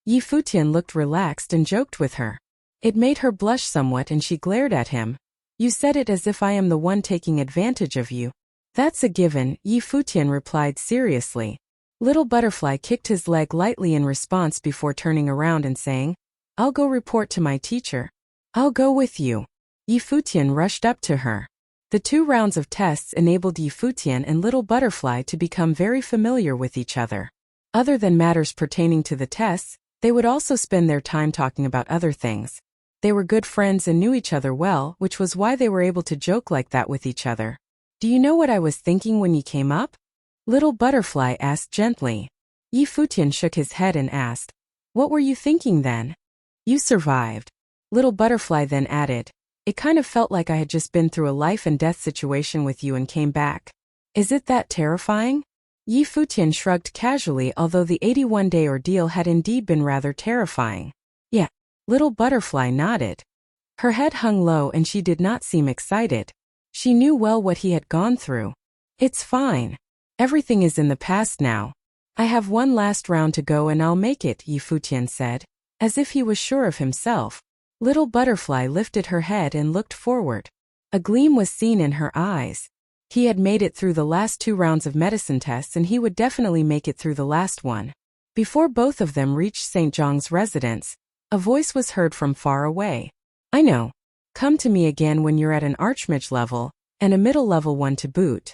Futian looked relaxed and joked with her. It made her blush somewhat and she glared at him. "You said it as if I am the one taking advantage of you." "That's a given," Futian replied seriously. Little Butterfly kicked his leg lightly in response before turning around and saying, "I'll go report to my teacher." "I'll go with you." Futian rushed up to her. The 2 rounds of tests enabled Futian and Little Butterfly to become very familiar with each other. Other than matters pertaining to the tests, they would also spend their time talking about other things. They were good friends and knew each other well, which was why they were able to joke like that with each other. "Do you know what I was thinking when you came up?" Little Butterfly asked gently. Futian shook his head and asked, "What were you thinking then?" "You survived." Little Butterfly then added, "It kind of felt like I had just been through a life and death situation with you and came back. Is it that terrifying?" Futian shrugged casually, although the 81-day ordeal had indeed been rather terrifying. "Yeah." Little Butterfly nodded. Her head hung low and she did not seem excited. She knew well what he had gone through. "It's fine. Everything is in the past now. I have one last round to go and I'll make it," Futian said, as if he was sure of himself. Little Butterfly lifted her head and looked forward. A gleam was seen in her eyes. He had made it through the last 2 rounds of medicine tests and he would definitely make it through the last one. Before both of them reached St. Jiang's residence, a voice was heard from far away. "I know. Come to me again when you're at an archmage level, and a middle level one to boot."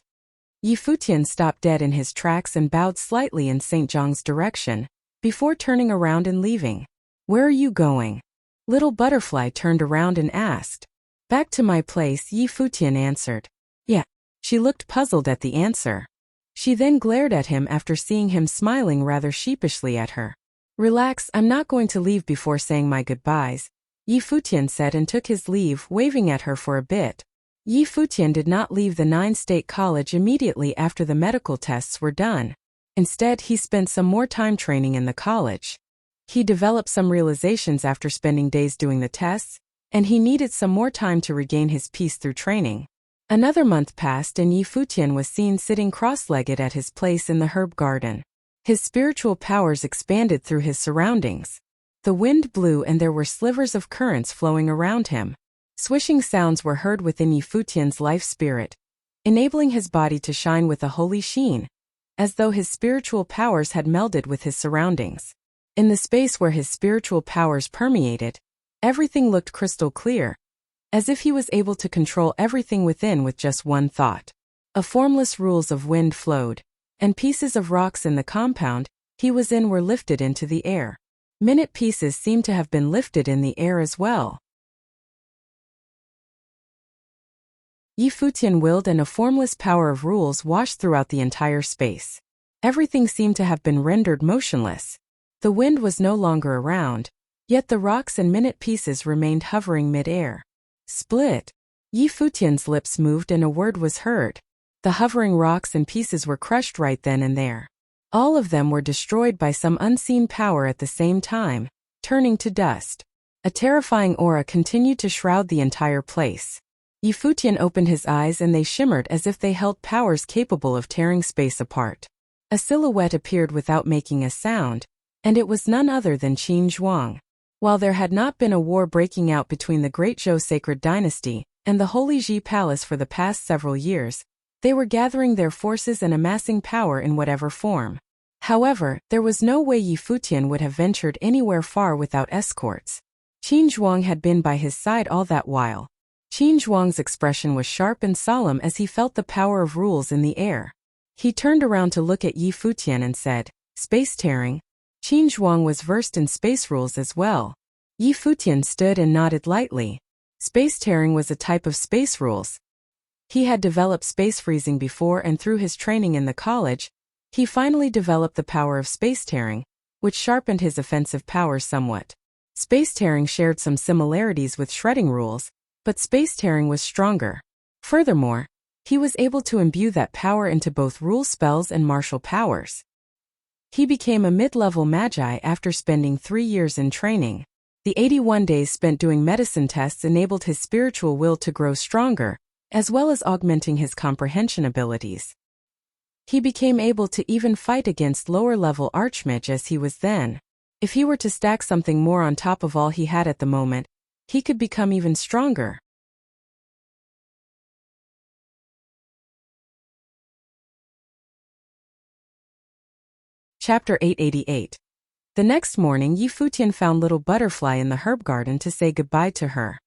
Futian stopped dead in his tracks and bowed slightly in St. Jiang's direction, before turning around and leaving. "Where are you going?" Little Butterfly turned around and asked. "Back to my place," Futian answered. "Yeah." She looked puzzled at the answer. She then glared at him after seeing him smiling rather sheepishly at her. "Relax, I'm not going to leave before saying my goodbyes," Futian said and took his leave, waving at her for a bit. Futian did not leave the 9-state college immediately after the medical tests were done. Instead, he spent some more time training in the college. He developed some realizations after spending days doing the tests, and he needed some more time to regain his peace through training. Another month passed and Yi Futian was seen sitting cross-legged at his place in the herb garden. His spiritual powers expanded through his surroundings. The wind blew and there were slivers of currents flowing around him. Swishing sounds were heard within Yi Futian's life spirit, enabling his body to shine with a holy sheen, as though his spiritual powers had melded with his surroundings. In the space where his spiritual powers permeated, everything looked crystal clear, as if he was able to control everything within with just one thought. A formless rules of wind flowed, and pieces of rocks in the compound he was in were lifted into the air. Minute pieces seemed to have been lifted in the air as well. Yi Futian willed and a formless power of rules washed throughout the entire space. Everything seemed to have been rendered motionless. The wind was no longer around, yet the rocks and minute pieces remained hovering mid-air. Split. Yi Futian's lips moved and a word was heard. The hovering rocks and pieces were crushed right then and there. All of them were destroyed by some unseen power at the same time, turning to dust. A terrifying aura continued to shroud the entire place. Yi Futian opened his eyes and they shimmered as if they held powers capable of tearing space apart. A silhouette appeared without making a sound, and it was none other than Qin Zhuang. While there had not been a war breaking out between the Great Zhou Sacred Dynasty and the Holy Ji Palace for the past several years, they were gathering their forces and amassing power in whatever form. However, there was no way Yi Futian would have ventured anywhere far without escorts. Qin Zhuang had been by his side all that while. Qin Zhuang's expression was sharp and solemn as he felt the power of rules in the air. He turned around to look at Yi Futian and said, "Space tearing." Qin Zhuang was versed in space rules as well. Yi Futian stood and nodded lightly. Space tearing was a type of space rules. He had developed space freezing before, and through his training in the college, he finally developed the power of space tearing, which sharpened his offensive powers somewhat. Space tearing shared some similarities with shredding rules, but space tearing was stronger. Furthermore, he was able to imbue that power into both rule spells and martial powers. He became a mid-level magi after spending 3 years in training. The 81 days spent doing medicine tests enabled his spiritual will to grow stronger, as well as augmenting his comprehension abilities. He became able to even fight against lower-level archmage as he was then. If he were to stack something more on top of all he had at the moment, he could become even stronger. Chapter 888. The next morning Yi Futian found Little Butterfly in the herb garden to say goodbye to her.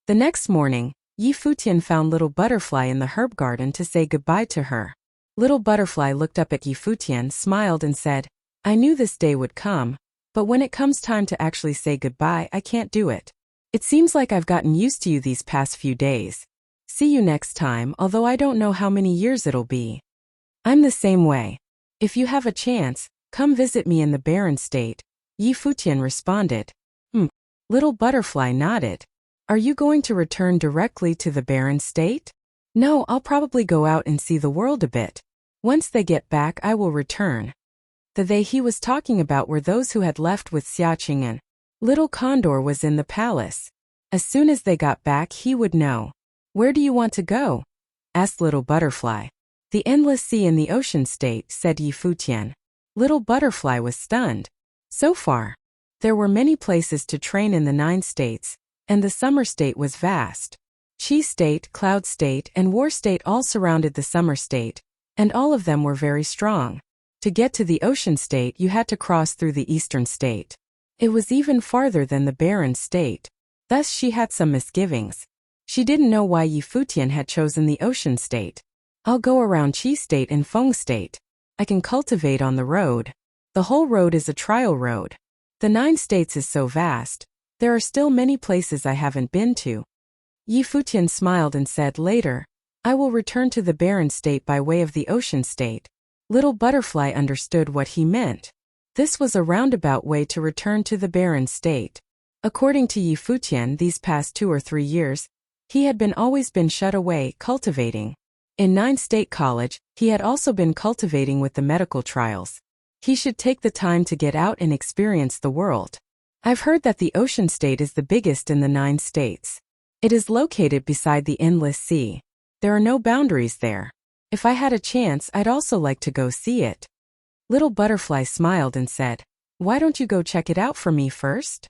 The next morning, Yi Futian found Little Butterfly in the herb garden to say goodbye to her. Little Butterfly looked up at Yi Futian, smiled and said, "I knew this day would come, but when it comes time to actually say goodbye, I can't do it. It seems like I've gotten used to you these past few days. See you next time, although I don't know how many years it'll be." "I'm the same way. If you have a chance, come visit me in the barren state," Yi Futian responded. Little Butterfly nodded. "Are you going to return directly to the barren state?" "No, I'll probably go out and see the world a bit. Once they get back, I will return." The they he was talking about were those who had left with Xia Qing'an. Little Condor was in the palace. As soon as they got back, he would know. "Where do you want to go?" asked Little Butterfly. "The endless sea in the ocean state," said Yi Futian. Little Butterfly was stunned. So far, there were many places to train in the 9 states, and the summer state was vast. Chi state, cloud state, and war state all surrounded the summer state, and all of them were very strong. To get to the ocean state, you had to cross through the eastern state. It was even farther than the barren state. Thus she had some misgivings. She didn't know why Yi Futian had chosen the ocean state. "I'll go around Chi state and Feng state. I can cultivate on the road. The whole road is a trial road. The 9 states is so vast, there are still many places I haven't been to." Yi Futian smiled and said later, "I will return to the barren state by way of the ocean state." Little Butterfly understood what he meant. This was a roundabout way to return to the barren state. According to Yi Futian, these past 2 or 3 years, he had always been shut away, cultivating. In 9 State College, he had also been cultivating with the medical trials. He should take the time to get out and experience the world. I've heard that the ocean state is the biggest in the 9 states. It is located beside the endless sea. There are no boundaries there. If I had a chance, I'd also like to go see it. Little Butterfly smiled and said, "Why don't you go check it out for me first?"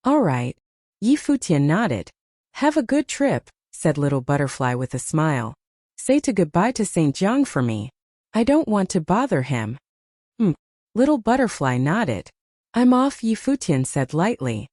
"All right." Yi Futian nodded. "Have a good trip," said Little Butterfly with a smile. "Say goodbye to Saint Jiang for me. I don't want to bother him." Little Butterfly nodded. "I'm off," Yi Futian said lightly.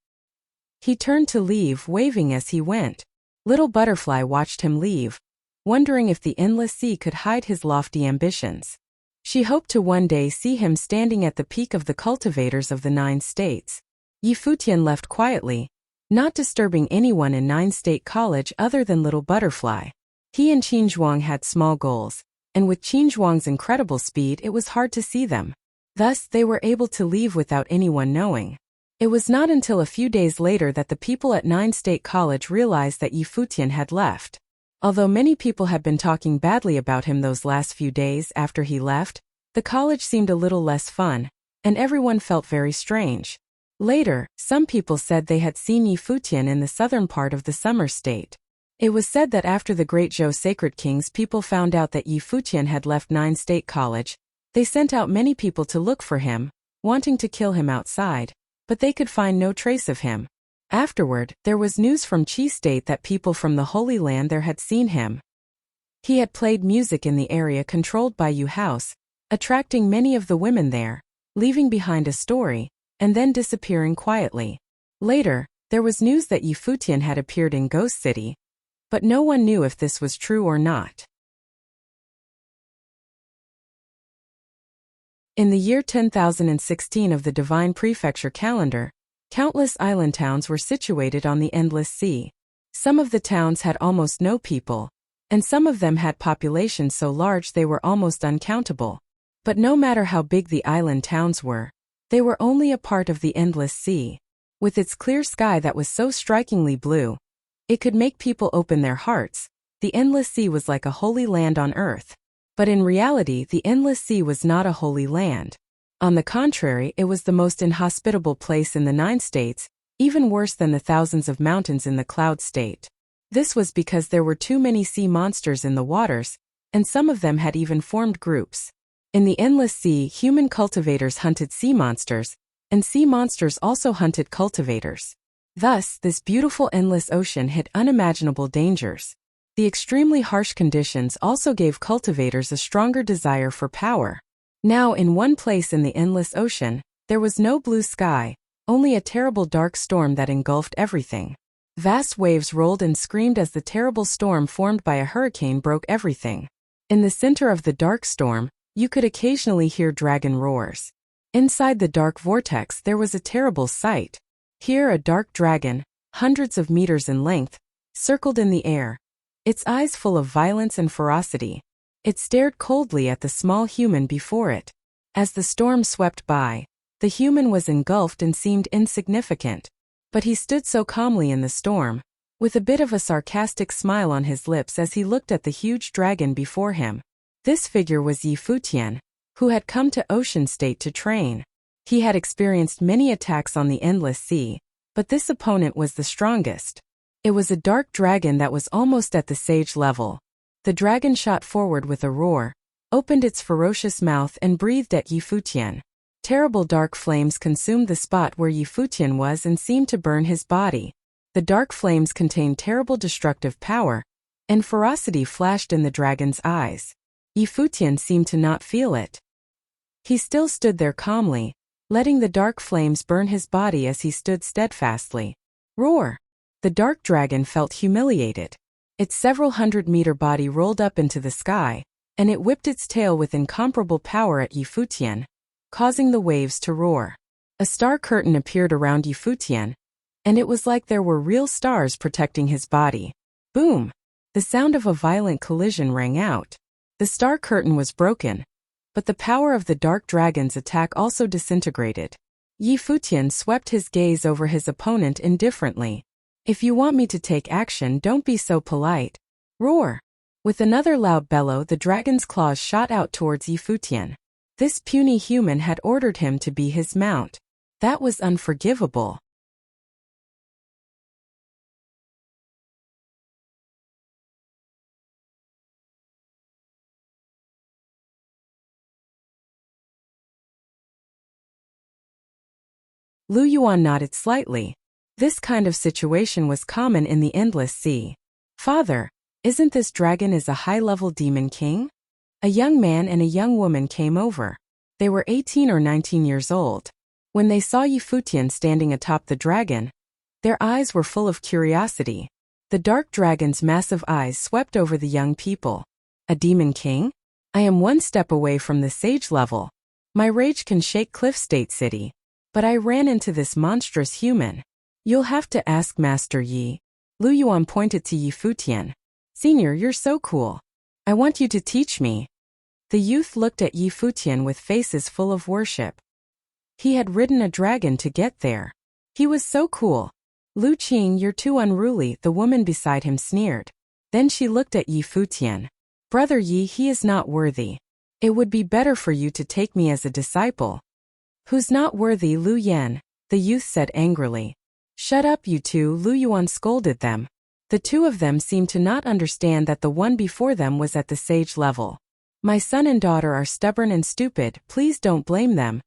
He turned to leave, waving as he went. Little Butterfly watched him leave, wondering if the endless sea could hide his lofty ambitions. She hoped to one day see him standing at the peak of the cultivators of the 9 states. Yi Futian left quietly, not disturbing anyone in 9-state college other than Little Butterfly. He and Qinzhuang had small goals, and with Qinzhuang's incredible speed it was hard to see them. Thus, they were able to leave without anyone knowing. It was not until a few days later that the people at 9-state college realized that Yi Futian had left. Although many people had been talking badly about him those last few days after he left, the college seemed a little less fun, and everyone felt very strange. Later, some people said they had seen Yi Futian in the southern part of the summer state. It was said that after the Great Zhou Sacred Kings people found out that Yi Futian had left 9-state college, they sent out many people to look for him, wanting to kill him outside, but they could find no trace of him. Afterward, there was news from Qi State that people from the Holy Land there had seen him. He had played music in the area controlled by Yu House, attracting many of the women there, leaving behind a story, and then disappearing quietly. Later, there was news that Yi Futian had appeared in Ghost City, but no one knew if this was true or not. In the year 10,016 of the Divine Prefecture calendar, countless island towns were situated on the endless sea. Some of the towns had almost no people, and some of them had populations so large they were almost uncountable. But no matter how big the island towns were, they were only a part of the endless sea. With its clear sky that was so strikingly blue, it could make people open their hearts. The endless sea was like a holy land on earth. But in reality, the endless sea was not a holy land. On the contrary, it was the most inhospitable place in the 9 states, even worse than the thousands of mountains in the Cloud State. This was because there were too many sea monsters in the waters, and some of them had even formed groups. In the endless sea, human cultivators hunted sea monsters, and sea monsters also hunted cultivators. Thus, this beautiful endless ocean hid unimaginable dangers. The extremely harsh conditions also gave cultivators a stronger desire for power. Now, in one place in the endless ocean, there was no blue sky, only a terrible dark storm that engulfed everything. Vast waves rolled and screamed as the terrible storm formed by a hurricane broke everything. In the center of the dark storm, you could occasionally hear dragon roars. Inside the dark vortex there was a terrible sight. Here a dark dragon, hundreds of meters in length, circled in the air, its eyes full of violence and ferocity. It stared coldly at the small human before it. As the storm swept by, the human was engulfed and seemed insignificant. But he stood so calmly in the storm, with a bit of a sarcastic smile on his lips as he looked at the huge dragon before him. This figure was Yi Futian, who had come to Ocean State to train. He had experienced many attacks on the endless sea, but this opponent was the strongest. It was a dark dragon that was almost at the sage level. The dragon shot forward with a roar, opened its ferocious mouth and breathed at Yi Futian. Terrible dark flames consumed the spot where Yi Futian was and seemed to burn his body. The dark flames contained terrible destructive power, and ferocity flashed in the dragon's eyes. Yi Futian seemed to not feel it. He still stood there calmly, letting the dark flames burn his body as he stood steadfastly. Roar! The dark dragon felt humiliated. Its several hundred-meter body rolled up into the sky, and it whipped its tail with incomparable power at Yi Futian, causing the waves to roar. A star curtain appeared around Yi Futian, and it was like there were real stars protecting his body. Boom! The sound of a violent collision rang out. The star curtain was broken, but the power of the dark dragon's attack also disintegrated. Yi Futian swept his gaze over his opponent indifferently. If you want me to take action, don't be so polite. Roar! With another loud bellow, the dragon's claws shot out towards Yi Futian. This puny human had ordered him to be his mount. That was unforgivable. Lu Yuan nodded slightly. This kind of situation was common in the Endless Sea. Father, isn't this dragon is a high-level demon king? A young man and a young woman came over. They were 18 or 19 years old. When they saw Futian standing atop the dragon, their eyes were full of curiosity. The dark dragon's massive eyes swept over the young people. A demon king? I am one step away from the sage level. My rage can shake Cliff State City. But I ran into this monstrous human. You'll have to ask Master Yi. Lu Yuan pointed to Futian. Senior, you're so cool. I want you to teach me. The youth looked at Futian with faces full of worship. He had ridden a dragon to get there. He was so cool. Lu Qing, you're too unruly, the woman beside him sneered. Then she looked at Futian. Brother Yi, he is not worthy. It would be better for you to take me as a disciple. Who's not worthy, Lu Yan? The youth said angrily. Shut up, you two, Lu Yuan scolded them. The two of them seemed to not understand that the one before them was at the sage level. My son and daughter are stubborn and stupid, please don't blame them,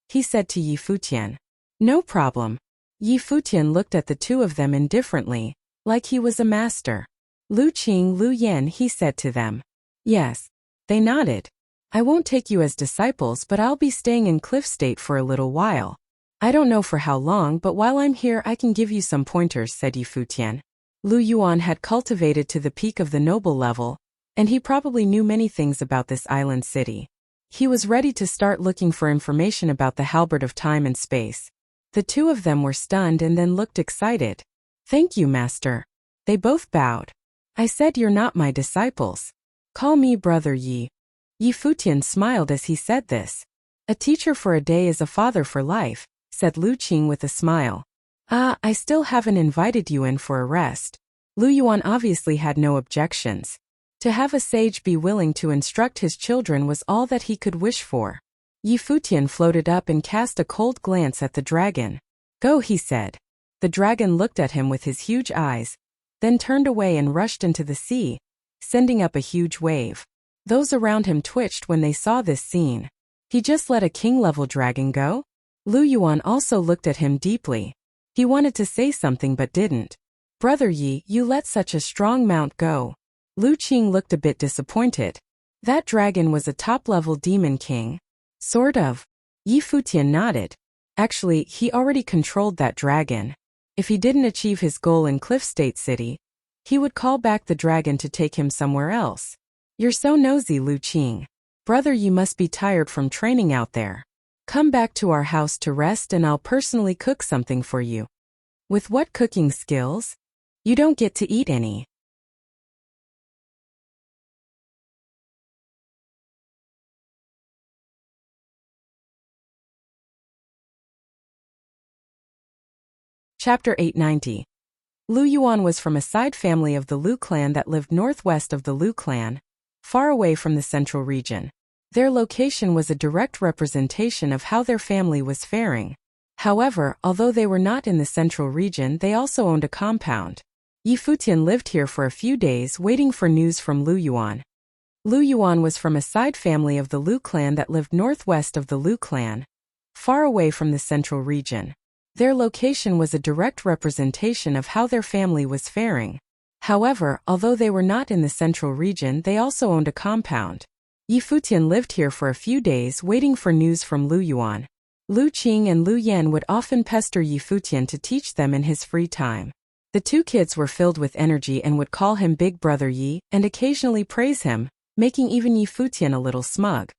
he said to Futian. No problem. Futian looked at the two of them indifferently, like he was a master. Lu Qing, Lu Yan, he said to them. Yes. They nodded. I won't take you as disciples, but I'll be staying in Cliff State for a little while. I don't know for how long, but while I'm here I can give you some pointers, said Futian. Lu Yuan had cultivated to the peak of the noble level, and he probably knew many things about this island city. He was ready to start looking for information about the halberd of time and space. The two of them were stunned and then looked excited. Thank you, Master. They both bowed. I said you're not my disciples. Call me Brother Yi. Futian smiled as he said this. A teacher for a day is a father for life, said Lu Qing with a smile. Ah, I still haven't invited you in for a rest. Lu Yuan obviously had no objections. To have a sage be willing to instruct his children was all that he could wish for. Futian floated up and cast a cold glance at the dragon. Go, he said. The dragon looked at him with his huge eyes, then turned away and rushed into the sea, sending up a huge wave. Those around him twitched when they saw this scene. He just let a king-level dragon go? Lu Yuan also looked at him deeply. He wanted to say something but didn't. Brother Yi, you let such a strong mount go. Lu Qing looked a bit disappointed. That dragon was a top-level demon king. Sort of. Futian nodded. Actually, he already controlled that dragon. If he didn't achieve his goal in Cliff State City, he would call back the dragon to take him somewhere else. You're so nosy, Lu Qing. Brother, you must be tired from training out there. Come back to our house to rest and I'll personally cook something for you. With what cooking skills? You don't get to eat any. Chapter 890. Lu Yuan was from a side family of the Lu clan that lived northwest of the Lu clan, far away from the central region. Their location was a direct representation of how their family was faring. However, although they were not in the central region, they also owned a compound. Futian lived here for a few days waiting for news from Lu Yuan. Lu Yuan was from a side family of the Lu clan that lived northwest of the Lu clan, far away from the central region. Their location was a direct representation of how their family was faring. However, although they were not in the central region, they also owned a compound. Futian lived here for a few days waiting for news from Lu Yuan. Lu Qing and Lu Yan would often pester Futian to teach them in his free time. The two kids were filled with energy and would call him Big Brother Yi and occasionally praise him, making even Futian a little smug.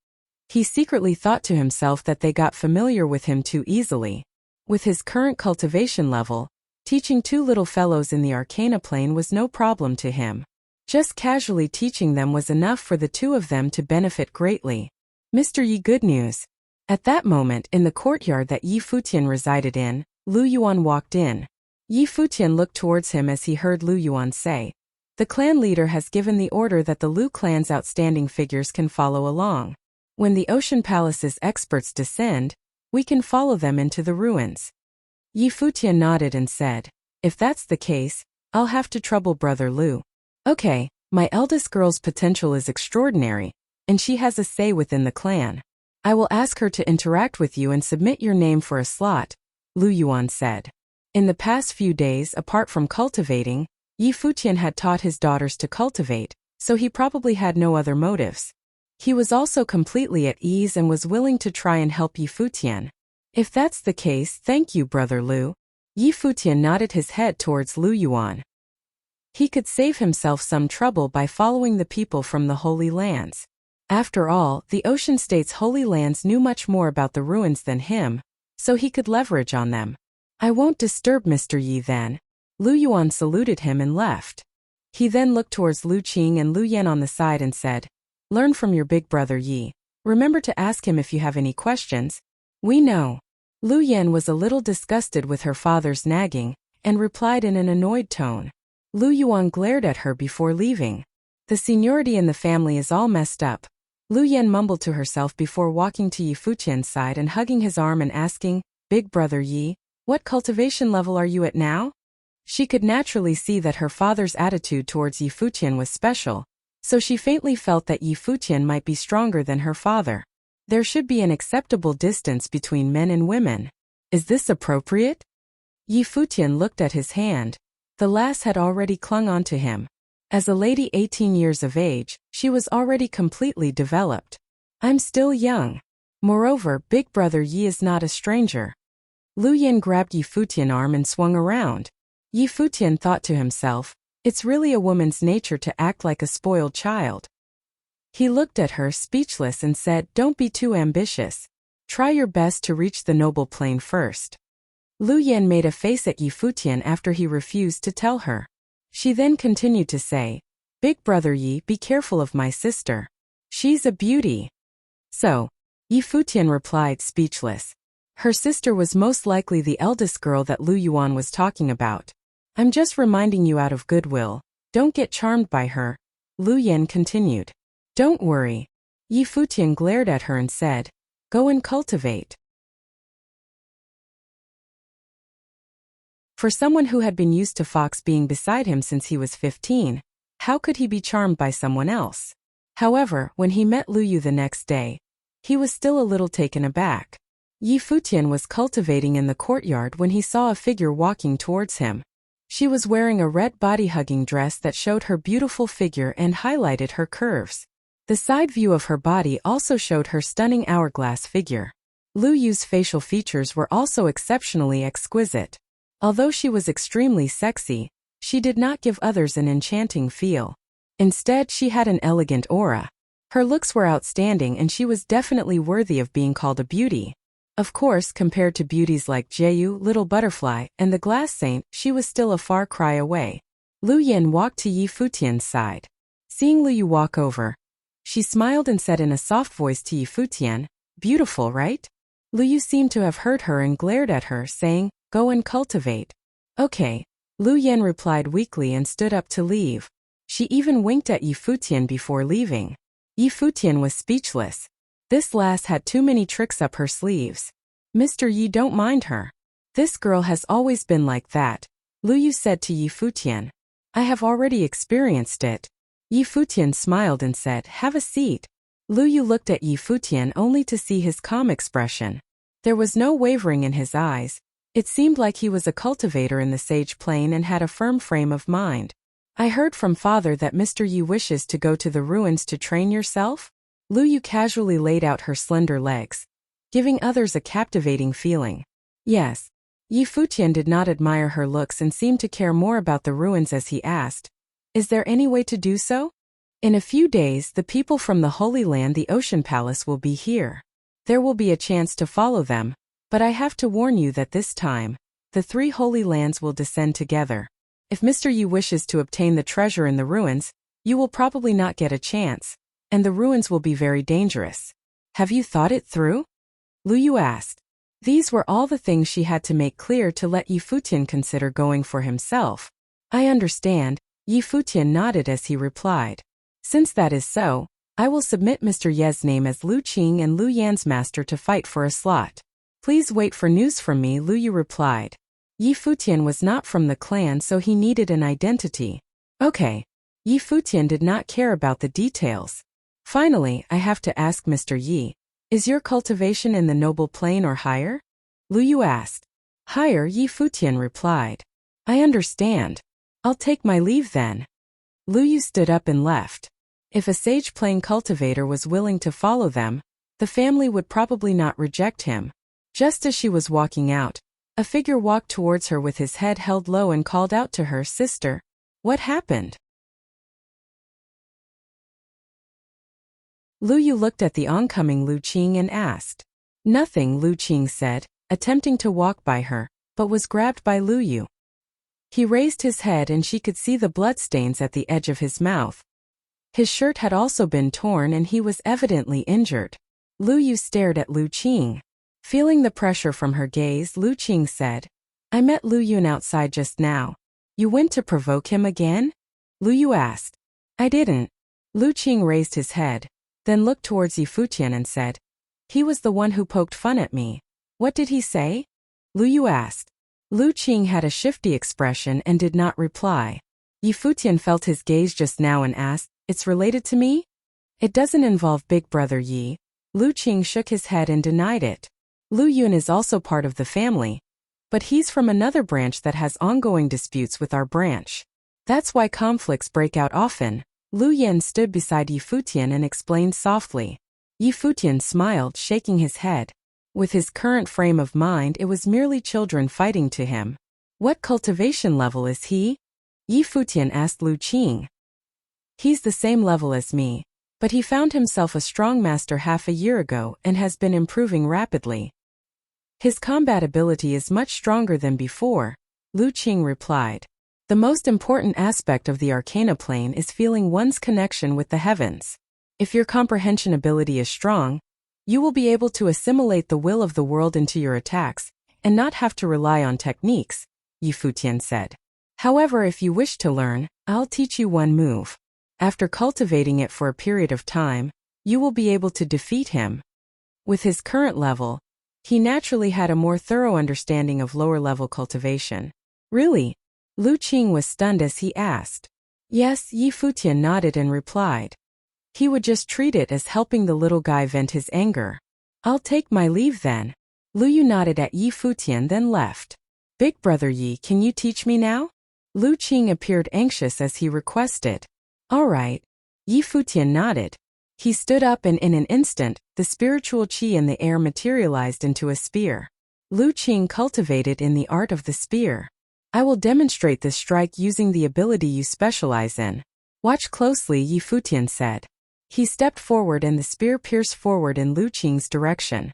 He secretly thought to himself that they got familiar with him too easily. With his current cultivation level, teaching two little fellows in the Arcana plane was no problem to him. Just casually teaching them was enough for the two of them to benefit greatly. Mr. Yi, good news. At that moment, in the courtyard that Futian resided in, Lu Yuan walked in. Futian looked towards him as he heard Lu Yuan say, "The clan leader has given the order that the Lu clan's outstanding figures can follow along. When the Ocean Palace's experts descend, we can follow them into the ruins." Futian nodded and said, "If that's the case, I'll have to trouble Brother Lu. Okay, my eldest girl's potential is extraordinary, and she has a say within the clan. I will ask her to interact with you and submit your name for a slot, Lu Yuan said. In the past few days, apart from cultivating, Yi Futian had taught his daughters to cultivate, so he probably had no other motives. He was also completely at ease and was willing to try and help Yi Futian. If that's the case, thank you, Brother Lu. Yi Futian nodded his head towards Lu Yuan. He could save himself some trouble by following the people from the Holy Lands. After all, the Ocean State's Holy Lands knew much more about the ruins than him, so he could leverage on them. I won't disturb Mr. Yi then. Lu Yuan saluted him and left. He then looked towards Lu Qing and Lu Yan on the side and said, Learn from your big brother Yi. Remember to ask him if you have any questions. We know. Lu Yan was a little disgusted with her father's nagging, and replied in an annoyed tone. Lu Yuan glared at her before leaving. The seniority in the family is all messed up. Lu Yan mumbled to herself before walking to Yi Futian's side and hugging his arm and asking, Big brother Yi, what cultivation level are you at now? She could naturally see that her father's attitude towards Yi Futian was special, so she faintly felt that Yi Futian might be stronger than her father. There should be an acceptable distance between men and women. Is this appropriate? Yi Futian looked at his hand. The lass had already clung on to him. As a lady 18 years of age, she was already completely developed. I'm still young. Moreover, big brother Yi is not a stranger. Lu Yan grabbed Yi Futian's arm and swung around. Yi Futian thought to himself, it's really a woman's nature to act like a spoiled child. He looked at her speechless and said, Don't be too ambitious. Try your best to reach the noble plane first. Lu Yan made a face at Yi Futian after he refused to tell her. She then continued to say, Big brother Yi, be careful of my sister. She's a beauty. So, Yi Futian replied, speechless. Her sister was most likly the eldest girl that Lu Yuan was talking about. I'm just reminding you out of goodwill. Don't get charmed by her. Lu Yan continued. Don't worry. Yi Futian glared at her and said, Go and cultivate. For someone who had been used to Fox being beside him since he was 15, how could he be charmed by someone else? However, when he met Lu Yu the next day, he was still a little taken aback. Yi Futian was cultivating in the courtyard when he saw a figure walking towards him. She was wearing a red body-hugging dress that showed her beautiful figure and highlighted her curves. The side view of her body also showed her stunning hourglass figure. Lu Yu's facial features were also exceptionally exquisite. Although she was extremely sexy, she did not give others an enchanting feel. Instead, she had an elegant aura. Her looks were outstanding and she was definitely worthy of being called a beauty. Of course, compared to beauties like Jeyu, Little Butterfly, and the Glass Saint, she was still a far cry away. Lu Yan walked to Yi Futian's side. Seeing Lu Yu walk over, she smiled and said in a soft voice to Yi Futian, Beautiful, right? Lu Yu seemed to have heard her and glared at her, saying, Go and cultivate. Okay. Lu Yan replied weakly and stood up to leave. She even winked at Yi Futian before leaving. Yi Futian was speechless. This lass had too many tricks up her sleeves. Mr. Yi, don't mind her. This girl has always been like that, Lu Yu said to Yi Futian. I have already experienced it. Yi Futian smiled and said, Have a seat. Lu Yu looked at Yi Futian only to see his calm expression. There was no wavering in his eyes. It seemed like he was a cultivator in the sage plane and had a firm frame of mind. I heard from father that Mr. Yi wishes to go to the ruins to train yourself? Lu Yu casually laid out her slender legs, giving others a captivating feeling. Yes. Yi Futian did not admire her looks and seemed to care more about the ruins as he asked, Is there any way to do so? In a few days, the people from the Holy Land, the Ocean Palace, will be here. There will be a chance to follow them, but I have to warn you that this time, the 3 Holy Lands will descend together. If Mr. Yi wishes to obtain the treasure in the ruins, you will probably not get a chance, and the ruins will be very dangerous. Have you thought it through? Lu Yu asked. These were all the things she had to make clear to let Yi Futian consider going for himself. I understand, Yi Futian nodded as he replied. Since that is so, I will submit Mr. Ye's name as Lu Qing and Lu Yan's master to fight for a slot. Please wait for news from me, Lu Yu replied. Yi Futian was not from the clan, so he needed an identity. Okay. Yi Futian did not care about the details. Finally, I have to ask Mr. Yi, is your cultivation in the noble plane or higher? Lu Yu asked. Higher, Yi Futian replied. I understand. I'll take my leave then. Lu Yu stood up and left. If a sage plane cultivator was willing to follow them, the family would probably not reject him. Just as she was walking out, a figure walked towards her with his head held low and called out to her, Sister. What happened? Lu Yu looked at the oncoming Lu Qing and asked. Nothing, Lu Qing said, attempting to walk by her, but was grabbed by Lu Yu. He raised his head and she could see the bloodstains at the edge of his mouth. His shirt had also been torn and he was evidently injured. Lu Yu stared at Lu Qing. Feeling the pressure from her gaze, Lu Qing said, I met Lu Yun outside just now. You went to provoke him again? Lu Yu asked. I didn't. Lu Qing raised his head, then looked towards Yi Futian and said, He was the one who poked fun at me. What did he say? Lu Yu asked. Lu Qing had a shifty expression and did not reply. Yi Futian felt his gaze just now and asked, It's related to me? It doesn't involve Big Brother Yi. Lu Qing shook his head and denied it. Lu Yun is also part of the family, but he's from another branch that has ongoing disputes with our branch. That's why conflicts break out often. Lu Yan stood beside Yi Futian and explained softly. Yi Futian smiled, shaking his head. With his current frame of mind, it was merely children fighting to him. What cultivation level is he? Yi Futian asked Lu Qing. He's the same level as me, but he found himself a strong master half a year ago and has been improving rapidly. His combat ability is much stronger than before, Lu Qing replied. The most important aspect of the Arcana plane is feeling one's connection with the heavens. If your comprehension ability is strong, you will be able to assimilate the will of the world into your attacks, and not have to rely on techniques, Yi Futian said. However, if you wish to learn, I'll teach you one move. After cultivating it for a period of time, you will be able to defeat him. With his current level, he naturally had a more thorough understanding of lower-level cultivation. Really? Lu Qing was stunned as he asked. Yes, Yi Futian nodded and replied. He would just treat it as helping the little guy vent his anger. I'll take my leave then. Lu Yu nodded at Yi Futian then left. Big Brother Yi, can you teach me now? Lu Qing appeared anxious as he requested. All right. Yi Futian nodded. He stood up and in an instant, the spiritual qi in the air materialized into a spear. Lu Qing cultivated in the art of the spear. I will demonstrate this strike using the ability you specialize in. Watch closely, Yi Futian said. He stepped forward and the spear pierced forward in Lu Qing's direction.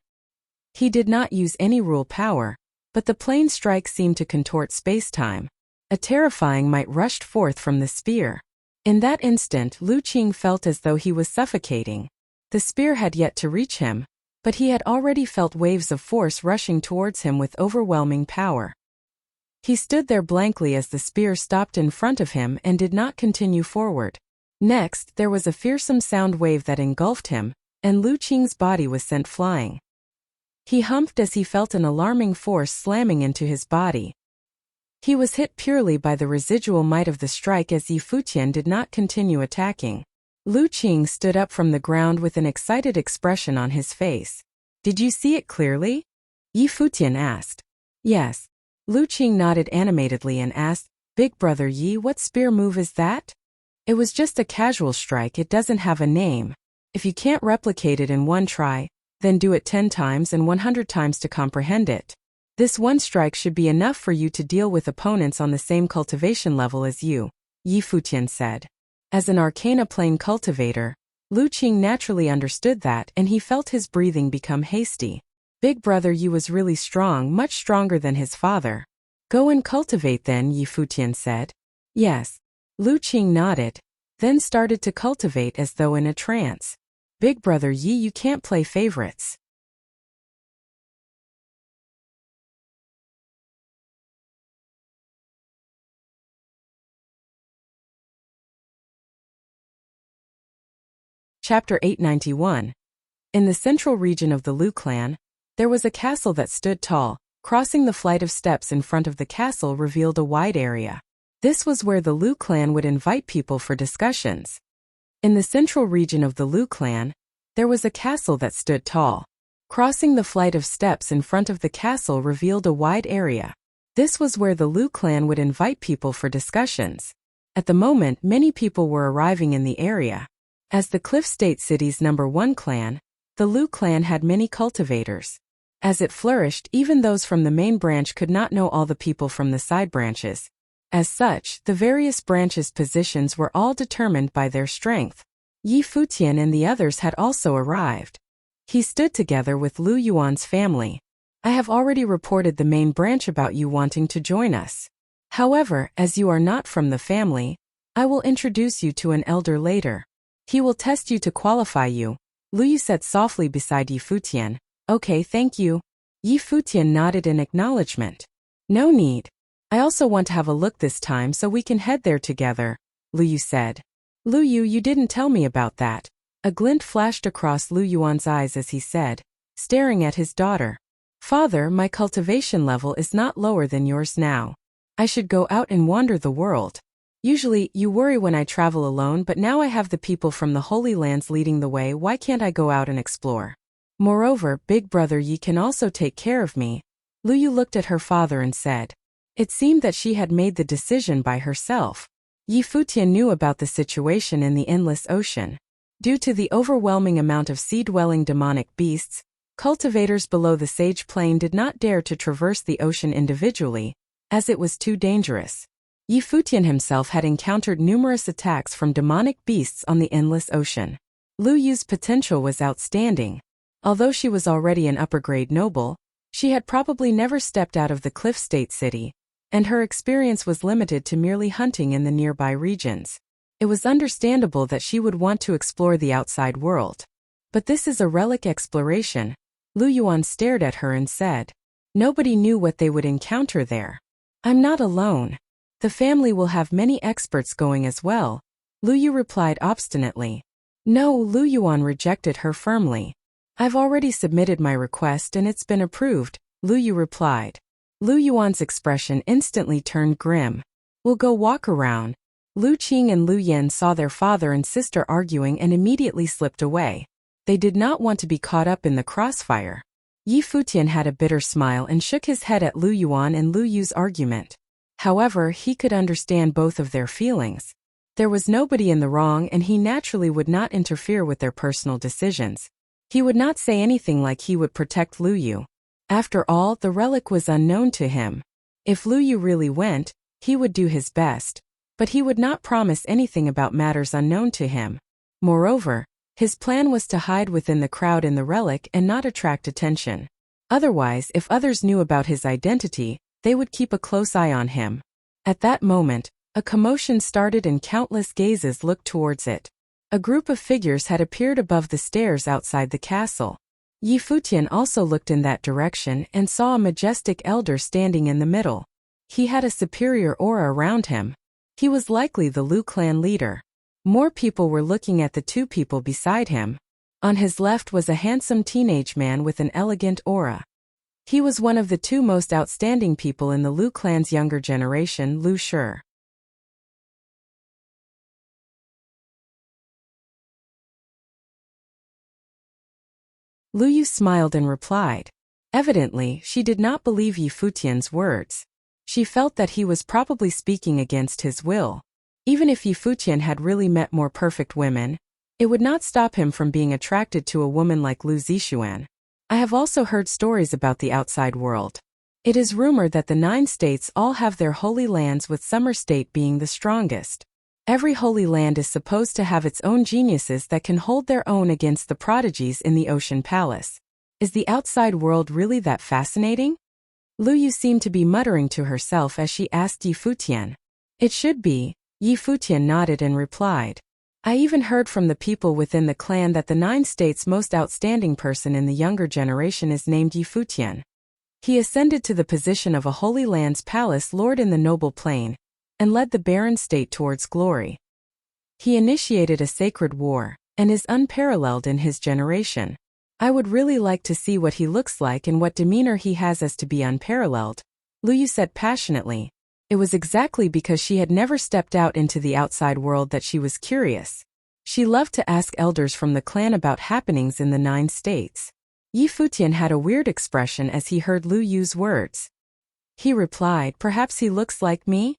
He did not use any rule power, but the plain strike seemed to contort space-time. A terrifying might rushed forth from the spear. In that instant, Lu Qing felt as though he was suffocating. The spear had yet to reach him, but he had already felt waves of force rushing towards him with overwhelming power. He stood there blankly as the spear stopped in front of him and did not continue forward. Next, there was a fearsome sound wave that engulfed him, and Lu Qing's body was sent flying. He humped as he felt an alarming force slamming into his body. He was hit purely by the residual might of the strike as Yi Futian did not continue attacking. Lu Qing stood up from the ground with an excited expression on his face. Did you see it clearly? Yi Futian asked. Yes. Lu Qing nodded animatedly and asked, Big Brother Yi, what spear move is that? It was just a casual strike, it doesn't have a name. If you can't replicate it in one try, then do it 10 times and 100 times to comprehend it. This one strike should be enough for you to deal with opponents on the same cultivation level as you, Yi Futian said. As an Arcana plane cultivator, Lu Qing naturally understood that and he felt his breathing become hasty. Big Brother Yi was really strong, much stronger than his father. Go and cultivate then, Yi Futian said. Yes. Lu Qing nodded, then started to cultivate as though in a trance. Big Brother Yi, you can't play favorites. Chapter 891. In the central region of the Lu clan, there was a castle that stood tall. Crossing the flight of steps in front of the castle revealed a wide area. This was where the Lu clan would invite people for discussions. In the central region of the Lu clan, there was a castle that stood tall. Crossing the flight of steps in front of the castle revealed a wide area. This was where the Lu clan would invite people for discussions. At the moment, many people were arriving in the area. As the Cliff State City's #1 clan, the Lu clan had many cultivators. As it flourished, even those from the main branch could not know all the people from the side branches. As such, the various branches' positions were all determined by their strength. Yi Futian and the others had also arrived. He stood together with Lu Yuan's family. I have already reported the main branch about you wanting to join us. However, as you are not from the family, I will introduce you to an elder later. He will test you to qualify you. Lu Yu said softly beside Yi Futian. Okay, thank you. Yi Futian nodded in acknowledgement. No need. I also want to have a look this time so we can head there together, Lu Yu said. Lu Yu, you didn't tell me about that. A glint flashed across Lu Yuan's eyes as he said, staring at his daughter. Father, my cultivation level is not lower than yours now. I should go out and wander the world. Usually, you worry when I travel alone, but now I have the people from the Holy Lands leading the way. Why can't I go out and explore? Moreover, big brother Yi can also take care of me. Lu Yu looked at her father and said. It seemed that she had made the decision by herself. Yi Futian knew about the situation in the endless ocean. Due to the overwhelming amount of sea-dwelling demonic beasts, cultivators below the Sage Plain did not dare to traverse the ocean individually, as it was too dangerous. Yi Futian himself had encountered numerous attacks from demonic beasts on the endless ocean. Lu Yu's potential was outstanding. Although she was already an upper-grade noble, she had probably never stepped out of the Cliff State City, and her experience was limited to merely hunting in the nearby regions. It was understandable that she would want to explore the outside world. But this is a relic exploration. Lu Yuan stared at her and said. Nobody knew what they would encounter there. I'm not alone. The family will have many experts going as well, Lu Yu replied obstinately. No, Lu Yuan rejected her firmly. I've already submitted my request and it's been approved, Lu Yu replied. Lu Yuan's expression instantly turned grim. We'll go walk around. Lu Qing and Lu Yan saw their father and sister arguing and immediately slipped away. They did not want to be caught up in the crossfire. Yi Futian had a bitter smile and shook his head at Lu Yuan and Lu Yu's argument. However, he could understand both of their feelings. There was nobody in the wrong and he naturally would not interfere with their personal decisions. He would not say anything like he would protect Lu Yu. After all, the relic was unknown to him. If Lu Yu really went, he would do his best. But he would not promise anything about matters unknown to him. Moreover, his plan was to hide within the crowd in the relic and not attract attention. Otherwise, if others knew about his identity, they would keep a close eye on him. At that moment, a commotion started and countless gazes looked towards it. A group of figures had appeared above the stairs outside the castle. Yi Futian also looked in that direction and saw a majestic elder standing in the middle. He had a superior aura around him. He was likely the Lu clan leader. More people were looking at the two people beside him. On his left was a handsome teenage man with an elegant aura. He was one of the two most outstanding people in the Lu clan's younger generation, Lu Shi. Lu Yu smiled and replied. Evidently, she did not believe Yi Futian's words. She felt that he was probably speaking against his will. Even if Yi Futian had really met more perfect women, it would not stop him from being attracted to a woman like Lu Zixuan. I have also heard stories about the outside world. It is rumored that the 9 states all have their holy lands, with Summer State being the strongest. Every holy land is supposed to have its own geniuses that can hold their own against the prodigies in the Ocean Palace. Is the outside world really that fascinating? Lu Yu seemed to be muttering to herself as she asked Yi Futian. It should be. Yi Futian nodded and replied. I even heard from the people within the clan that the 9 states' most outstanding person in the younger generation is named Yi Futian. He ascended to the position of a Holy Land's palace lord in the noble plane, and led the barren state towards glory. He initiated a sacred war, and is unparalleled in his generation. I would really like to see what he looks like and what demeanor he has as to be unparalleled, Lu Yu said passionately. It was exactly because she had never stepped out into the outside world that she was curious. She loved to ask elders from the clan about happenings in the 9 states. Yi Futian had a weird expression as he heard Lu Yu's words. He replied, perhaps he looks like me?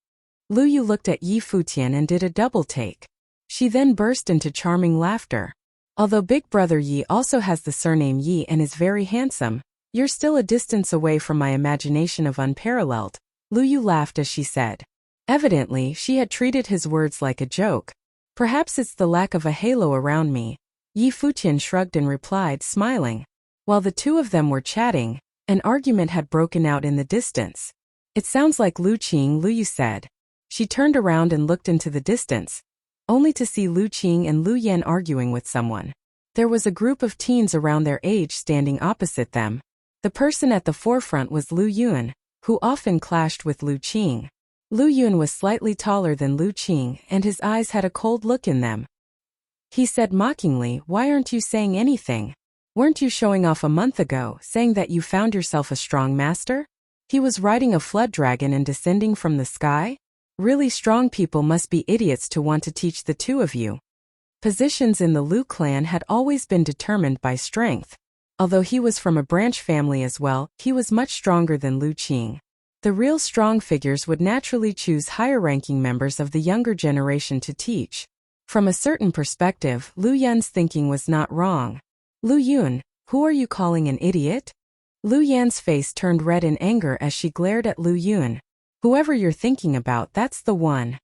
Lu Yu looked at Yi Futian and did a double take. She then burst into charming laughter. Although Big Brother Yi also has the surname Yi and is very handsome, you're still a distance away from my imagination of unparalleled. Lu Yu laughed as she said. Evidently, she had treated his words like a joke. Perhaps it's the lack of a halo around me. Yi Futian shrugged and replied, smiling. While the two of them were chatting, an argument had broken out in the distance. It sounds like Lu Qing, Lu Yu said. She turned around and looked into the distance, only to see Lu Qing and Lu Yan arguing with someone. There was a group of teens around their age standing opposite them. The person at the forefront was Lu Yun, who often clashed with Lu Qing. Lu Yun was slightly taller than Lu Qing, and his eyes had a cold look in them. He said mockingly, why aren't you saying anything? Weren't you showing off a month ago, saying that you found yourself a strong master? He was riding a flood dragon and descending from the sky? Really strong people must be idiots to want to teach the two of you. Positions in the Lu clan had always been determined by strength. Although he was from a branch family as well, he was much stronger than Lu Qing. The real strong figures would naturally choose higher-ranking members of the younger generation to teach. From a certain perspective, Lu Yun's thinking was not wrong. Lu Yun, who are you calling an idiot? Lu Yan's face turned red in anger as she glared at Lu Yun. Whoever you're thinking about, that's the one.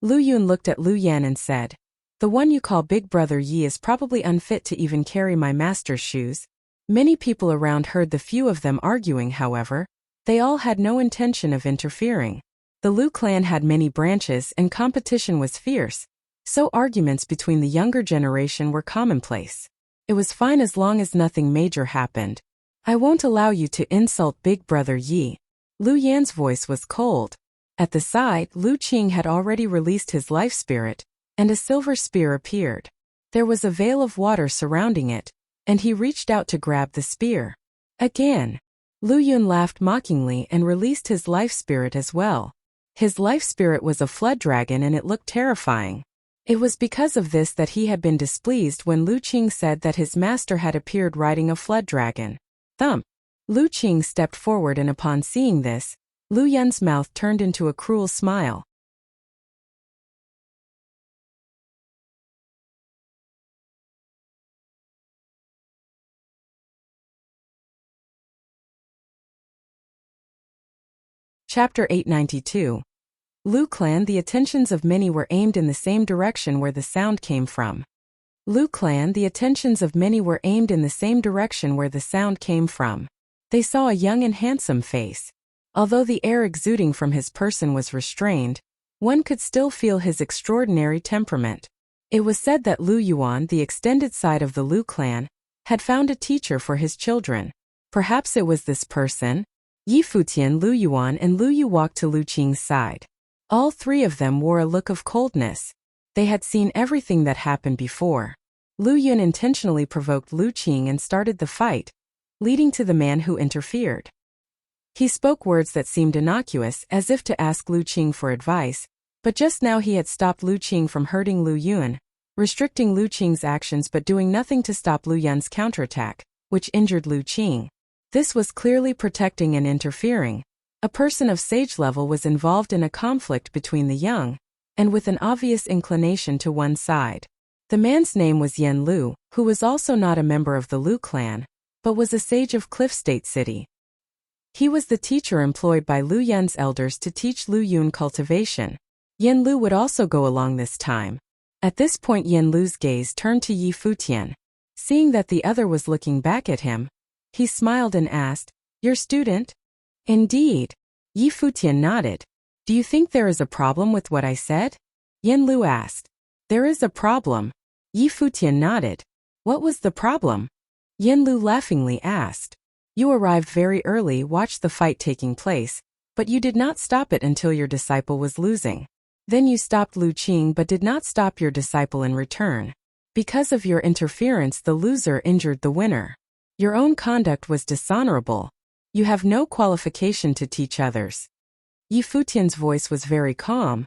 Lu Yun looked at Lu Yan and said, the one you call Big Brother Yi is probably unfit to even carry my master's shoes. Many people around heard the few of them arguing, however. They all had no intention of interfering. The Lu clan had many branches and competition was fierce, so arguments between the younger generation were commonplace. It was fine as long as nothing major happened. I won't allow you to insult Big Brother Yi. Lu Yan's voice was cold. At the side, Lu Qing had already released his life spirit, and a silver spear appeared. There was a veil of water surrounding it, and he reached out to grab the spear. Again. Lu Yun laughed mockingly and released his life spirit as well. His life spirit was a flood dragon and it looked terrifying. It was because of this that he had been displeased when Lu Qing said that his master had appeared riding a flood dragon. Thump. Lu Qing stepped forward and upon seeing this, Lu Yun's mouth turned into a cruel smile. Chapter 892. Lu clan. The attentions of many were aimed in the same direction where the sound came from. Lu clan. The attentions of many were aimed in the same direction where the sound came from. They saw a young and handsome face. Although the air exuding from his person was restrained, one could still feel his extraordinary temperament. It was said that Lu Yuan, the extended side of the Lu clan, had found a teacher for his children. Perhaps it was this person. Yi Futian, Lu Yuan and Lu Yu walked to Lu Qing's side. All three of them wore a look of coldness. They had seen everything that happened before. Lu Yun intentionally provoked Lu Qing and started the fight, leading to the man who interfered. He spoke words that seemed innocuous, as if to ask Lu Qing for advice, but just now he had stopped Lu Qing from hurting Lu Yun, restricting Lu Qing's actions but doing nothing to stop Lu Yun's counterattack, which injured Lu Qing. This was clearly protecting and interfering. A person of sage level was involved in a conflict between the young, and with an obvious inclination to one side. The man's name was Yen Lu, who was also not a member of the Lu clan, but was a sage of Cliff State City. He was the teacher employed by Lu Yun's elders to teach Lu Yun cultivation. Yen Lu would also go along this time. At this point Yen Lu's gaze turned to Yi Futian. Seeing that the other was looking back at him, he smiled and asked, "Your student?" "Indeed." Yi Futian nodded. "Do you think there is a problem with what I said?" Yen Lu asked. "There is a problem." Yi Futian nodded. "What was the problem?" Yen Lu laughingly asked. "You arrived very early, watched the fight taking place, but you did not stop it until your disciple was losing. Then you stopped Lu Qing but did not stop your disciple in return. Because of your interference the loser injured the winner. Your own conduct was dishonorable. You have no qualification to teach others." Yi Futian's voice was very calm,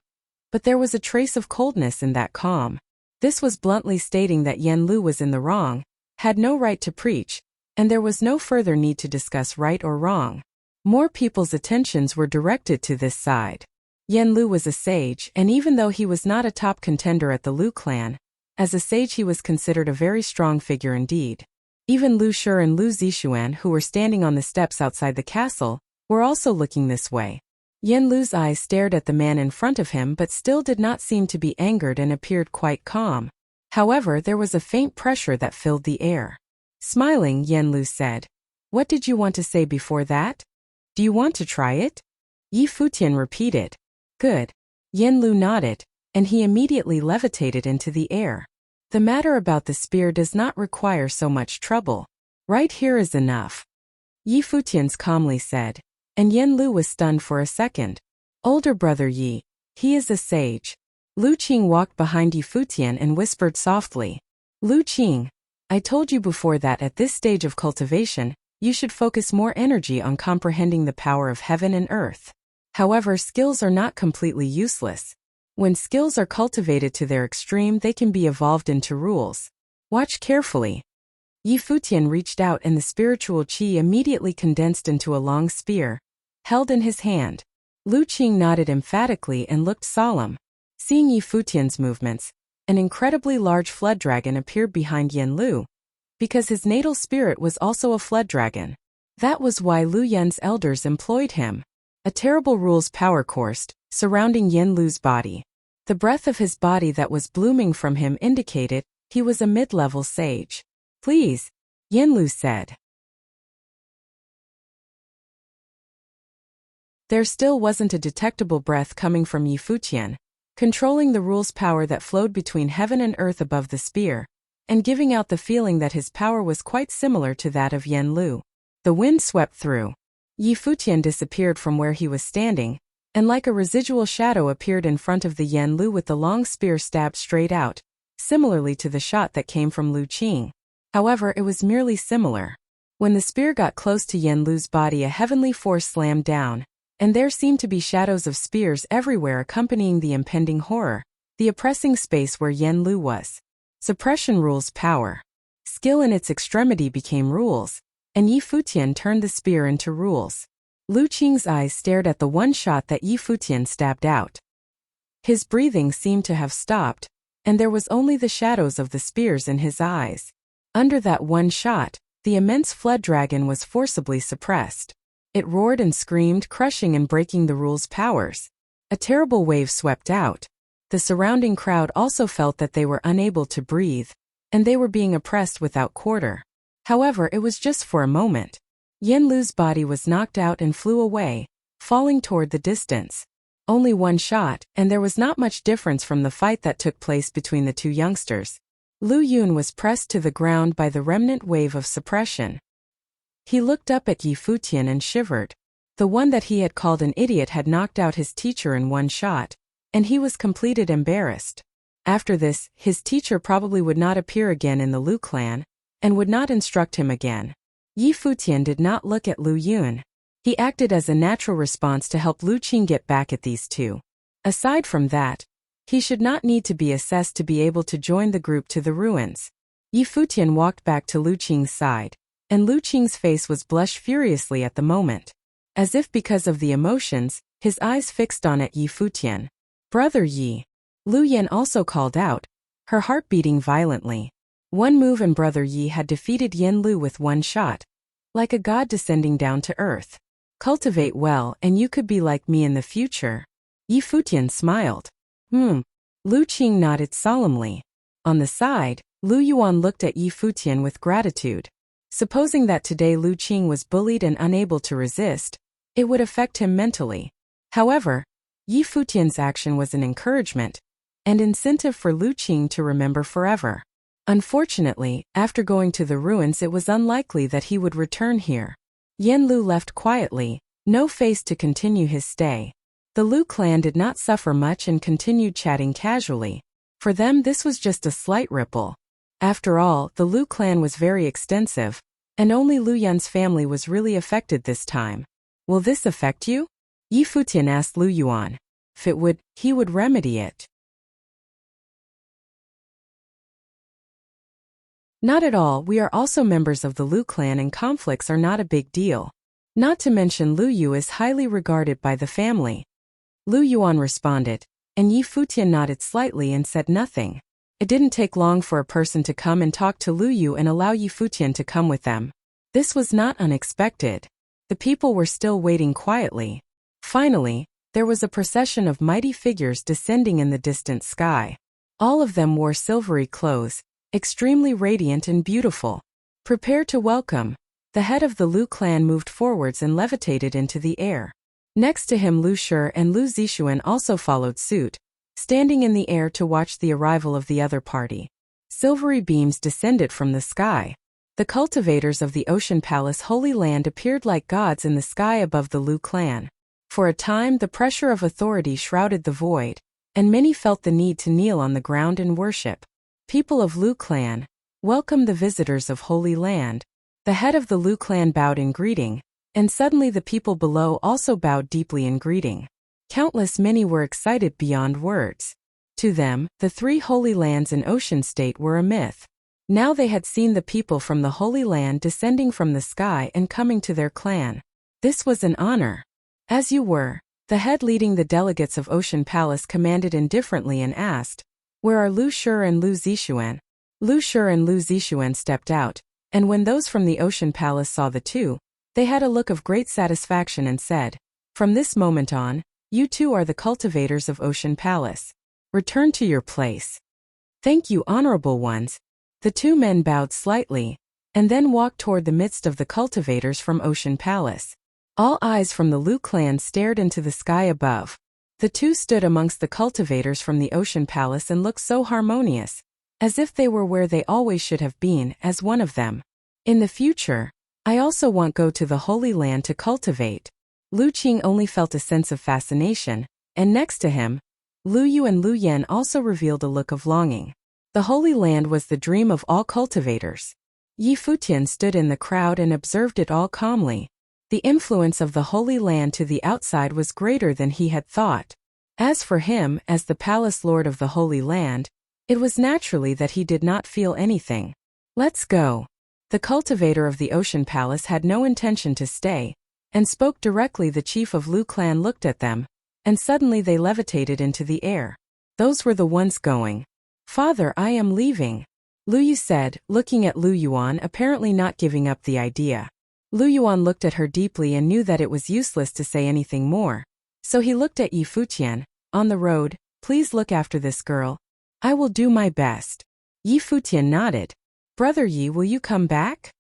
but there was a trace of coldness in that calm. This was bluntly stating that Yen Lu was in the wrong, had no right to preach, and there was no further need to discuss right or wrong. More people's attentions were directed to this side. Yan Lu was a sage, and even though he was not a top contender at the Lu clan, as a sage he was considered a very strong figure indeed. Even Lu Shi and Lu Zixuan, who were standing on the steps outside the castle, were also looking this way. Yan Lu's eyes stared at the man in front of him but still did not seem to be angered and appeared quite calm. However, there was a faint pressure that filled the air. Smiling, Yan Lu said, "What did you want to say before that? Do you want to try it?" Yi Futian repeated. "Good." Yan Lu nodded, and he immediately levitated into the air. The matter about the spear does not require so much trouble. Right here is enough. Yi Futian calmly said, and Yan Lu was stunned for a second. Older brother Yi, he is a sage. Lu Qing walked behind Yi Futian and whispered softly, "Lu Qing, I told you before that at this stage of cultivation, you should focus more energy on comprehending the power of heaven and earth. However, skills are not completely useless. When skills are cultivated to their extreme, they can be evolved into rules. Watch carefully." Yi Futian reached out and the spiritual qi immediately condensed into a long spear, held in his hand. Lu Qing nodded emphatically and looked solemn. Seeing Yi Futian's movements, an incredibly large flood dragon appeared behind Yan Lu, because his natal spirit was also a flood dragon. That was why Lu Yun's elders employed him. A terrible rules power coursed, surrounding Yan Lu's body. The breath of his body that was blooming from him indicated he was a mid-level sage. "Please," Yan Lu said. There still wasn't a detectable breath coming from Yi Futian, controlling the rules power that flowed between heaven and earth above the spear, and giving out the feeling that his power was quite similar to that of Yan Lu. The wind swept through. Yi Futian disappeared from where he was standing, and like a residual shadow appeared in front of the Yan Lu with the long spear stabbed straight out, similarly to the shot that came from Lu Qing. However, it was merely similar. When the spear got close to Yan Lu's body, a heavenly force slammed down, and there seemed to be shadows of spears everywhere accompanying the impending horror, the oppressing space where Yan Lu was. Suppression rules power. Skill in its extremity became rules, and Yi Futian turned the spear into rules. Lu Qing's eyes stared at the one shot that Yi Futian stabbed out. His breathing seemed to have stopped, and there was only the shadows of the spears in his eyes. Under that one shot, the immense flood dragon was forcibly suppressed. It roared and screamed, crushing and breaking the rule's powers. A terrible wave swept out. The surrounding crowd also felt that they were unable to breathe, and they were being oppressed without quarter. However, it was just for a moment. Yan Lu's body was knocked out and flew away, falling toward the distance. Only one shot, and there was not much difference from the fight that took place between the two youngsters. Lu Yun was pressed to the ground by the remnant wave of suppression. He looked up at Yi Futian and shivered. The one that he had called an idiot had knocked out his teacher in one shot, and he was completely embarrassed. After this, his teacher probably would not appear again in the Lu clan, and would not instruct him again. Yi Futian did not look at Lu Yun. He acted as a natural response to help Lu Qing get back at these two. Aside from that, he should not need to be assessed to be able to join the group to the ruins. Yi Futian walked back to Lu Qing's side, and Lu Qing's face was blushed furiously at the moment. As if because of the emotions, his eyes fixed on at Yi Futian. "Brother Yi." Lu Yan also called out, her heart beating violently. One move and Brother Yi had defeated Yan Lu with one shot, like a god descending down to earth. "Cultivate well and you could be like me in the future." Yi Futian smiled. Lu Qing nodded solemnly. On the side, Lu Yuan looked at Yi Futian with gratitude. Supposing that today Lu Qing was bullied and unable to resist, it would affect him mentally. However, Yi Futian's action was an encouragement, and incentive for Lu Qing to remember forever. Unfortunately, after going to the ruins, it was unlikely that he would return here. Yan Lu left quietly, no face to continue his stay. The Lu clan did not suffer much and continued chatting casually. For them, this was just a slight ripple. After all, the Lu clan was very extensive, and only Lu Yun's family was really affected this time. "Will this affect you?" Yi Futian asked Lu Yuan. If it would, he would remedy it. Not at all, we are also members of the Lu clan and conflicts are not a big deal. Not to mention Lu Yu is highly regarded by the family. Lu Yuan responded, and Yi Futian nodded slightly and said nothing. It didn't take long for a person to come and talk to Lu Yu and allow Yi Futian to come with them. This was not unexpected. The people were still waiting quietly. Finally, there was a procession of mighty figures descending in the distant sky. All of them wore silvery clothes, extremely radiant and beautiful. Prepare to welcome. The head of the Lu clan moved forwards and levitated into the air. Next to him Lu Shi and Lu Zixuan also followed suit, standing in the air to watch the arrival of the other party. Silvery beams descended from the sky. The cultivators of the Ocean Palace Holy Land appeared like gods in the sky above the Lu clan. For a time the pressure of authority shrouded the void, and many felt the need to kneel on the ground and worship. People of Lu clan, welcome the visitors of Holy Land. The head of the Lu clan bowed in greeting, and suddenly the people below also bowed deeply in greeting. Countless many were excited beyond words. To them, the three holy lands in Ocean State were a myth. Now they had seen the people from the Holy Land descending from the sky and coming to their clan. This was an honor. As you were, the head leading the delegates of Ocean Palace commanded indifferently and asked, "Where are Lu Shi and Lu Zixuan?" Lu Shi and Lu Zixuan stepped out, and when those from the Ocean Palace saw the two, they had a look of great satisfaction and said, "From this moment on, you two are the cultivators of Ocean Palace. Return to your place." "Thank you, honorable ones." The two men bowed slightly, and then walked toward the midst of the cultivators from Ocean Palace. All eyes from the Lu clan stared into the sky above. The two stood amongst the cultivators from the Ocean Palace and looked so harmonious, as if they were where they always should have been, as one of them. "In the future, I also want go to the Holy Land to cultivate." Lu Qing only felt a sense of fascination, and next to him, Lu Yu and Lu Yan also revealed a look of longing. The Holy Land was the dream of all cultivators. Yi Futian stood in the crowd and observed it all calmly. The influence of the Holy Land to the outside was greater than he had thought. As for him, as the palace lord of the Holy Land, it was naturally that he did not feel anything. "Let's go." The cultivator of the Ocean Palace had no intention to stay, and spoke directly. The chief of Lu clan looked at them, and suddenly they levitated into the air. Those were the ones going. "Father, I am leaving," Lu Yu said, looking at Lu Yuan, apparently not giving up the idea. Lu Yuan looked at her deeply and knew that it was useless to say anything more. So he looked at Yi Futian. "On the road, please look after this girl." "I will do my best." Yi Futian nodded. "Brother Yi, will you come back?"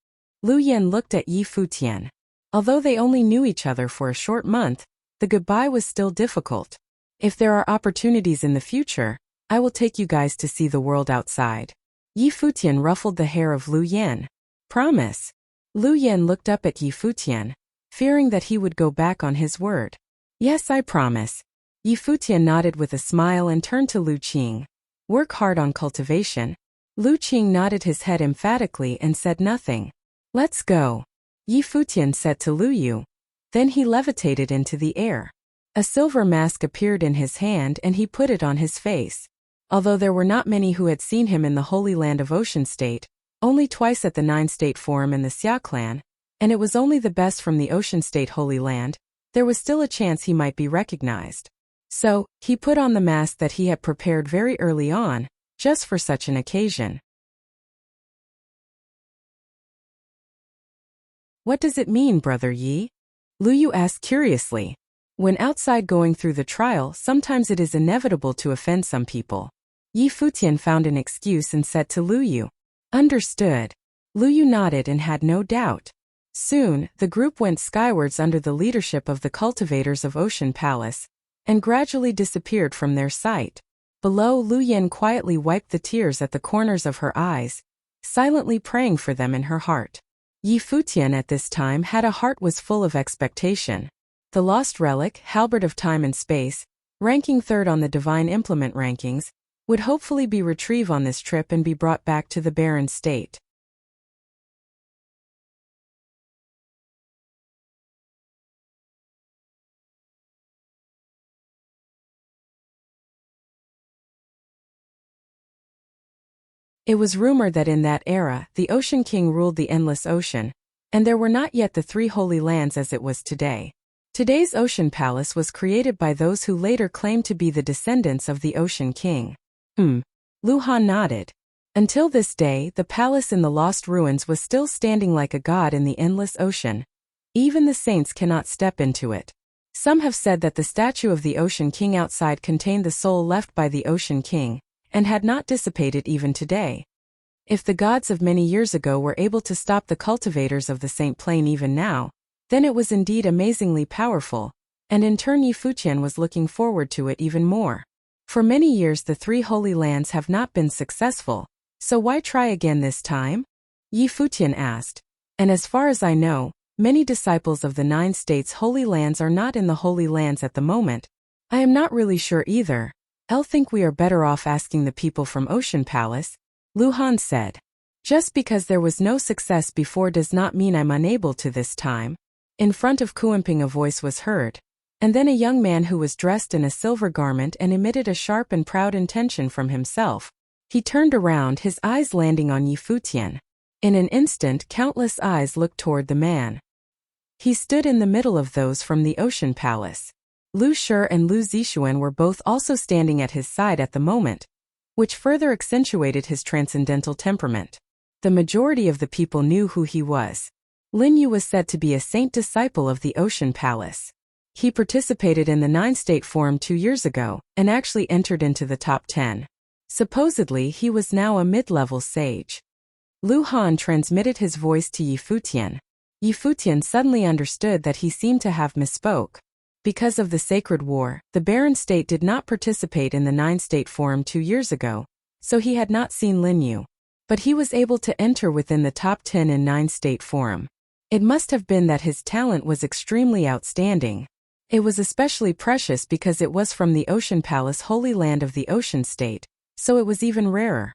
Lu Yan looked at Yi Futian. Although they only knew each other for a short month, the goodbye was still difficult. "If there are opportunities in the future, I will take you guys to see the world outside." Yi Futian ruffled the hair of Lu Yan. "Promise?" Lu Yan looked up at Yi Futian, fearing that he would go back on his word. "Yes, I promise." Yi Futian nodded with a smile and turned to Lu Qing. "Work hard on cultivation." Lu Qing nodded his head emphatically and said nothing. "Let's go," Yi Futian said to Lu Yu. Then he levitated into the air. A silver mask appeared in his hand and he put it on his face. Although there were not many who had seen him in the Holy Land of Ocean State, only twice at the Nine-State Forum in the Xia clan, and it was only the best from the Ocean State Holy Land, there was still a chance he might be recognized. So, he put on the mask that he had prepared very early on, just for such an occasion. "What does it mean, Brother Yi?" Lu Yu asked curiously. When outside going through the trial, sometimes it is inevitable to offend some people. Yi Futian found an excuse and said to Lu Yu, "Understood." Lu Yu nodded and had no doubt. Soon, the group went skywards under the leadership of the cultivators of Ocean Palace, and gradually disappeared from their sight. Below, Lu Yan quietly wiped the tears at the corners of her eyes, silently praying for them in her heart. Yi Futian at this time had a heart was full of expectation. The lost relic, Halberd of Time and Space, ranking third on the Divine Implement rankings, would hopefully be retrieved on this trip and be brought back to the barren state. It was rumored that in that era, the Ocean King ruled the endless ocean, and there were not yet the three holy lands as it was today. Today's Ocean Palace was created by those who later claimed to be the descendants of the Ocean King. Lu Han nodded. Until this day, the palace in the lost ruins was still standing like a god in the endless ocean. Even the saints cannot step into it. Some have said that the statue of the Ocean King outside contained the soul left by the Ocean King, and had not dissipated even today. If the gods of many years ago were able to stop the cultivators of the Saint Plain even now, then it was indeed amazingly powerful, and in turn Futian was looking forward to it even more. For many years the three holy lands have not been successful, so why try again this time? Futian asked. And as far as I know, many disciples of the 9 states' holy lands are not in the holy lands at the moment. I am not really sure either. I think we are better off asking the people from Ocean Palace, Lu Han said. Just because there was no success before does not mean I'm unable to this time. In front of Kuimping a voice was heard, and then a young man who was dressed in a silver garment and emitted a sharp and proud intention from himself. He turned around, his eyes landing on Futian. In an instant countless eyes looked toward the man. He stood in the middle of those from the Ocean Palace. Lu Shi and Lu Zixuan were both also standing at his side at the moment, which further accentuated his transcendental temperament. The majority of the people knew who he was. Lin Yu was said to be a saint disciple of the Ocean Palace. He participated in the 9-state forum 2 years ago, and actually entered into the top 10. Supposedly he was now a mid-level sage. Lu Han transmitted his voice to Futian. Futian suddenly understood that he seemed to have misspoke. Because of the Sacred War, the Barren State did not participate in the 9-state forum 2 years ago, so he had not seen Lin Yu. But he was able to enter within the top 10 in 9-state forum. It must have been that his talent was extremely outstanding. It was especially precious because it was from the Ocean Palace, holy land of the Ocean State, so it was even rarer.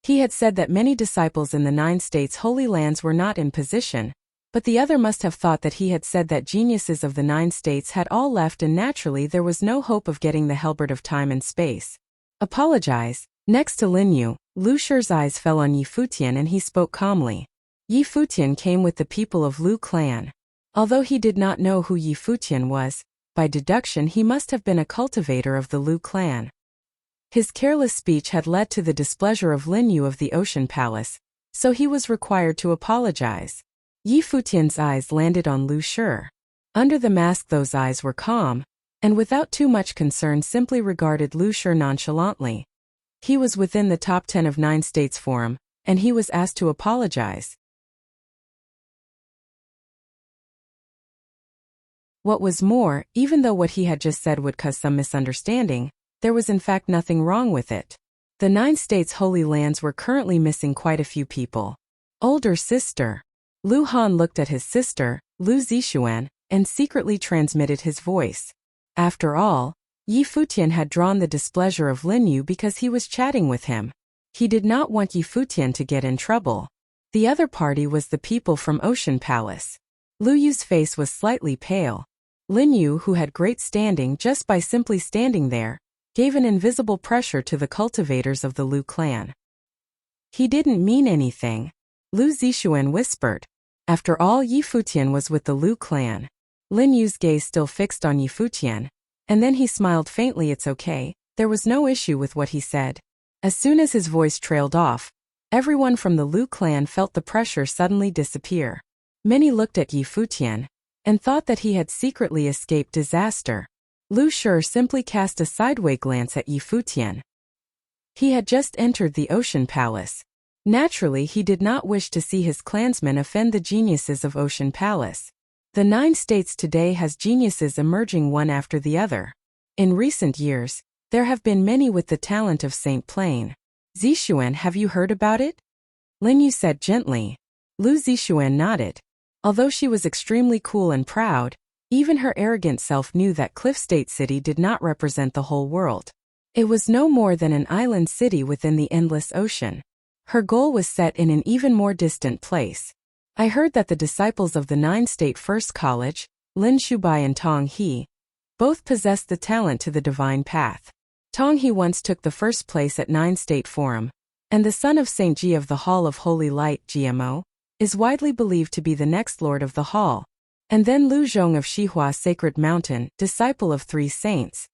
He had said that many disciples in the 9 states' holy lands were not in position, but the other must have thought that he had said that geniuses of the 9 states had all left and naturally there was no hope of getting the halberd of time and space. Apologize. Next to Lin Yu, Lu Shi's eyes fell on Futian and he spoke calmly. Futian came with the people of Lu clan. Although he did not know who Futian was, by deduction he must have been a cultivator of the Lu clan. His careless speech had led to the displeasure of Lin Yu of the Ocean Palace, so he was required to apologize. Futian's eyes landed on Lu Shi. Under the mask those eyes were calm, and without too much concern simply regarded Lu Shi nonchalantly. He was within the top 10 of 9 states forum, and he was asked to apologize. What was more, even though what he had just said would cause some misunderstanding, there was in fact nothing wrong with it. The 9 states' holy lands were currently missing quite a few people. Older sister. Lu Han looked at his sister, Lu Zixuan, and secretly transmitted his voice. After all, Futian had drawn the displeasure of Lin Yu because he was chatting with him. He did not want Futian to get in trouble. The other party was the people from Ocean Palace. Lu Yu's face was slightly pale. Lin Yu, who had great standing just by simply standing there, gave an invisible pressure to the cultivators of the Lu clan. He didn't mean anything. Lu Zixuan whispered. After all, Futian was with the Lu clan. Lin Yu's gaze still fixed on Futian, and then he smiled faintly. It's okay, there was no issue with what he said. As soon as his voice trailed off, everyone from the Lu clan felt the pressure suddenly disappear. Many looked at Futian, and thought that he had secretly escaped disaster. Lu Shi simply cast a sideway glance at Futian. He had just entered the Ocean Palace. Naturally he did not wish to see his clansmen offend the geniuses of Ocean Palace. The 9 states today has geniuses emerging one after the other. In recent years, there have been many with the talent of Saint Plain. Zixuan, have you heard about it? Lin Yu said gently. Lu Zixuan nodded. Although she was extremely cool and proud, even her arrogant self knew that Cliff State City did not represent the whole world. It was no more than an island city within the endless ocean. Her goal was set in an even more distant place. I heard that the disciples of the 9-state First College, Lin Shubai and Tong He, both possessed the talent to the divine path. Tong He once took the first place at 9-state forum, and the son of Saint Ji of the Hall of Holy Light GMO, is widely believed to be the next lord of the hall. And then Lu Zhong of Xihua Sacred Mountain, disciple of 3 saints.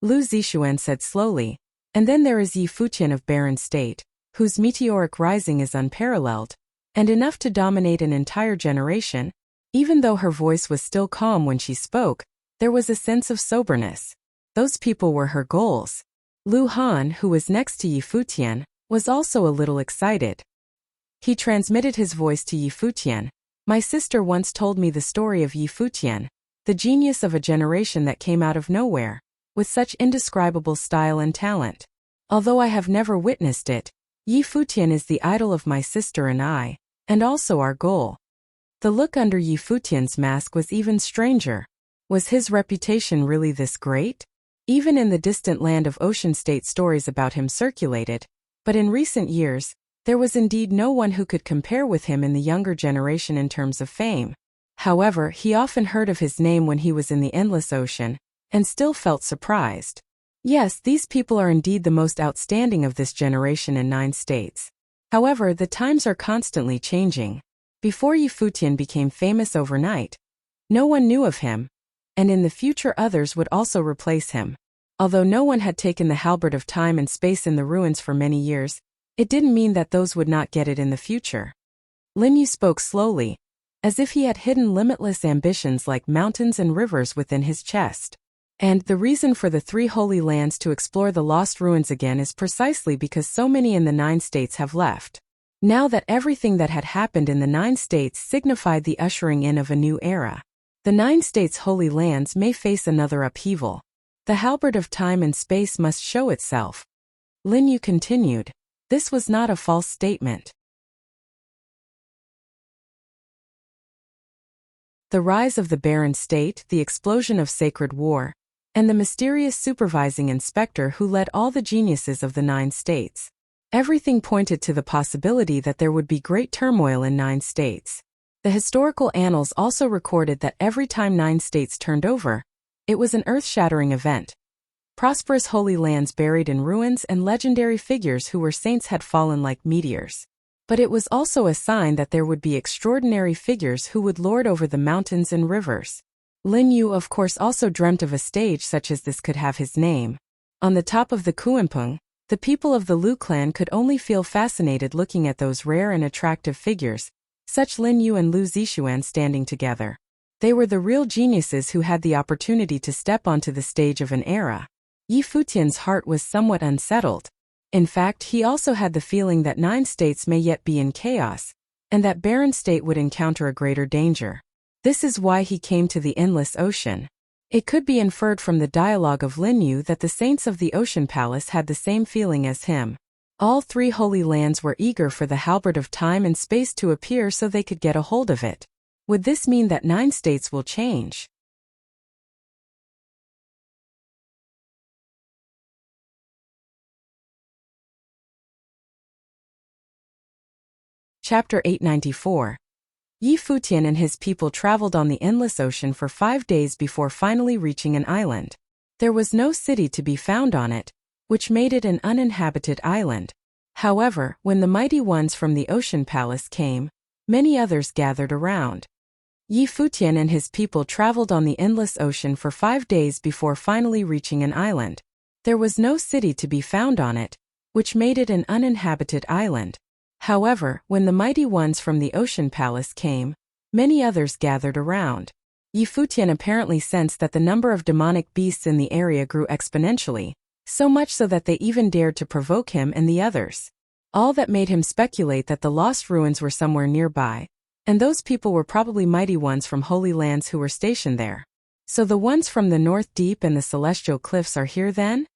Lu Zixuan said slowly, and then there is Yi Futian of Barren State, whose meteoric rising is unparalleled, and enough to dominate an entire generation. Even though her voice was still calm when she spoke, there was a sense of soberness. Those people were her goals. Lu Han, who was next to Yi Futian, was also a little excited. He transmitted his voice to Yi Futian. My sister once told me the story of Yi Futian, the genius of a generation that came out of nowhere, with such indescribable style and talent. Although I have never witnessed it, Yi Futian is the idol of my sister and I, and also our goal. The look under Yi Futian's mask was even stranger. Was his reputation really this great? Even in the distant land of Ocean State stories about him circulated, but in recent years, there was indeed no one who could compare with him in the younger generation in terms of fame. However, he often heard of his name when he was in the endless ocean, and still felt surprised. Yes, these people are indeed the most outstanding of this generation in 9 states. However, the times are constantly changing. Before Yi Futian became famous overnight, no one knew of him, and in the future others would also replace him. Although no one had taken the halberd of time and space in the ruins for many years, it didn't mean that those would not get it in the future. Lin Yu spoke slowly, as if he had hidden limitless ambitions like mountains and rivers within his chest. And the reason for the 3 holy lands to explore the lost ruins again is precisely because so many in the 9 states have left. Now that everything that had happened in the 9 states signified the ushering in of a new era, the 9 states' holy lands may face another upheaval. The halberd of time and space must show itself. Lin Yu continued. This was not a false statement. The rise of the barren state, the explosion of sacred war, and the mysterious supervising inspector who led all the geniuses of the 9 states. Everything pointed to the possibility that there would be great turmoil in 9 states. The historical annals also recorded that every time 9 states turned over, it was an earth-shattering event. Prosperous holy lands buried in ruins and legendary figures who were saints had fallen like meteors. But it was also a sign that there would be extraordinary figures who would lord over the mountains and rivers. Lin Yu of course also dreamt of a stage such as this could have his name. On the top of the Kuanping, the people of the Lu clan could only feel fascinated looking at those rare and attractive figures, such Lin Yu and Lu Zixuan standing together. They were the real geniuses who had the opportunity to step onto the stage of an era. Yi Futian's heart was somewhat unsettled. In fact, he also had the feeling that 9 states may yet be in chaos, and that barren state would encounter a greater danger. This is why he came to the endless ocean. It could be inferred from the dialogue of Lin Yu that the saints of the Ocean Palace had the same feeling as him. All 3 holy lands were eager for the halberd of time and space to appear so they could get a hold of it. Would this mean that 9 states will change? Chapter 894. Yi Futian and his people traveled on the endless ocean for 5 days before finally reaching an island. There was no city to be found on it, which made it an uninhabited island. However, when the mighty ones from the Ocean Palace came, many others gathered around. Yi Futian and his people traveled on the endless ocean for 5 days before finally reaching an island. There was no city to be found on it, which made it an uninhabited island. However, when the mighty ones from the Ocean Palace came, many others gathered around. Yi Futian apparently sensed that the number of demonic beasts in the area grew exponentially, so much so that they even dared to provoke him and the others. All that made him speculate that the lost ruins were somewhere nearby, and those people were probably mighty ones from holy lands who were stationed there. So the ones from the North Deep and the Celestial Cliffs are here then?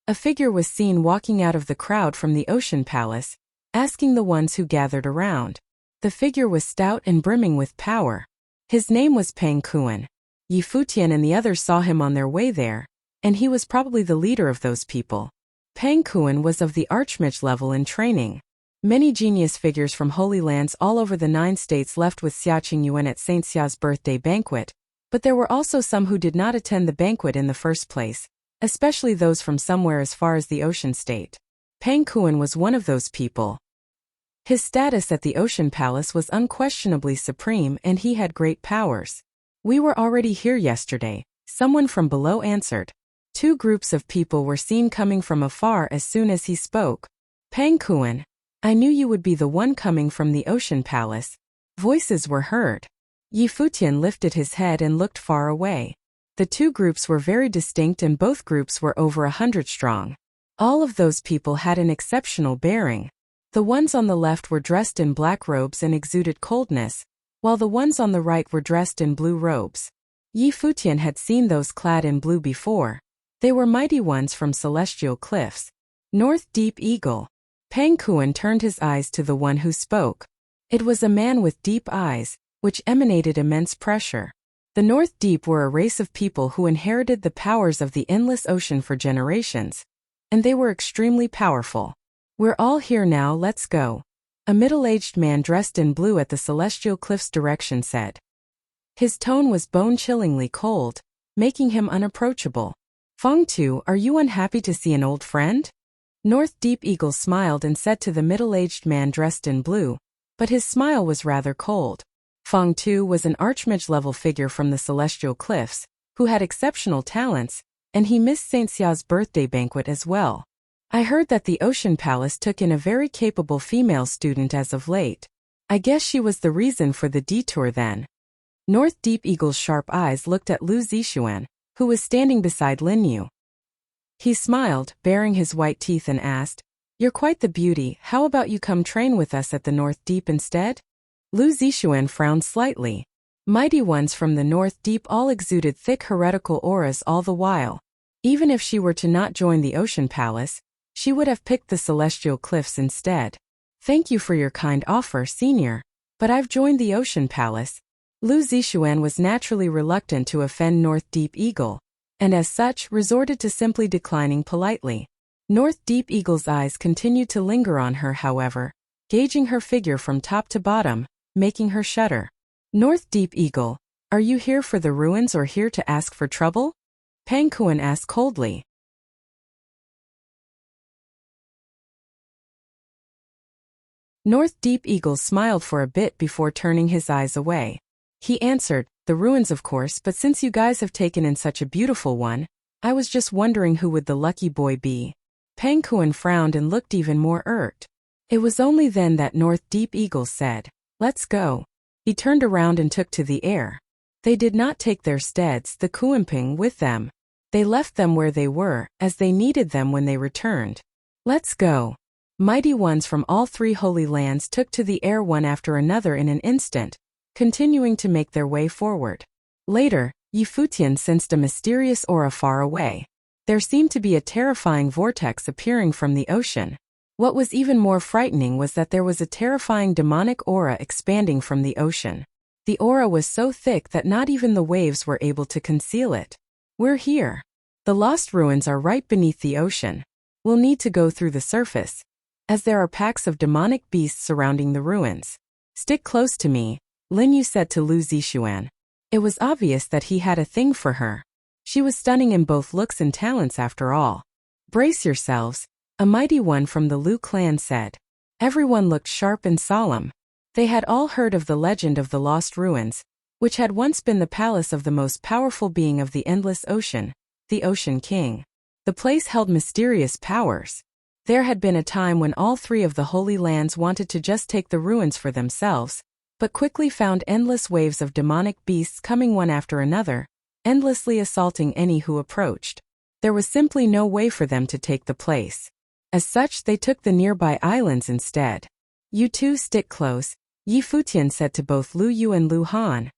A figure was seen walking out of the crowd from the Ocean Palace, asking the ones who gathered around. The figure was stout and brimming with power. His name was Pang Kuan. Yi Futian and the others saw him on their way there, and he was probably the leader of those people. Pang Kuan was of the Archmage level in training. Many genius figures from holy lands all over the 9 states left with Xia Qingyuan at Saint Xia's birthday banquet, but there were also some who did not attend the banquet in the first place, especially those from somewhere as far as the Ocean State. Pang Kuan was one of those people. His status at the Ocean Palace was unquestionably supreme and he had great powers. We were already here yesterday, someone from below answered. Two groups of people were seen coming from afar as soon as he spoke. Pang Kuan, I knew you would be the one coming from the Ocean Palace. Voices were heard. Yi Futian lifted his head and looked far away. The two groups were very distinct and both groups were over 100 strong. All of those people had an exceptional bearing. The ones on the left were dressed in black robes and exuded coldness, while the ones on the right were dressed in blue robes. Yi Futian had seen those clad in blue before. They were mighty ones from celestial cliffs. North Deep Eagle. Pang Kuan turned his eyes to the one who spoke. It was a man with deep eyes, which emanated immense pressure. The North Deep were a race of people who inherited the powers of the endless ocean for generations. And they were extremely powerful. We're all here now, let's go. A middle-aged man dressed in blue at the celestial cliff's direction said. His tone was bone-chillingly cold, making him unapproachable. Feng Tu, are you unhappy to see an old friend? North Deep Eagle smiled and said to the middle-aged man dressed in blue, but his smile was rather cold. Feng Tu was an archmage-level figure from the celestial cliffs, who had exceptional talents, and he missed Saint Xia's birthday banquet as well. I heard that the Ocean Palace took in a very capable female student as of late. I guess she was the reason for the detour then. North Deep Eagle's sharp eyes looked at Lu Zixuan, who was standing beside Lin Yu. He smiled, baring his white teeth and asked, You're quite the beauty, how about you come train with us at the North Deep instead? Lu Zixuan frowned slightly. Mighty ones from the North Deep all exuded thick heretical auras all the while. Even if she were to not join the Ocean Palace, she would have picked the Celestial Cliffs instead. Thank you for your kind offer, Senior, but I've joined the Ocean Palace. Lu Zixuan was naturally reluctant to offend North Deep Eagle, and as such resorted to simply declining politely. North Deep Eagle's eyes continued to linger on her, however, gauging her figure from top to bottom, making her shudder. North Deep Eagle, are you here for the ruins or here to ask for trouble? Pang Kuan asked coldly. North Deep Eagle smiled for a bit before turning his eyes away. He answered, the ruins of course, but since you guys have taken in such a beautiful one, I was just wondering who would the lucky boy be. Pang Kuan frowned and looked even more irked. It was only then that North Deep Eagle said, Let's go. He turned around and took to the air. They did not take their steads, the Kuanping, with them. They left them where they were, as they needed them when they returned. Let's go. Mighty ones from all three holy lands took to the air one after another in an instant, continuing to make their way forward. Later, Yi Futian sensed a mysterious aura far away. There seemed to be a terrifying vortex appearing from the ocean. What was even more frightening was that there was a terrifying demonic aura expanding from the ocean. The aura was so thick that not even the waves were able to conceal it. We're here. The lost ruins are right beneath the ocean. We'll need to go through the surface, as there are packs of demonic beasts surrounding the ruins. Stick close to me, Lin Yu said to Lu Zixuan. It was obvious that he had a thing for her. She was stunning in both looks and talents after all. Brace yourselves, a mighty one from the Lu clan said. Everyone looked sharp and solemn. They had all heard of the legend of the lost ruins, which had once been the palace of the most powerful being of the endless ocean, the Ocean King. The place held mysterious powers. There had been a time when all three of the Holy Lands wanted to just take the ruins for themselves, but quickly found endless waves of demonic beasts coming one after another, endlessly assaulting any who approached. There was simply no way for them to take the place. As such, they took the nearby islands instead. You two stick close, Yi Futian said to both Lu Yu and Lu Han.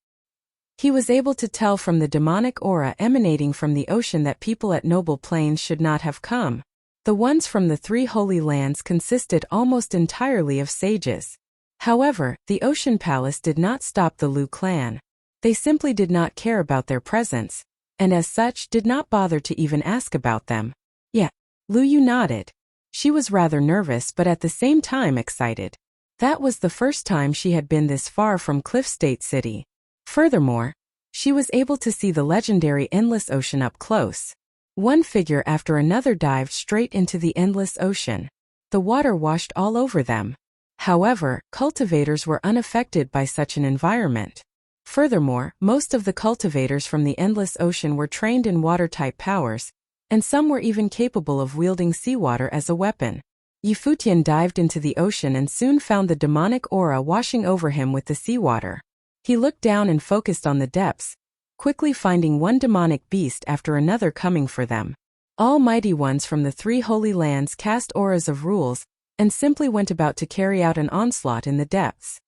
He was able to tell from the demonic aura emanating from the ocean that people at Noble Plains should not have come. The ones from the three holy lands consisted almost entirely of sages. However, the Ocean Palace did not stop the Lu clan. They simply did not care about their presence, and as such did not bother to even ask about them. Yeah, Lu Yu nodded. She was rather nervous but at the same time excited. That was the first time she had been this far from Cliff State City. Furthermore, she was able to see the legendary endless ocean up close. One figure after another dived straight into the endless ocean. The water washed all over them. However, cultivators were unaffected by such an environment. Furthermore, most of the cultivators from the endless ocean were trained in water-type powers, and some were even capable of wielding seawater as a weapon. Futian dived into the ocean and soon found the demonic aura washing over him with the seawater. He looked down and focused on the depths, quickly finding one demonic beast after another coming for them. All mighty ones from the 3 holy lands cast auras of rules, and simply went about to carry out an onslaught in the depths.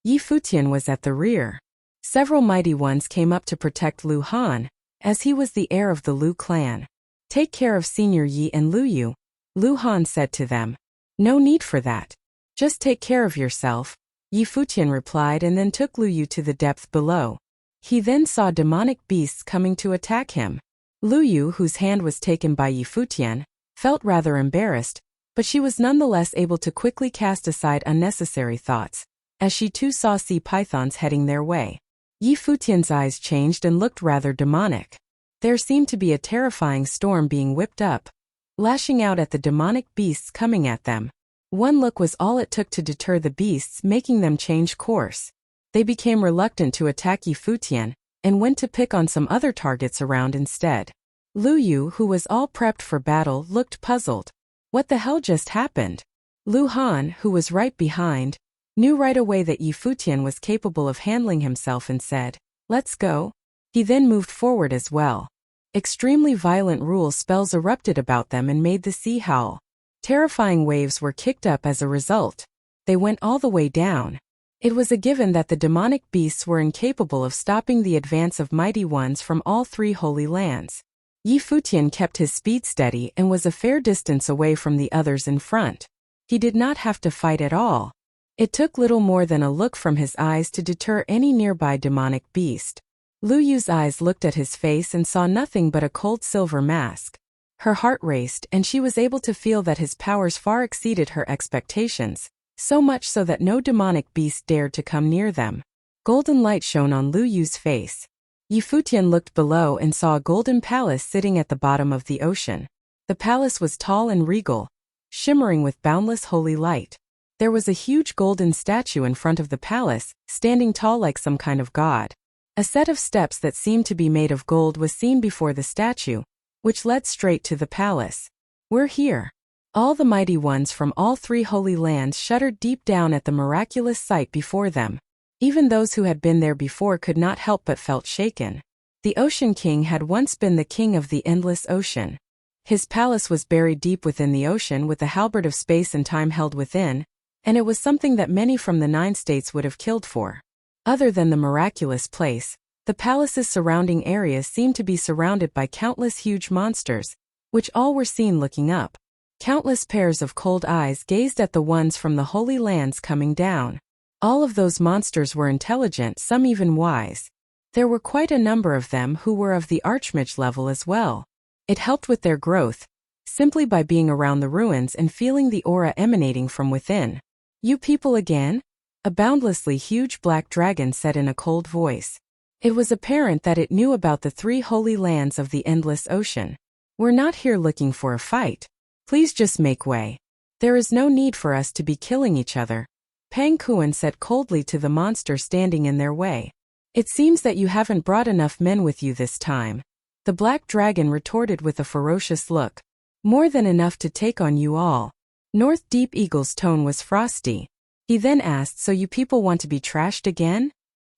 Futian was at the rear. Several mighty ones came up to protect Lu Han, as he was the heir of the Lu clan. "Take care of Senior Yi and Lu Yu," Lu Han said to them. "No need for that. Just take care of yourself," Futian replied, and then took Lu Yu to the depth below. He then saw demonic beasts coming to attack him. Lu Yu, whose hand was taken by Futian, felt rather embarrassed, but she was nonetheless able to quickly cast aside unnecessary thoughts, as she too saw sea pythons heading their way. Futian's eyes changed and looked rather demonic. There seemed to be a terrifying storm being whipped up, lashing out at the demonic beasts coming at them. One look was all it took to deter the beasts, making them change course. They became reluctant to attack Futian, and went to pick on some other targets around instead. Lu Yu, who was all prepped for battle, looked puzzled. What the hell just happened? Lu Han, who was right behind, knew right away that Futian was capable of handling himself and said, "Let's go." He then moved forward as well. Extremely violent rule spells erupted about them and made the sea howl. Terrifying waves were kicked up as a result. They went all the way down. It was a given that the demonic beasts were incapable of stopping the advance of mighty ones from all 3 holy lands. Futian kept his speed steady and was a fair distance away from the others in front. He did not have to fight at all. It took little more than a look from his eyes to deter any nearby demonic beast. Lu Yu's eyes looked at his face and saw nothing but a cold silver mask. Her heart raced, and she was able to feel that his powers far exceeded her expectations, so much so that no demonic beast dared to come near them. Golden light shone on Lu Yu's face. Futian looked below and saw a golden palace sitting at the bottom of the ocean. The palace was tall and regal, shimmering with boundless holy light. There was a huge golden statue in front of the palace, standing tall like some kind of god. A set of steps that seemed to be made of gold was seen before the statue, which led straight to the palace. "We're here." All the mighty ones from all 3 holy lands shuddered deep down at the miraculous sight before them. Even those who had been there before could not help but felt shaken. The Ocean King had once been the king of the endless ocean. His palace was buried deep within the ocean with the halberd of space and time held within, and it was something that many from the 9 states would have killed for. Other than the miraculous place, the palace's surrounding areas seemed to be surrounded by countless huge monsters, which all were seen looking up. Countless pairs of cold eyes gazed at the ones from the holy lands coming down. All of those monsters were intelligent, some even wise. There were quite a number of them who were of the archmage level as well. It helped with their growth, simply by being around the ruins and feeling the aura emanating from within. "You people again?" A boundlessly huge black dragon said in a cold voice. It was apparent that it knew about the 3 holy lands of the endless ocean. "We're not here looking for a fight. Please just make way. There is no need for us to be killing each other," Pang Kuan said coldly to the monster standing in their way. "It seems that you haven't brought enough men with you this time," the black dragon retorted with a ferocious look. "More than enough to take on you all." North Deep Eagle's tone was frosty. He then asked, "So you people want to be trashed again?"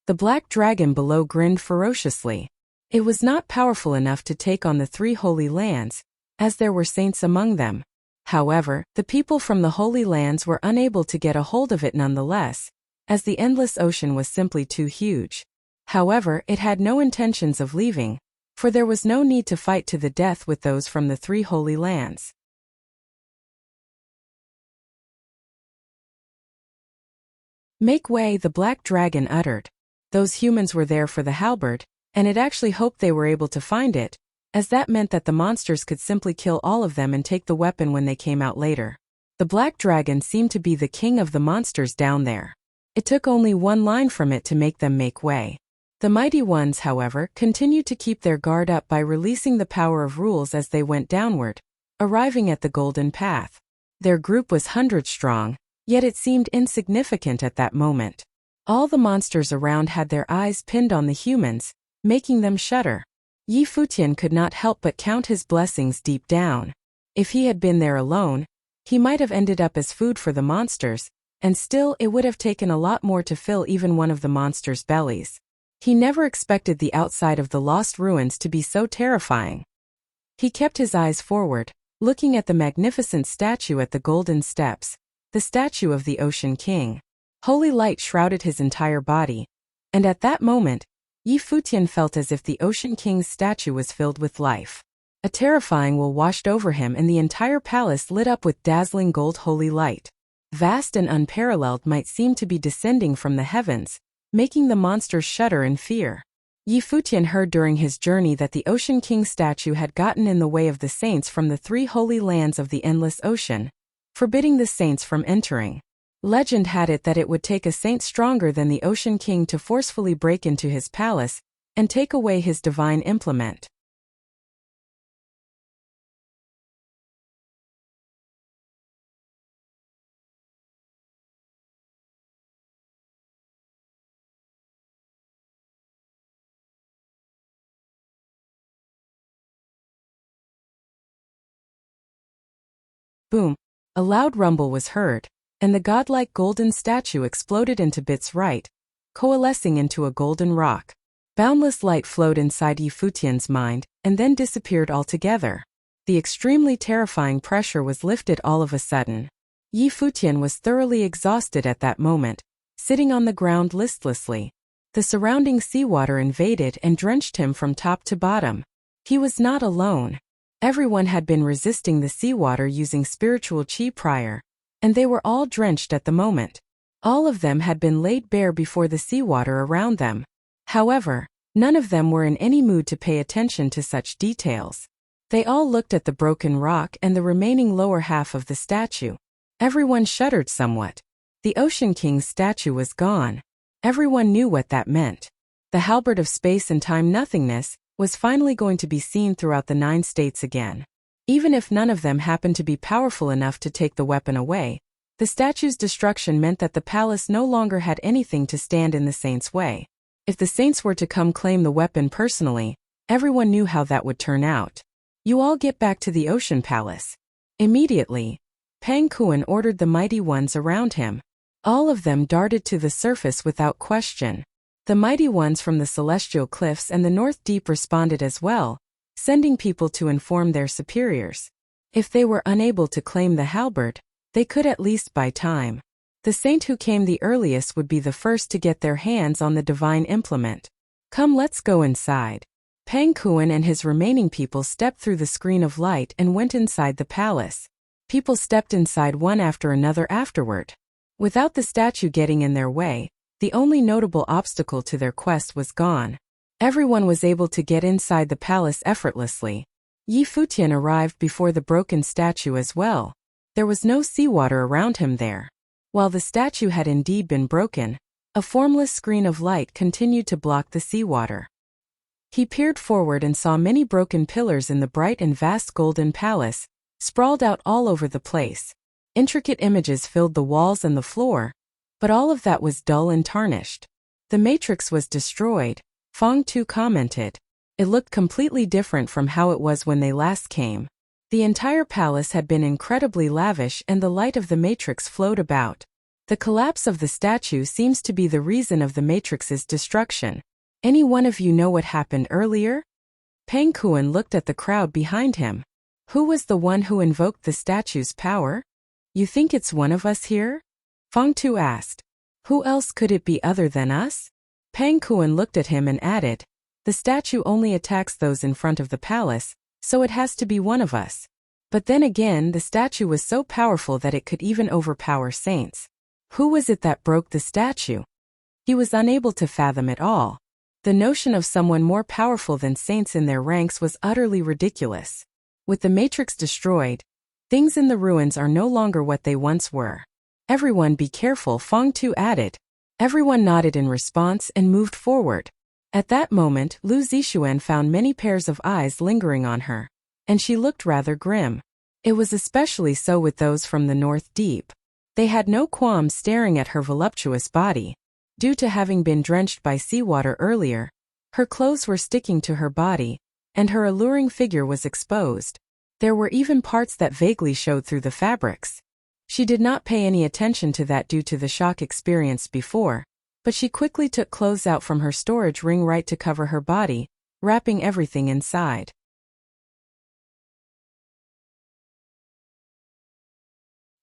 The black dragon below grinned ferociously. It was not powerful enough to take on the 3 holy lands, as there were saints among them. However, the people from the holy lands were unable to get a hold of it nonetheless, as the endless ocean was simply too huge. However, it had no intentions of leaving, for there was no need to fight to the death with those from the 3 holy lands. "Make way," the black dragon uttered. Those humans were there for the halberd, and it actually hoped they were able to find it, as that meant that the monsters could simply kill all of them and take the weapon when they came out later. The black dragon seemed to be the king of the monsters down there. It took only one line from it to make them make way. The mighty ones, however, continued to keep their guard up by releasing the power of rules as they went downward, arriving at the golden path. Their group was 100 strong, yet it seemed insignificant at that moment. All the monsters around had their eyes pinned on the humans, making them shudder. Futian could not help but count his blessings deep down. If he had been there alone, he might have ended up as food for the monsters, and still it would have taken a lot more to fill even one of the monsters' bellies. He never expected the outside of the lost ruins to be so terrifying. He kept his eyes forward, looking at the magnificent statue at the golden steps, the statue of the Ocean King. Holy light shrouded his entire body, and at that moment, Futian felt as if the Ocean King's statue was filled with life. A terrifying will washed over him and the entire palace lit up with dazzling gold holy light. Vast and unparalleled might seem to be descending from the heavens, making the monsters shudder in fear. Futian heard during his journey that the Ocean King statue had gotten in the way of the saints from the 3 holy lands of the endless ocean, forbidding the saints from entering. Legend had it that it would take a saint stronger than the Ocean King to forcefully break into his palace and take away his divine implement. Boom! A loud rumble was heard, and the godlike golden statue exploded into bits right, coalescing into a golden rock. Boundless light flowed inside Futian's mind, and then disappeared altogether. The extremely terrifying pressure was lifted all of a sudden. Futian was thoroughly exhausted at that moment, sitting on the ground listlessly. The surrounding seawater invaded and drenched him from top to bottom. He was not alone. Everyone had been resisting the seawater using spiritual chi prior, and they were all drenched at the moment. All of them had been laid bare before the seawater around them. However, none of them were in any mood to pay attention to such details. They all looked at the broken rock and the remaining lower half of the statue. Everyone shuddered somewhat. The Ocean King's statue was gone. Everyone knew what that meant. The halberd of space and time nothingness was finally going to be seen throughout the 9 states again. Even if none of them happened to be powerful enough to take the weapon away, the statue's destruction meant that the palace no longer had anything to stand in the saints' way. If the saints were to come claim the weapon personally, everyone knew how that would turn out. You all get back to the Ocean Palace. Immediately, Pang Kuan ordered the mighty ones around him. All of them darted to the surface without question. The mighty ones from the Celestial Cliffs and the North Deep responded as well, sending people to inform their superiors. If they were unable to claim the halberd, they could at least buy time. The saint who came the earliest would be the first to get their hands on the divine implement. Come, let's go inside. Pang Kuan and his remaining people stepped through the screen of light and went inside the palace. People stepped inside one after another afterward. Without the statue getting in their way, the only notable obstacle to their quest was gone. Everyone was able to get inside the palace effortlessly. Futian arrived before the broken statue as well. There was no seawater around him there. While the statue had indeed been broken, a formless screen of light continued to block the seawater. He peered forward and saw many broken pillars in the bright and vast golden palace, sprawled out all over the place. Intricate images filled the walls and the floor, but all of that was dull and tarnished. The matrix was destroyed, Fong Tu commented. It looked completely different from how it was when they last came. The entire palace had been incredibly lavish and the light of the matrix flowed about. The collapse of the statue seems to be the reason of the matrix's destruction. Any one of you know what happened earlier? Pang Kuan looked at the crowd behind him. Who was the one who invoked the statue's power? You think it's one of us here? Fong Tu asked. Who else could it be other than us? Pang Kuan looked at him and added, the statue only attacks those in front of the palace, so it has to be one of us. But then again, the statue was so powerful that it could even overpower saints. Who was it that broke the statue? He was unable to fathom it all. The notion of someone more powerful than saints in their ranks was utterly ridiculous. With the matrix destroyed, things in the ruins are no longer what they once were. Everyone be careful, Fong Tu added. Everyone nodded in response and moved forward. At that moment, Lu Zixuan found many pairs of eyes lingering on her, and she looked rather grim. It was especially so with those from the North Deep. They had no qualms staring at her voluptuous body. Due to having been drenched by seawater earlier, her clothes were sticking to her body, and her alluring figure was exposed. There were even parts that vaguely showed through the fabrics. She did not pay any attention to that due to the shock experienced before, but she quickly took clothes out from her storage ring right to cover her body, wrapping everything inside.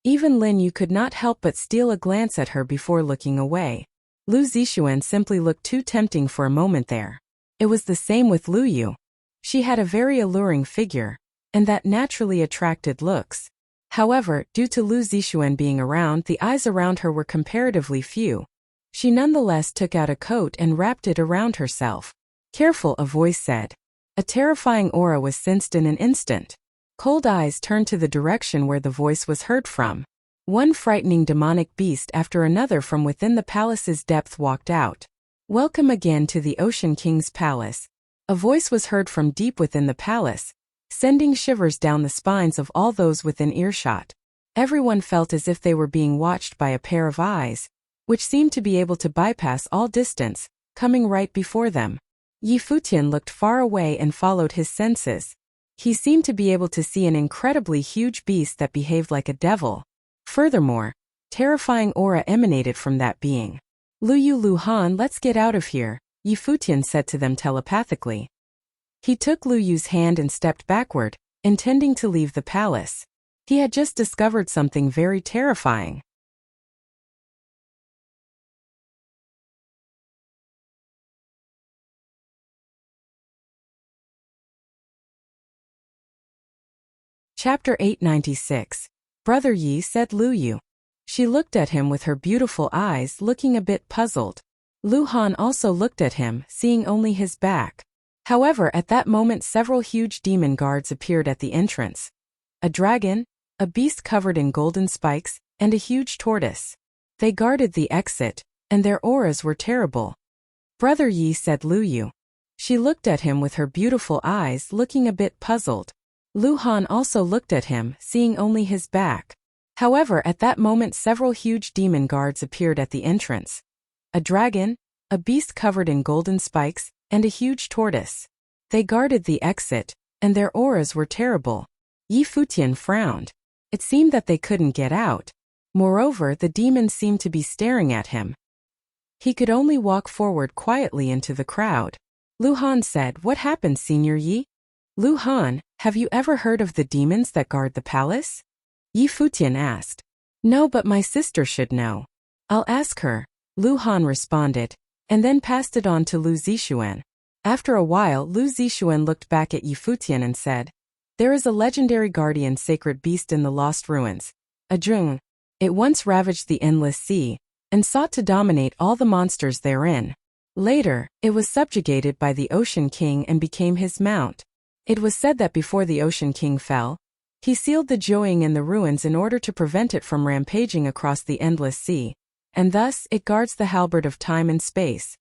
Even Lin Yu could not help but steal a glance at her before looking away. Lu Zixuan simply looked too tempting for a moment there. It was the same with Lu Yu. She had a very alluring figure, and that naturally attracted looks. However, due to Lu Zixuan being around, the eyes around her were comparatively few. She nonetheless took out a coat and wrapped it around herself. "Careful," a voice said. A terrifying aura was sensed in an instant. Cold eyes turned to the direction where the voice was heard from. One frightening demonic beast after another from within the palace's depth walked out. "Welcome again to the Ocean King's palace." A voice was heard from deep within the palace, sending shivers down the spines of all those within earshot. Everyone felt as if they were being watched by a pair of eyes, which seemed to be able to bypass all distance, coming right before them. Futian looked far away and followed his senses. He seemed to be able to see an incredibly huge beast that behaved like a devil. Furthermore, terrifying aura emanated from that being. "Lu Yu, Lu Han, let's get out of here," Futian said to them telepathically. He took Lu Yu's hand and stepped backward, intending to leave the palace. He had just discovered something very terrifying. Chapter 896. "Brother Yi," said Lu Yu. She looked at him with her beautiful eyes, looking a bit puzzled. Lu Han also looked at him, seeing only his back. However, at that moment several huge demon guards appeared at the entrance. A dragon, a beast covered in golden spikes, and a huge tortoise. They guarded the exit, and their auras were terrible. "Brother Yi," said Lu Yu. She looked at him with her beautiful eyes, looking a bit puzzled. Lu Han also looked at him, seeing only his back. However, at that moment several huge demon guards appeared at the entrance. A dragon, a beast covered in golden spikes, and a huge tortoise. They guarded the exit, and their auras were terrible. Futian frowned. It seemed that they couldn't get out. Moreover, the demons seemed to be staring at him. He could only walk forward quietly into the crowd. Lu Han said, "What happened, Senior Yi?" "Lu Han, have you ever heard of the demons that guard the palace?" Futian asked. "No, but my sister should know." "I'll ask her," Lu Han responded, and then passed it on to Lu Zixuan. After a while, Lu Zixuan looked back at Futian and said, "There is a legendary guardian sacred beast in the Lost Ruins, a Zheng. It once ravaged the endless sea, and sought to dominate all the monsters therein. Later, it was subjugated by the Ocean King and became his mount. It was said that before the Ocean King fell, he sealed the Zhuang in the ruins in order to prevent it from rampaging across the endless sea, and thus it guards the halberd of time and space."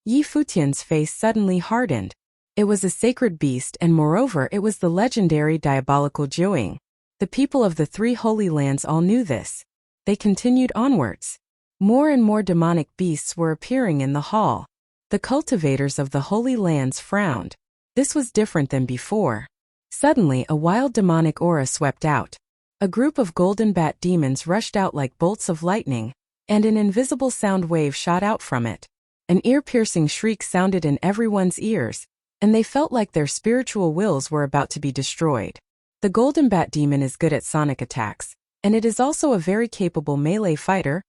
Futian's face suddenly hardened. It was a sacred beast, and moreover it was the legendary diabolical Zhuang. The people of the three holy lands all knew this. They continued onwards. More and more demonic beasts were appearing in the hall. The cultivators of the holy lands frowned. This was different than before. Suddenly, a wild demonic aura swept out. A group of golden bat demons rushed out like bolts of lightning, and an invisible sound wave shot out from it. An ear-piercing shriek sounded in everyone's ears, and they felt like their spiritual wills were about to be destroyed. The golden bat demon is good at sonic attacks, and it is also a very capable melee fighter.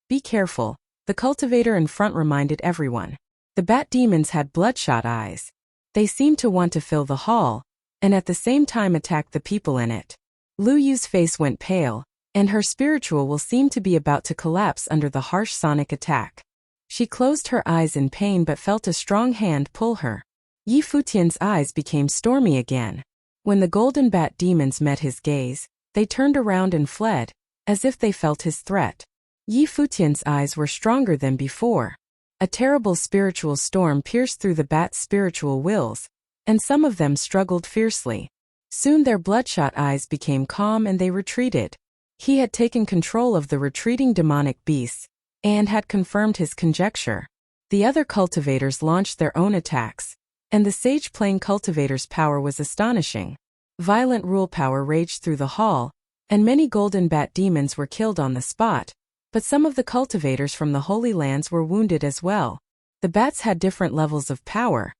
"Be careful," the cultivator in front reminded everyone. The bat demons had bloodshot eyes. They seemed to want to fill the hall, and at the same time attack the people in it. Lu Yu's face went pale, and her spiritual will seemed to be about to collapse under the harsh sonic attack. She closed her eyes in pain but felt a strong hand pull her. Futian's eyes became stormy again. When the golden bat demons met his gaze, they turned around and fled, as if they felt his threat. Futian's eyes were stronger than before. A terrible spiritual storm pierced through the bat's spiritual wills, and some of them struggled fiercely. Soon their bloodshot eyes became calm and they retreated. He had taken control of the retreating demonic beasts, and had confirmed his conjecture. The other cultivators launched their own attacks, and the Sage Plane cultivator's power was astonishing. Violent rule power raged through the hall, and many golden bat demons were killed on the spot, but some of the cultivators from the Holy Lands were wounded as well. The bats had different levels of power.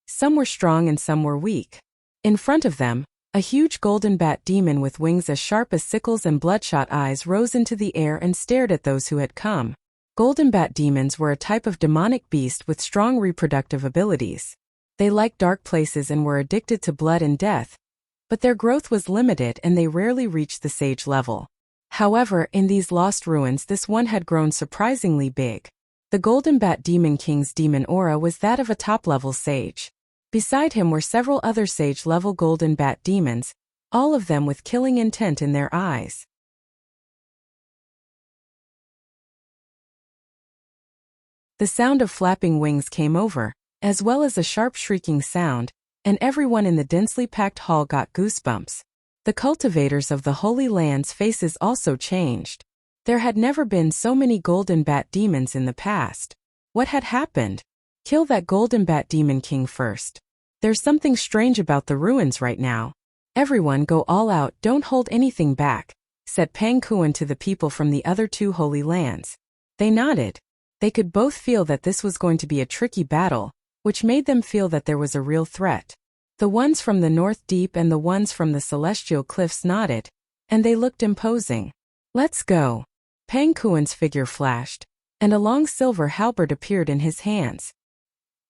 Some were strong and some were weak. In front of them, a huge golden bat demon with wings as sharp as sickles and bloodshot eyes rose into the air and stared at those who had come. Golden bat demons were a type of demonic beast with strong reproductive abilities. They liked dark places and were addicted to blood and death, but their growth was limited and they rarely reached the sage level. However, in these lost ruins this one had grown surprisingly big. The Golden Bat Demon King's demon aura was that of a top-level sage. Beside him were several other sage-level Golden Bat demons, all of them with killing intent in their eyes. The sound of flapping wings came over, as well as a sharp shrieking sound, and everyone in the densely packed hall got goosebumps. The cultivators of the Holy Land's faces also changed. There had never been so many Golden Bat demons in the past. What had happened? Kill that Golden Bat Demon King first. There's something strange about the ruins right now. Everyone go all out, don't hold anything back, said Pang Kuan to the people from the other two Holy Lands. They nodded. They could both feel that this was going to be a tricky battle, which made them feel that there was a real threat. The ones from the North Deep and the ones from the Celestial Cliffs nodded, and they looked imposing. Let's go. Pang Kuan's figure flashed, and a long silver halberd appeared in his hands.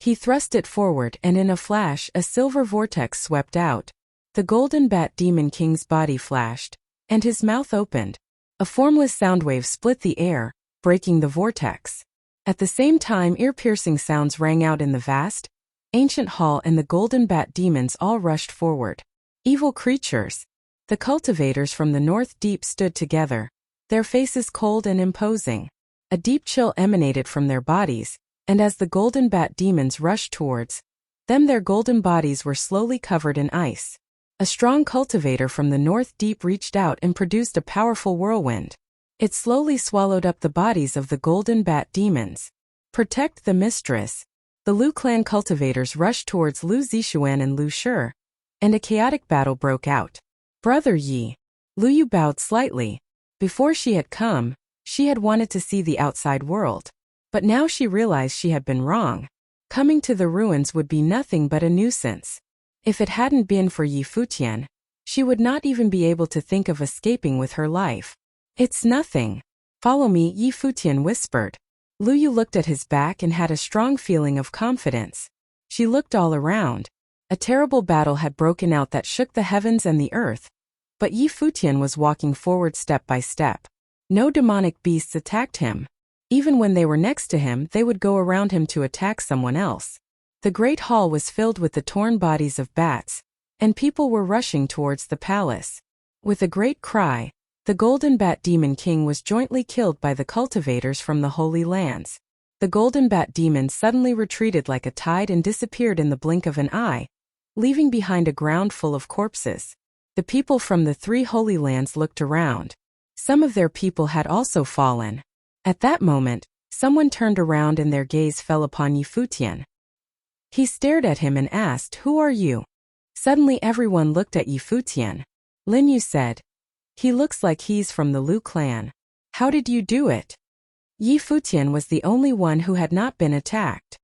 He thrust it forward and in a flash a silver vortex swept out. The Golden Bat Demon King's body flashed, and his mouth opened. A formless sound wave split the air, breaking the vortex. At the same time ear-piercing sounds rang out in the vast, ancient hall and the Golden Bat demons all rushed forward. Evil creatures. The cultivators from the North Deep stood together, their faces cold and imposing. A deep chill emanated from their bodies, and as the Golden Bat demons rushed towards them their golden bodies were slowly covered in ice. A strong cultivator from the North Deep reached out and produced a powerful whirlwind. It slowly swallowed up the bodies of the Golden Bat demons. Protect the mistress. The Lu clan cultivators rushed towards Lu Zishuan and Lu Shi, and a chaotic battle broke out. Brother Yi. Lu Yu bowed slightly. Before she had come, she had wanted to see the outside world. But now she realized she had been wrong. Coming to the ruins would be nothing but a nuisance. If it hadn't been for Yi Futian, she would not even be able to think of escaping with her life. It's nothing. Follow me, Yi Futian whispered. Lu Yu looked at his back and had a strong feeling of confidence. She looked all around. A terrible battle had broken out that shook the heavens and the earth. But Yi Futian was walking forward step by step. No demonic beasts attacked him. Even when they were next to him, they would go around him to attack someone else. The great hall was filled with the torn bodies of bats, and people were rushing towards the palace. With a great cry, the Golden Bat Demon King was jointly killed by the cultivators from the Holy Lands. The Golden Bat Demon suddenly retreated like a tide and disappeared in the blink of an eye, leaving behind a ground full of corpses. The people from the three Holy Lands looked around. Some of their people had also fallen. At that moment, someone turned around and their gaze fell upon Yi Futian. He stared at him and asked, "Who are you?" Suddenly everyone looked at Yi Futian. Lin Yu said, "He looks like he's from the Lu clan. How did you do it?" Yi Futian was the only one who had not been attacked.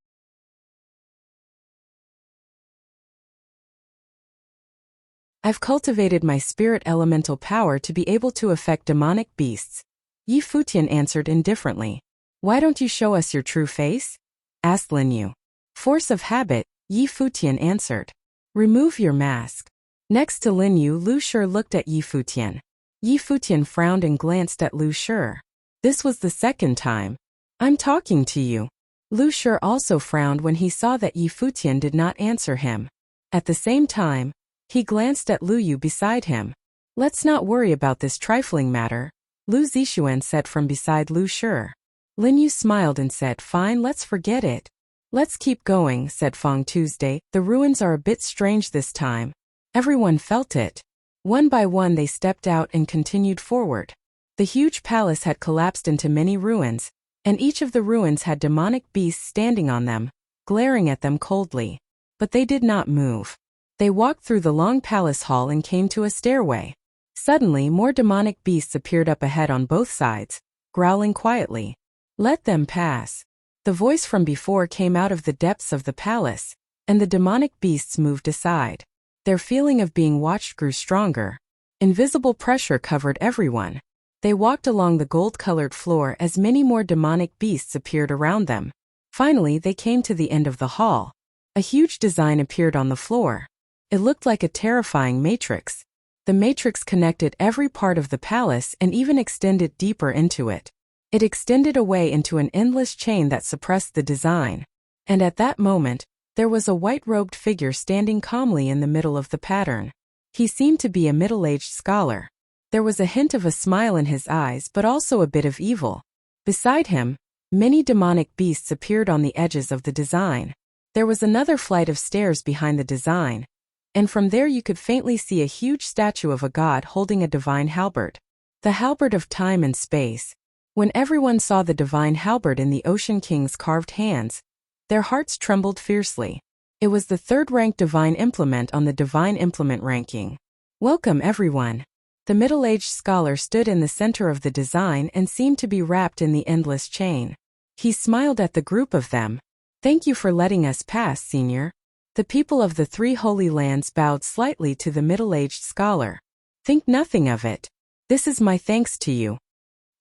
I've cultivated my spirit elemental power to be able to affect demonic beasts. Yi Futian answered indifferently. Why don't you show us your true face? Asked Lin Yu. Force of habit, Yi Futian answered. Remove your mask. Next to Lin Yu, Lu Shi looked at Yi Futian. Yi Futian frowned and glanced at Lu Shi. This was the second time. I'm talking to you. Lu Shi also frowned when he saw that Yi Futian did not answer him. At the same time, he glanced at Lu Yu beside him. Let's not worry about this trifling matter, Lu Zishuan said from beside Lu Shi. Lin Yu smiled and said, "Fine, let's forget it." "Let's keep going," said Fong Tuesday. "The ruins are a bit strange this time." Everyone felt it. One by one they stepped out and continued forward. The huge palace had collapsed into many ruins, and each of the ruins had demonic beasts standing on them, glaring at them coldly. But they did not move. They walked through the long palace hall and came to a stairway. Suddenly, more demonic beasts appeared up ahead on both sides, growling quietly. "Let them pass." The voice from before came out of the depths of the palace, and the demonic beasts moved aside. Their feeling of being watched grew stronger. Invisible pressure covered everyone. They walked along the gold-colored floor as many more demonic beasts appeared around them. Finally, they came to the end of the hall. A huge design appeared on the floor. It looked like a terrifying matrix. The matrix connected every part of the palace and even extended deeper into it. It extended away into an endless chain that suppressed the design. And at that moment, there was a white-robed figure standing calmly in the middle of the pattern. He seemed to be a middle-aged scholar. There was a hint of a smile in his eyes, but also a bit of evil. Beside him, many demonic beasts appeared on the edges of the design. There was another flight of stairs behind the design, and from there you could faintly see a huge statue of a god holding a divine halberd. The halberd of time and space. When everyone saw the divine halberd in the Ocean King's carved hands, their hearts trembled fiercely. It was the third-ranked divine implement on the divine implement ranking. "Welcome, everyone." The middle-aged scholar stood in the center of the design and seemed to be wrapped in the endless chain. He smiled at the group of them. "Thank you for letting us pass, Senior." The people of the three holy lands bowed slightly to the middle-aged scholar. "Think nothing of it. This is my thanks to you."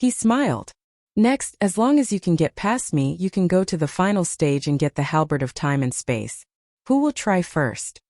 He smiled. "Next, as long as you can get past me, you can go to the final stage and get the halberd of time and space. Who will try first?"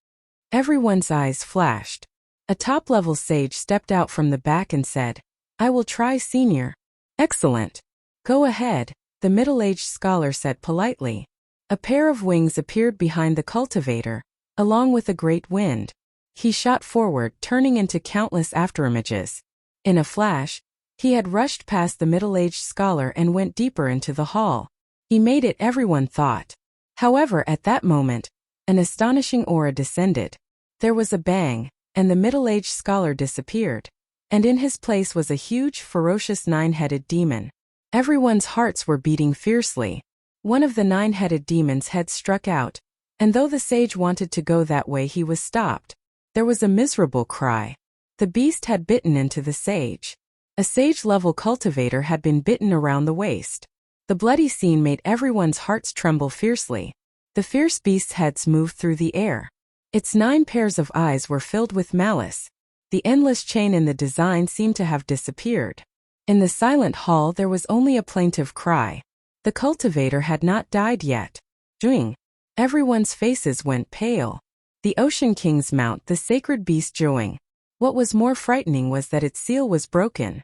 Everyone's eyes flashed. A top-level sage stepped out from the back and said, "I will try, Senior." "Excellent. Go ahead," the middle-aged scholar said politely. A pair of wings appeared behind the cultivator, along with a great wind. He shot forward, turning into countless afterimages. In a flash, he had rushed past the middle-aged scholar and went deeper into the hall. He made it, everyone thought. However, at that moment, an astonishing aura descended. There was a bang, and the middle-aged scholar disappeared. And in his place was a huge, ferocious nine-headed demon. Everyone's hearts were beating fiercely. One of the nine-headed demon's heads struck out, and though the sage wanted to go that way, he was stopped. There was a miserable cry. The beast had bitten into the sage. A sage-level cultivator had been bitten around the waist. The bloody scene made everyone's hearts tremble fiercely. The fierce beast's heads moved through the air. Its 9 pairs of eyes were filled with malice. The endless chain in the design seemed to have disappeared. In the silent hall there was only a plaintive cry. The cultivator had not died yet. Jing. Everyone's faces went pale. The Ocean King's mount, the sacred beast Joing. What was more frightening was that its seal was broken.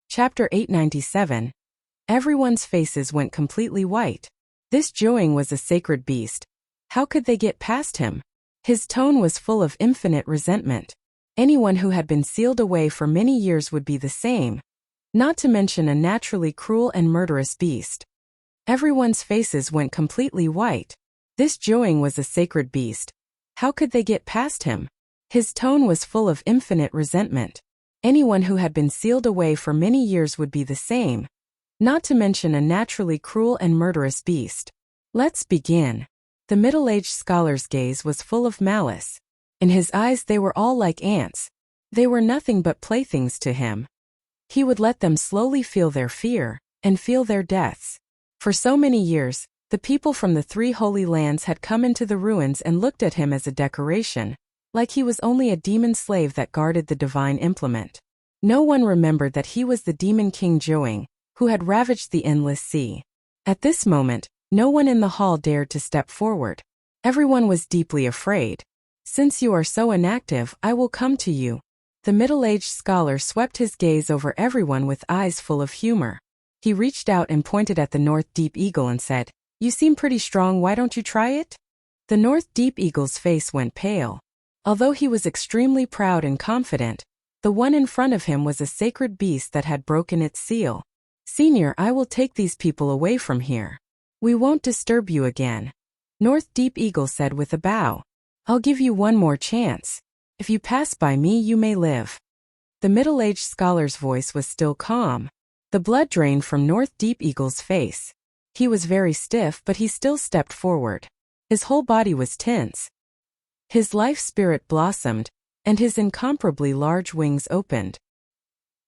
Chapter 897. Everyone's faces went completely white. This Joing was a sacred beast. How could they get past him? His tone was full of infinite resentment. Anyone who had been sealed away for many years would be the same. Not to mention a naturally cruel and murderous beast. Everyone's faces went completely white. This Joing was a sacred beast. How could they get past him? His tone was full of infinite resentment. Anyone who had been sealed away for many years would be the same. Not to mention a naturally cruel and murderous beast. Let's begin. The middle-aged scholar's gaze was full of malice. In his eyes they were all like ants. They were nothing but playthings to him. He would let them slowly feel their fear, and feel their deaths. For so many years, the people from the 3 holy lands had come into the ruins and looked at him as a decoration, like he was only a demon slave that guarded the divine implement. No one remembered that he was the demon king Joing, who had ravaged the endless sea. At this moment, no one in the hall dared to step forward. Everyone was deeply afraid. "Since you are so inactive, I will come to you." The middle-aged scholar swept his gaze over everyone with eyes full of humor. He reached out and pointed at the North Deep Eagle and said, "You seem pretty strong, why don't you try it?" The North Deep Eagle's face went pale. Although he was extremely proud and confident, the one in front of him was a sacred beast that had broken its seal. "Senior, I will take these people away from here. We won't disturb you again," North Deep Eagle said with a bow. "I'll give you one more chance. If you pass by me, you may live." The middle-aged scholar's voice was still calm. The blood drained from North Deep Eagle's face. He was very stiff, but he still stepped forward. His whole body was tense. His life spirit blossomed, and his incomparably large wings opened.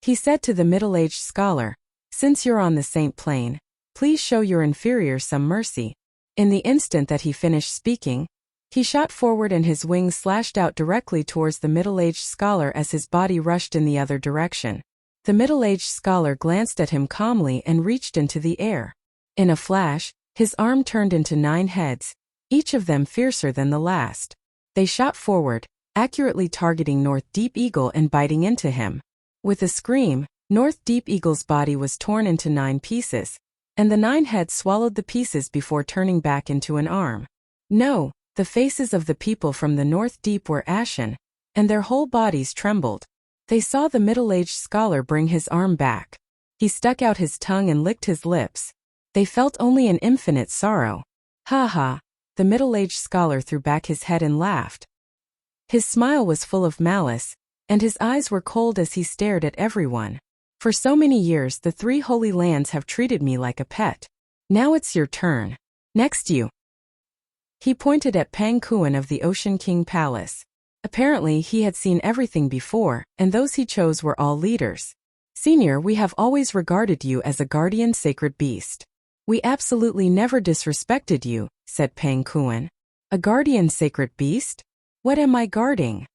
He said to the middle-aged scholar, "Since you're on the Saint Plane, please show your inferior some mercy." In the instant that he finished speaking, he shot forward and his wings slashed out directly towards the middle-aged scholar as his body rushed in the other direction. The middle-aged scholar glanced at him calmly and reached into the air. In a flash, his arm turned into 9 heads, each of them fiercer than the last. They shot forward, accurately targeting North Deep Eagle and biting into him. With a scream, North Deep Eagle's body was torn into 9 pieces, and the 9 heads swallowed the pieces before turning back into an arm. No, the faces of the people from the North Deep were ashen, and their whole bodies trembled. They saw the middle-aged scholar bring his arm back. He stuck out his tongue and licked his lips. They felt only an infinite sorrow. "Ha ha!" The middle-aged scholar threw back his head and laughed. His smile was full of malice, and his eyes were cold as he stared at everyone. "For so many years the 3 holy lands have treated me like a pet. Now it's your turn. Next you." He pointed at Pang Kuan of the Ocean King Palace. Apparently he had seen everything before, and those he chose were all leaders. "Senior, we have always regarded you as a guardian sacred beast. We absolutely never disrespected you," said Pang Kuan. "A guardian sacred beast? What am I guarding?"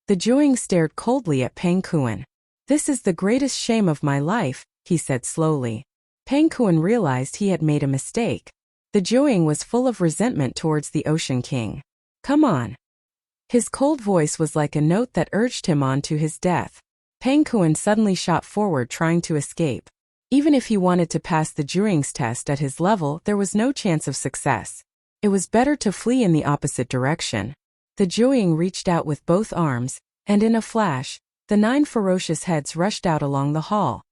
The Juing stared coldly at Pang Kuan. "This is the greatest shame of my life," he said slowly. Pang Kuan realized he had made a mistake. The Juing was full of resentment towards the Ocean King. "Come on." His cold voice was like a note that urged him on to his death. Pang Kuan suddenly shot forward trying to escape. Even if he wanted to pass the Juing's test at his level, there was no chance of success. It was better to flee in the opposite direction. The Juing reached out with both arms, and in a flash, the 9 ferocious heads rushed out along the hall.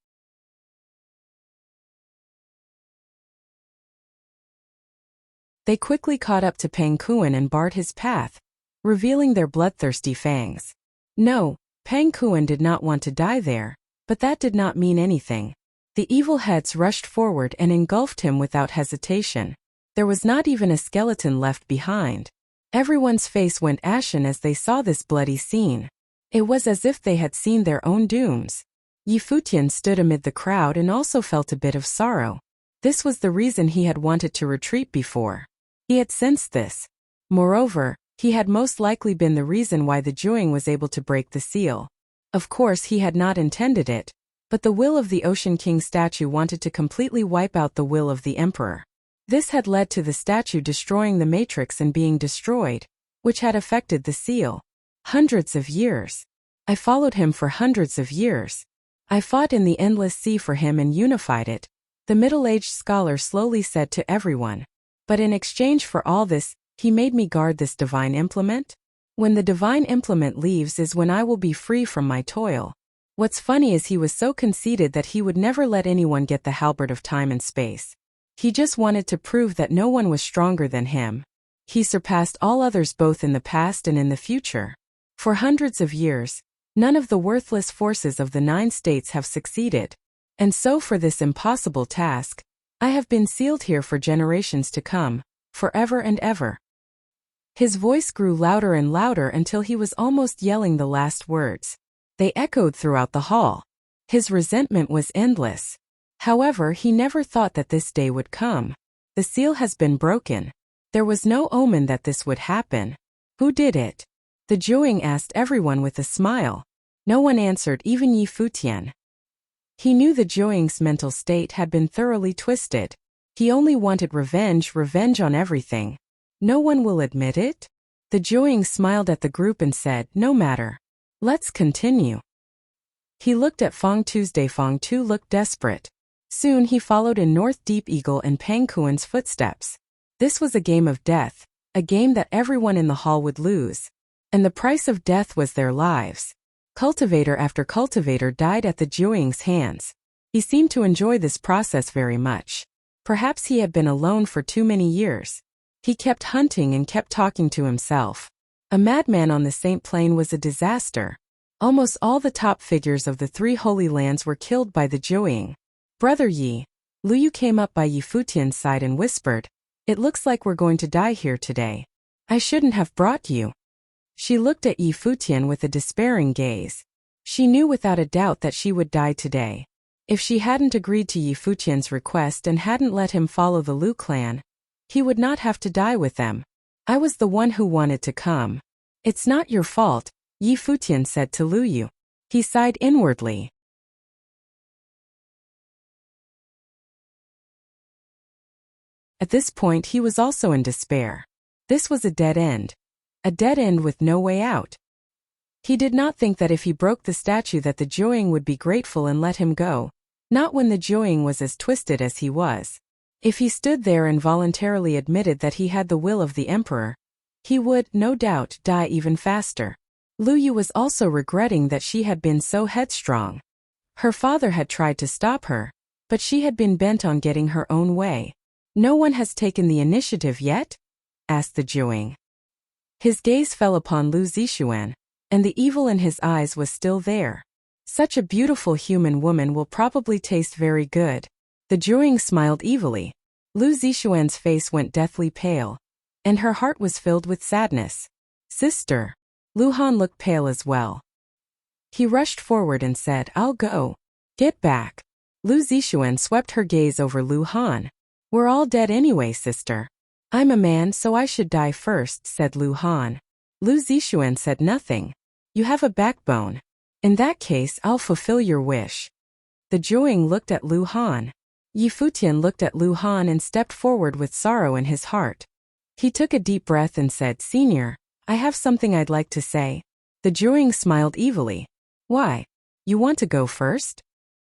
They quickly caught up to Pang Kuan and barred his path, revealing their bloodthirsty fangs. No, Pang Kuan did not want to die there, but that did not mean anything. The evil heads rushed forward and engulfed him without hesitation. There was not even a skeleton left behind. Everyone's face went ashen as they saw this bloody scene. It was as if they had seen their own dooms. Futian stood amid the crowd and also felt a bit of sorrow. This was the reason he had wanted to retreat before. He had sensed this. Moreover, he had most likely been the reason why the Juing was able to break the seal. Of course he had not intended it, but the will of the Ocean King statue wanted to completely wipe out the will of the Emperor. This had led to the statue destroying the matrix and being destroyed, which had affected the seal. Hundreds of years. I followed him for hundreds of years. I fought in the endless sea for him and unified it, the middle-aged scholar slowly said to everyone. But in exchange for all this, he made me guard this divine implement? When the divine implement leaves is when I will be free from my toil. What's funny is he was so conceited that he would never let anyone get the halberd of time and space. He just wanted to prove that no one was stronger than him. He surpassed all others both in the past and in the future. For hundreds of years, none of the worthless forces of the 9 states have succeeded. And so for this impossible task, I have been sealed here for generations to come, forever and ever. His voice grew louder and louder until he was almost yelling the last words. They echoed throughout the hall. His resentment was endless. However, he never thought that this day would come. The seal has been broken. There was no omen that this would happen. Who did it? The Juing asked everyone with a smile. No one answered, even Futian. He knew the Juing's mental state had been thoroughly twisted. He only wanted revenge on everything. No one will admit it? The Juing smiled at the group and said, no matter. Let's continue. He looked at Fong Tuesday. Fong Tu looked desperate. Soon he followed in North Deep Eagle and Pang Kuan's footsteps. This was a game of death, a game that everyone in the hall would lose. And the price of death was their lives. Cultivator after cultivator died at the Jiuying's hands. He seemed to enjoy this process very much. Perhaps he had been alone for too many years. He kept hunting and kept talking to himself. A madman on the Saint Plain was a disaster. Almost all the top figures of the 3 Holy Lands were killed by the Jiuying. Brother Yi, Lu Yu came up by Yi Futian's side and whispered, "It looks like we're going to die here today. I shouldn't have brought you." She looked at Yi Futian with a despairing gaze. She knew without a doubt that she would die today. If she hadn't agreed to Yi Futian's request and hadn't let him follow the Lu clan, he would not have to die with them. "I was the one who wanted to come." "It's not your fault," Yi Futian said to Lu Yu. He sighed inwardly. At this point he was also in despair. This was a dead end. A dead end with no way out. He did not think that if he broke the statue that the Jiuying would be grateful and let him go. Not when the Jiuying was as twisted as he was. If he stood there and voluntarily admitted that he had the will of the emperor, he would, no doubt, die even faster. Lu Yu was also regretting that she had been so headstrong. Her father had tried to stop her, but she had been bent on getting her own way. "No one has taken the initiative yet?" asked the Jiuying. His gaze fell upon Lu Zixuan, and the evil in his eyes was still there. "Such a beautiful human woman will probably taste very good." The Jiuying smiled evilly. Lu Zixuan's face went deathly pale, and her heart was filled with sadness. "Sister." Lu Han looked pale as well. He rushed forward and said, "I'll go." "Get back." Lu Zixuan swept her gaze over Lu Han. "We're all dead anyway, sister." "I'm a man, so I should die first," said Lu Han. Lu Zixuan said nothing. "You have a backbone. In that case, I'll fulfill your wish." The Jiuying looked at Lu Han. Yi Futian looked at Lu Han and stepped forward with sorrow in his heart. He took a deep breath and said, "Senior, I have something I'd like to say." The Jiuying smiled evilly. "Why? You want to go first?"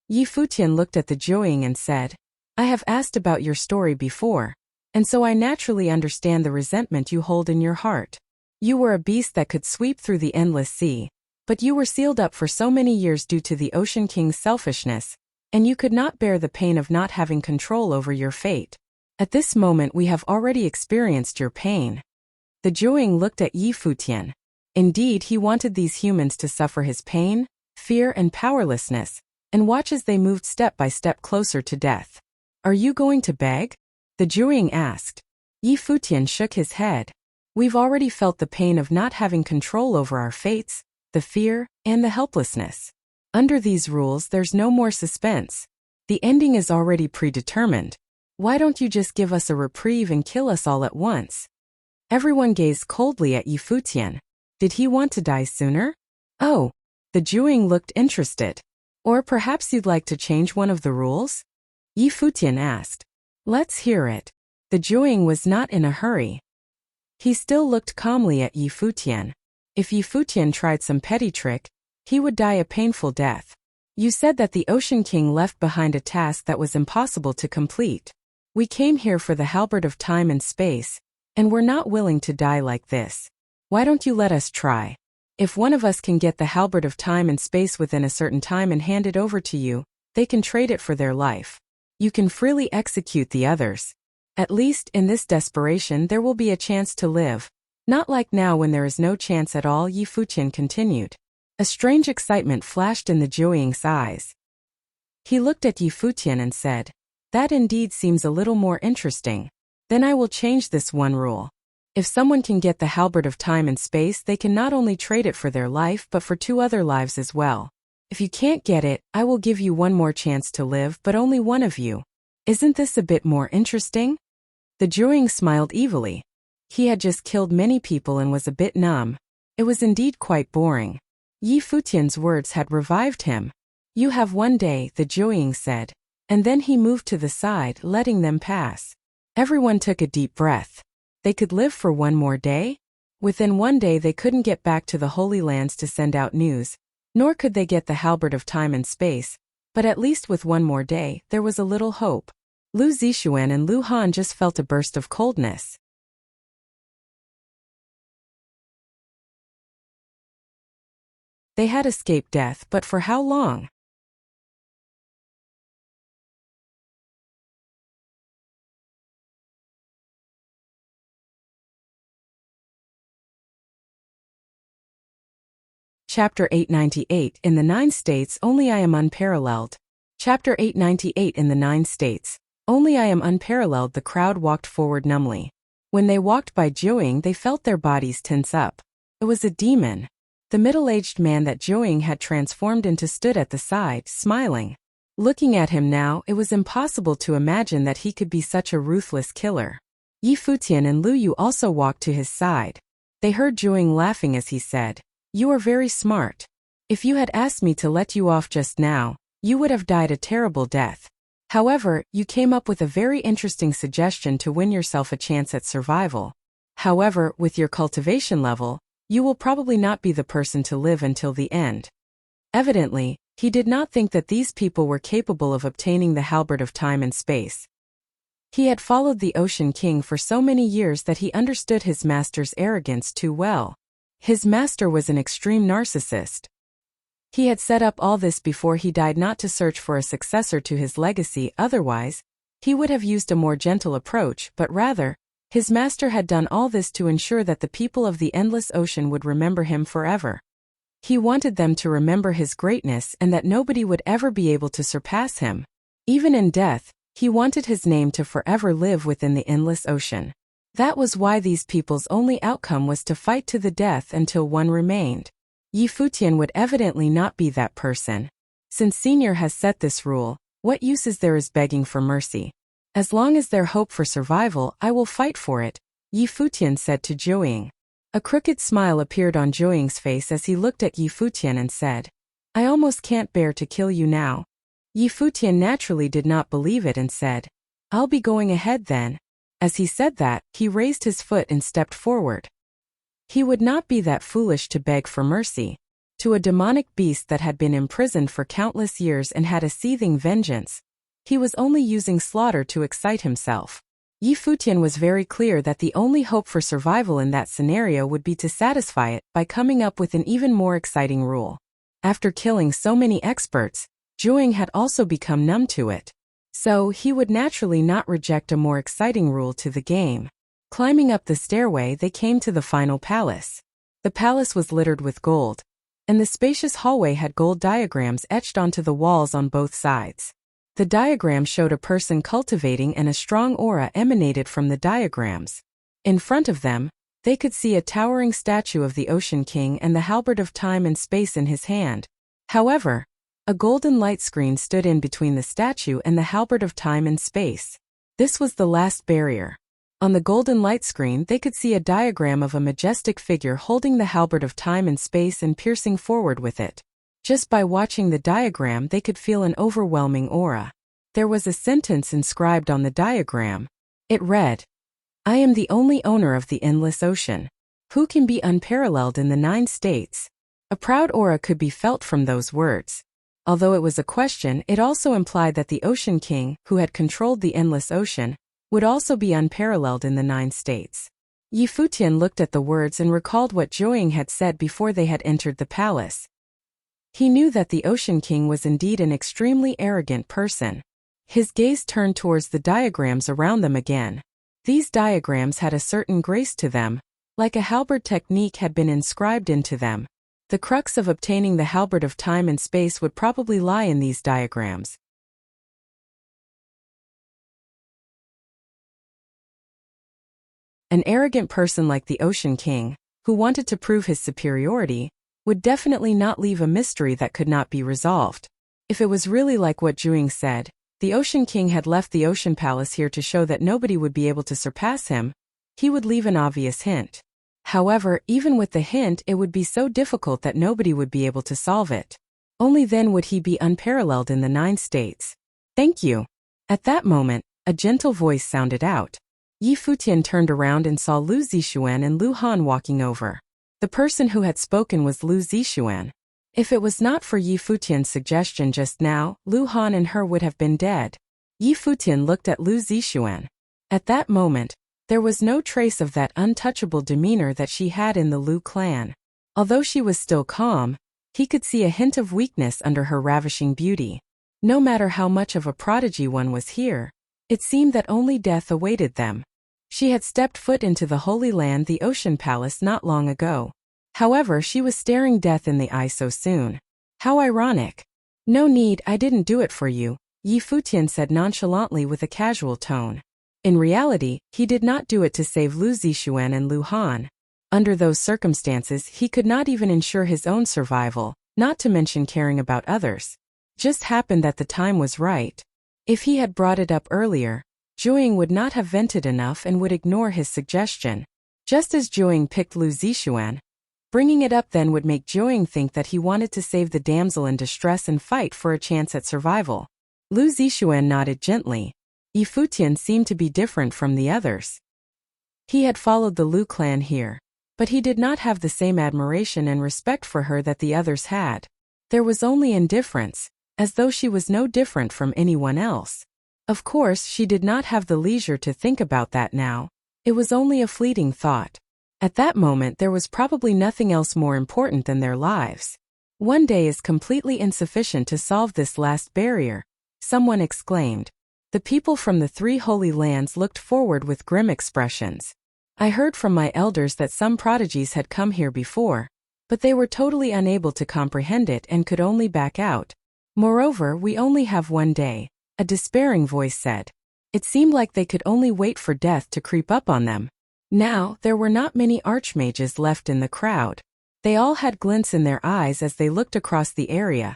Yi Futian looked at the Jiuying and said, "I have asked about your story before, and so I naturally understand the resentment you hold in your heart. You were a beast that could sweep through the endless sea, but you were sealed up for so many years due to the Ocean King's selfishness, and you could not bear the pain of not having control over your fate. At this moment we have already experienced your pain." The Jiuying looked at Yi Futian. Indeed, he wanted these humans to suffer his pain, fear and powerlessness, and watch as they moved step by step closer to death. "Are you going to beg?" the Jiuying asked. Yi Futian shook his head. "We've already felt the pain of not having control over our fates, the fear, and the helplessness. Under these rules there's no more suspense. The ending is already predetermined. Why don't you just give us a reprieve and kill us all at once?" Everyone gazed coldly at Yi Futian. Did he want to die sooner? "Oh." The Jiuying looked interested. "Or perhaps you'd like to change one of the rules?" Yi Futian asked. "Let's hear it." The Jiuying was not in a hurry. He still looked calmly at Yi Futian. If Yi Futian tried some petty trick, he would die a painful death. "You said that the Ocean King left behind a task that was impossible to complete. We came here for the halberd of time and space, and we're not willing to die like this. Why don't you let us try? If one of us can get the halberd of time and space within a certain time and hand it over to you, they can trade it for their life. You can freely execute the others. At least, in this desperation there will be a chance to live. Not like now when there is no chance at all," Yi Futian continued. A strange excitement flashed in the Jiuying's eyes. He looked at Yi Futian and said, "That indeed seems a little more interesting. Then I will change this one rule. If someone can get the halberd of time and space, they can not only trade it for their life but for 2 other lives as well. If you can't get it, I will give you one more chance to live, but only one of you. Isn't this a bit more interesting?" The Jiuying smiled evilly. He had just killed many people and was a bit numb. It was indeed quite boring. Yi Futian's words had revived him. "You have one day," the Jiuying said, and then he moved to the side, letting them pass. Everyone took a deep breath. They could live for one more day? Within one day they couldn't get back to the Holy Lands to send out news, nor could they get the halberd of time and space, But at least with one more day, there was a little hope. Lu Zixuan and Lu Han just felt a burst of coldness. They had escaped death, but for how long? Chapter 898 In the 9 States, Only I Am Unparalleled. Chapter 898 In the 9 States, Only I Am Unparalleled. The crowd walked forward numbly. When they walked by Zhou, they felt their bodies tense up. It was a demon. The middle-aged man that Zhou had transformed into stood at the side, smiling. Looking at him now, it was impossible to imagine that he could be such a ruthless killer. Yi Futian and Lu Yu also walked to his side. They heard Zhou laughing as he said, "You are very smart. If you had asked me to let you off just now, you would have died a terrible death. However, you came up with a very interesting suggestion to win yourself a chance at survival. However, with your cultivation level, you will probably not be the person to live until the end." Evidently, he did not think that these people were capable of obtaining the halberd of time and space. He had followed the Ocean King for so many years that he understood his master's arrogance too well. His master was an extreme narcissist. He had set up all this before he died not to search for a successor to his legacy, otherwise, he would have used a more gentle approach, but rather, his master had done all this to ensure that the people of the Endless Ocean would remember him forever. He wanted them to remember his greatness and that nobody would ever be able to surpass him. Even in death, he wanted his name to forever live within the Endless Ocean. That was why these people's only outcome was to fight to the death until one remained. Yi Futian would evidently not be that person. Since Senior has set this rule, what use is there begging for mercy? As long as there hope for survival, I will fight for it, Yi Futian said to Zhou. A crooked smile appeared on Zhou's face as he looked at Yi Futian and said, "I almost can't bear to kill you now." Yi Futian naturally did not believe it and said, "I'll be going ahead then." As he said that, he raised his foot and stepped forward. He would not be that foolish to beg for mercy. To a demonic beast that had been imprisoned for countless years and had a seething vengeance, he was only using slaughter to excite himself. Yi Futian was very clear that the only hope for survival in that scenario would be to satisfy it by coming up with an even more exciting rule. After killing so many experts, Zhou had also become numb to it. So, he would naturally not reject a more exciting rule to the game. Climbing up the stairway, they came to the final palace. The palace was littered with gold, and the spacious hallway had gold diagrams etched onto the walls on both sides. The diagram showed a person cultivating and a strong aura emanated from the diagrams. In front of them, they could see a towering statue of the Ocean King and the halberd of time and space in his hand. However, a golden light screen stood in between the statue and the halberd of time and space. This was the last barrier. On the golden light screen, they could see a diagram of a majestic figure holding the halberd of time and space and piercing forward with it. Just by watching the diagram, they could feel an overwhelming aura. There was a sentence inscribed on the diagram. It read, "I am the only owner of the Endless Ocean. Who can be unparalleled in the 9 states?" A proud aura could be felt from those words. Although it was a question, it also implied that the Ocean King, who had controlled the Endless Ocean, would also be unparalleled in the 9 states. Yi Futian looked at the words and recalled what Zhou had said before they had entered the palace. He knew that the Ocean King was indeed an extremely arrogant person. His gaze turned towards the diagrams around them again. These diagrams had a certain grace to them, like a halberd technique had been inscribed into them. The crux of obtaining the halberd of time and space would probably lie in these diagrams. An arrogant person like the Ocean King, who wanted to prove his superiority, would definitely not leave a mystery that could not be resolved. If it was really like what Zhou said, the Ocean King had left the Ocean Palace here to show that nobody would be able to surpass him, he would leave an obvious hint. However, even with the hint, it would be so difficult that nobody would be able to solve it. Only then would he be unparalleled in the 9 states. "Thank you." At that moment, a gentle voice sounded out. Yi Futian turned around and saw Lu Zixuan and Lu Han walking over. The person who had spoken was Lu Zixuan. If it was not for Yi Futian's suggestion just now, Lu Han and her would have been dead. Yi Futian looked at Lu Zixuan. At that moment, there was no trace of that untouchable demeanor that she had in the Lu clan. Although she was still calm, he could see a hint of weakness under her ravishing beauty. No matter how much of a prodigy one was here, it seemed that only death awaited them. She had stepped foot into the Holy Land, the Ocean Palace, not long ago. However, she was staring death in the eye so soon. How ironic. No need, I didn't do it for you, Yi Futian said nonchalantly with a casual tone. In reality, he did not do it to save Lu Zixuan and Lu Han. Under those circumstances, he could not even ensure his own survival, not to mention caring about others. Just happened that the time was right. If he had brought it up earlier, Zhuing would not have vented enough and would ignore his suggestion. Just as Zhuing picked Lu Zixuan, bringing it up then would make Zhuing think that he wanted to save the damsel in distress and fight for a chance at survival. Lu Zixuan nodded gently. Yi Futian seemed to be different from the others. He had followed the Lu clan here, but he did not have the same admiration and respect for her that the others had. There was only indifference, as though she was no different from anyone else. Of course, she did not have the leisure to think about that now. It was only a fleeting thought. At that moment there was probably nothing else more important than their lives. One day is completely insufficient to solve this last barrier, someone exclaimed. The people from the 3 holy lands looked forward with grim expressions. I heard from my elders that some prodigies had come here before, but they were totally unable to comprehend it and could only back out. Moreover, we only have one day, a despairing voice said. It seemed like they could only wait for death to creep up on them. Now, there were not many archmages left in the crowd. They all had glints in their eyes as they looked across the area,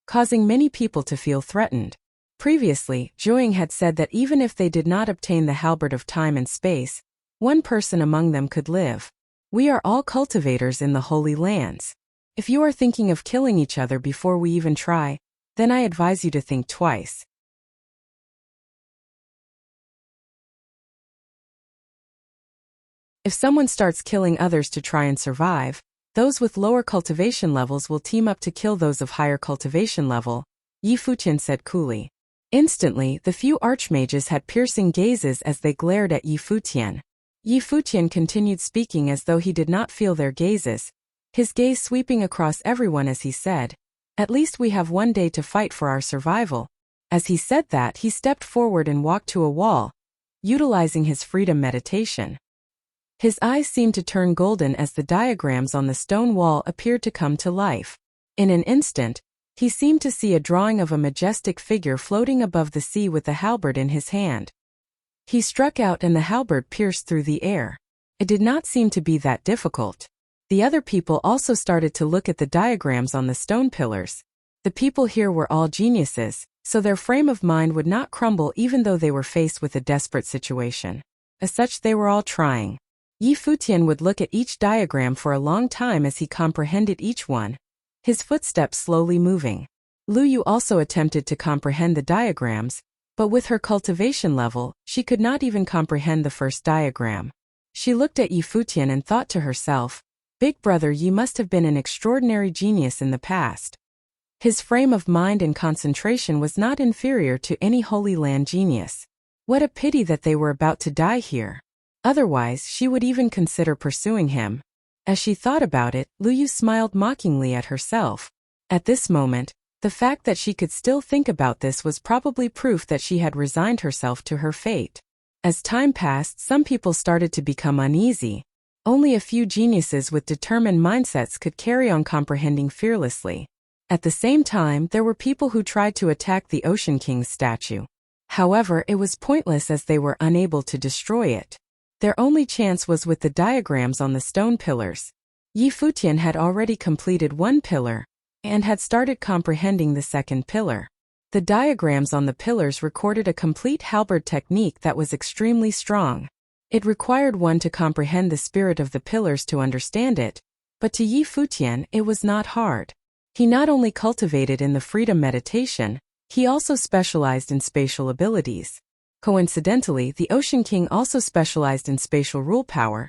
causing many people to feel threatened. Previously, Zhuing had said that even if they did not obtain the halberd of time and space, one person among them could live. We are all cultivators in the Holy Lands. If you are thinking of killing each other before we even try, then I advise you to think twice. If someone starts killing others to try and survive, those with lower cultivation levels will team up to kill those of higher cultivation level, Yi Futian said coolly. Instantly, the few archmages had piercing gazes as they glared at Yi Futian. Yi Futian continued speaking as though he did not feel their gazes, his gaze sweeping across everyone as he said, "At least we have one day to fight for our survival." As he said that, he stepped forward and walked to a wall, utilizing his freedom meditation. His eyes seemed to turn golden as the diagrams on the stone wall appeared to come to life. In an instant, he seemed to see a drawing of a majestic figure floating above the sea with a halberd in his hand. He struck out and the halberd pierced through the air. It did not seem to be that difficult. The other people also started to look at the diagrams on the stone pillars. The people here were all geniuses, so their frame of mind would not crumble even though they were faced with a desperate situation. As such, they were all trying. Yi Futian would look at each diagram for a long time as he comprehended each one, his footsteps slowly moving. Lu Yu also attempted to comprehend the diagrams, but with her cultivation level, she could not even comprehend the first diagram. She looked at Yi Futian and thought to herself, "Big brother, you must have been an extraordinary genius in the past." His frame of mind and concentration was not inferior to any Holy Land genius. What a pity that they were about to die here. Otherwise, she would even consider pursuing him. As she thought about it, Lu Yu smiled mockingly at herself. At this moment, the fact that she could still think about this was probably proof that she had resigned herself to her fate. As time passed, some people started to become uneasy. Only a few geniuses with determined mindsets could carry on comprehending fearlessly. At the same time, there were people who tried to attack the Ocean King's statue. However, it was pointless as they were unable to destroy it. Their only chance was with the diagrams on the stone pillars. Yi Futian had already completed one pillar, and had started comprehending the second pillar. The diagrams on the pillars recorded a complete halberd technique that was extremely strong. It required one to comprehend the spirit of the pillars to understand it, but to Yi Futian it was not hard. He not only cultivated in the freedom meditation, he also specialized in spatial abilities. Coincidentally, the Ocean King also specialized in spatial rule power.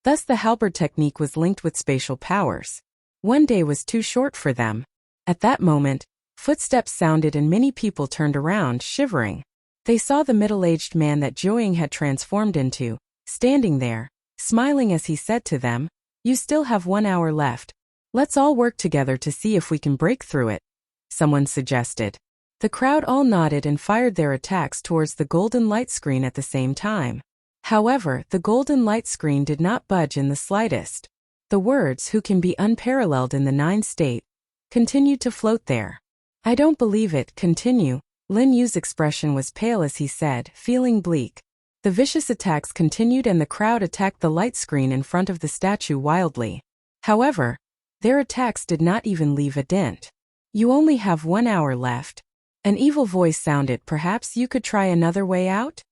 Thus the halberd technique was linked with spatial powers. One day was too short for them. At that moment, footsteps sounded and many people turned around, shivering. They saw the middle-aged man that Joying had transformed into, standing there, smiling as he said to them, "You still have 1 hour left. Let's all work together to see if we can break through it," someone suggested. The crowd all nodded and fired their attacks towards the golden light screen at the same time. However, the golden light screen did not budge in the slightest. The words "who can be unparalleled in the 9 state" continued to float there. "I don't believe it, continue." Lin Yu's expression was pale as he said, feeling bleak. The vicious attacks continued and the crowd attacked the light screen in front of the statue wildly. However, their attacks did not even leave a dent. "You only have 1 hour left." An evil voice sounded, "Perhaps you could try another way out?"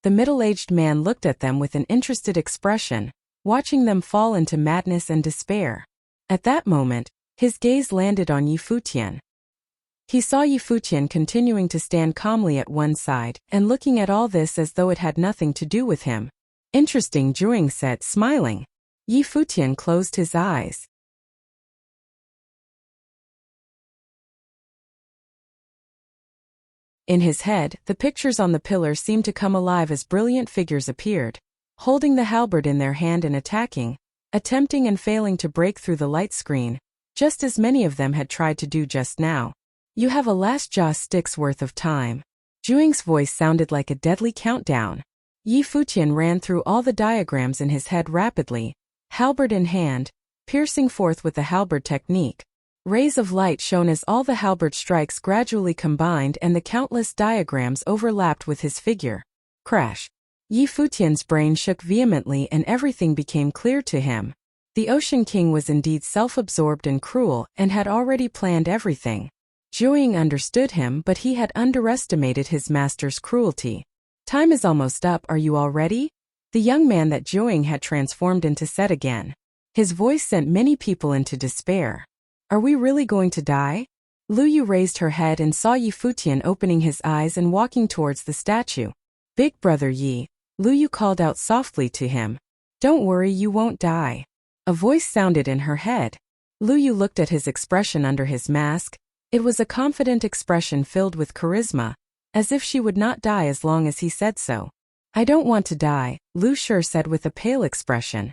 The middle-aged man looked at them with an interested expression, watching them fall into madness and despair. At that moment, his gaze landed on Futian. He saw Futian continuing to stand calmly at one side, and looking at all this as though it had nothing to do with him. "Interesting," Joying said, smiling. Futian closed his eyes. In his head, the pictures on the pillar seemed to come alive as brilliant figures appeared, holding the halberd in their hand and attempting and failing to break through the light screen, just as many of them had tried to do just now. "You have a last jaw stick's worth of time." Joying's voice sounded like a deadly countdown. Futian ran through all the diagrams in his head rapidly, halberd in hand, piercing forth with the halberd technique. Rays of light shone as all the halberd strikes gradually combined and the countless diagrams overlapped with his figure. Crash! Futian's brain shook vehemently and everything became clear to him. The Ocean King was indeed self-absorbed and cruel and had already planned everything. Joying understood him, but he had underestimated his master's cruelty. "Time is almost up, are you all ready?" The young man that Joying had transformed into said again. His voice sent many people into despair. "Are we really going to die?" Lu Yu raised her head and saw Futian opening his eyes and walking towards the statue. "Big brother Yi," Lu Yu called out softly to him. "Don't worry, you won't die." A voice sounded in her head. Lu Yu looked at his expression under his mask. It was a confident expression filled with charisma, as if she would not die as long as he said so. "I don't want to die," Lu Shi said with a pale expression.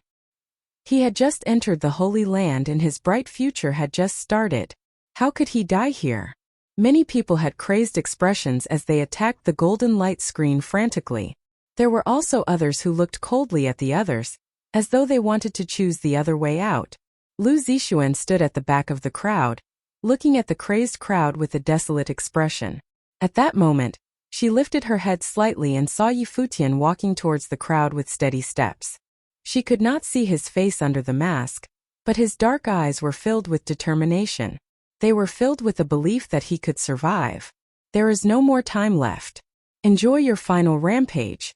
He had just entered the Holy Land and his bright future had just started. How could he die here? Many people had crazed expressions as they attacked the golden light screen frantically. There were also others who looked coldly at the others, as though they wanted to choose the other way out. Lu Zixuan stood at the back of the crowd, looking at the crazed crowd with a desolate expression. At that moment, she lifted her head slightly and saw Futian walking towards the crowd with steady steps. She could not see his face under the mask, but his dark eyes were filled with determination. They were filled with a belief that he could survive. "There is no more time left. Enjoy your final rampage."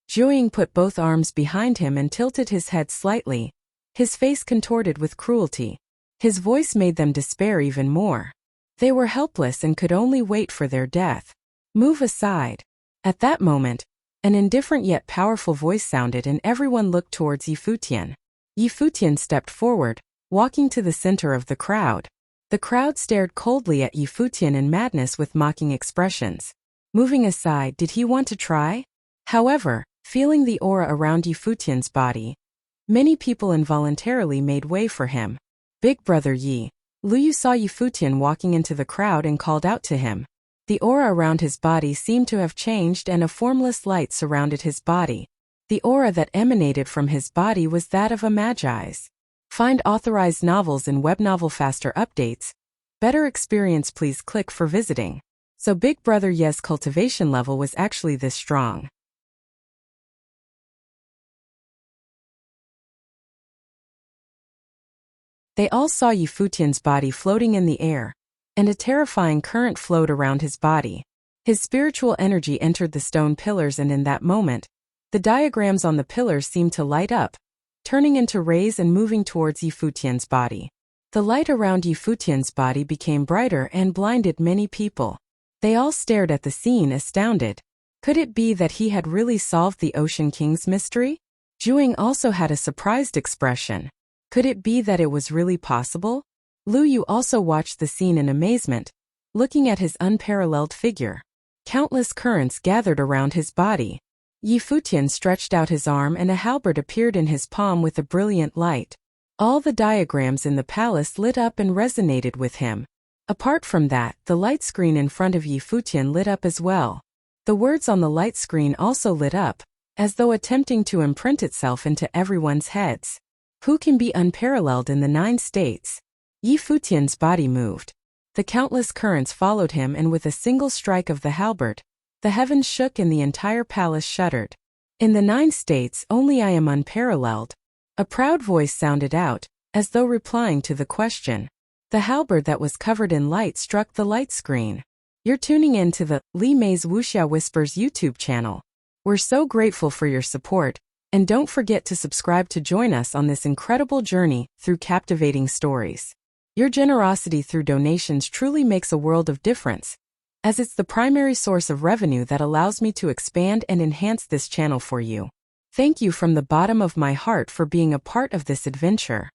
Joying put both arms behind him and tilted his head slightly, his face contorted with cruelty. His voice made them despair even more. They were helpless and could only wait for their death. "Move aside." At that moment, an indifferent yet powerful voice sounded and everyone looked towards Futian. Futian stepped forward, walking to the center of the crowd. The crowd stared coldly at Futian in madness with mocking expressions. Moving aside, did he want to try? However, feeling the aura around Futian's body, many people involuntarily made way for him. "Big brother Yi." Lu Yu saw Futian walking into the crowd and called out to him. The aura around his body seemed to have changed and a formless light surrounded his body. The aura that emanated from his body was that of a magi's. Find authorized novels in Webnovel Faster Updates. Better experience, please click for visiting. So Big Brother Ye's cultivation level was actually this strong. They all saw Futian's body floating in the air, and a terrifying current flowed around his body. His spiritual energy entered the stone pillars and in that moment, the diagrams on the pillars seemed to light up, turning into rays and moving towards Futian's body. The light around Futian's body became brighter and blinded many people. They all stared at the scene astounded. Could it be that he had really solved the Ocean King's mystery? Juing also had a surprised expression. Could it be that it was really possible? Lu Yu also watched the scene in amazement, looking at his unparalleled figure. Countless currents gathered around his body. Futian stretched out his arm and a halberd appeared in his palm with a brilliant light. All the diagrams in the palace lit up and resonated with him. Apart from that, the light screen in front of Futian lit up as well. The words on the light screen also lit up, as though attempting to imprint itself into everyone's heads. Who can be unparalleled in the 9 states? Futian's body moved. The countless currents followed him, and with a single strike of the halberd, the heavens shook and the entire palace shuddered. In the 9 states, only I am unparalleled. A proud voice sounded out, as though replying to the question. The halberd that was covered in light struck the light screen. You're tuning in to the Li Mei's Wuxia Whispers YouTube channel. We're so grateful for your support, and don't forget to subscribe to join us on this incredible journey through captivating stories. Your generosity through donations truly makes a world of difference, as it's the primary source of revenue that allows me to expand and enhance this channel for you. Thank you from the bottom of my heart for being a part of this adventure.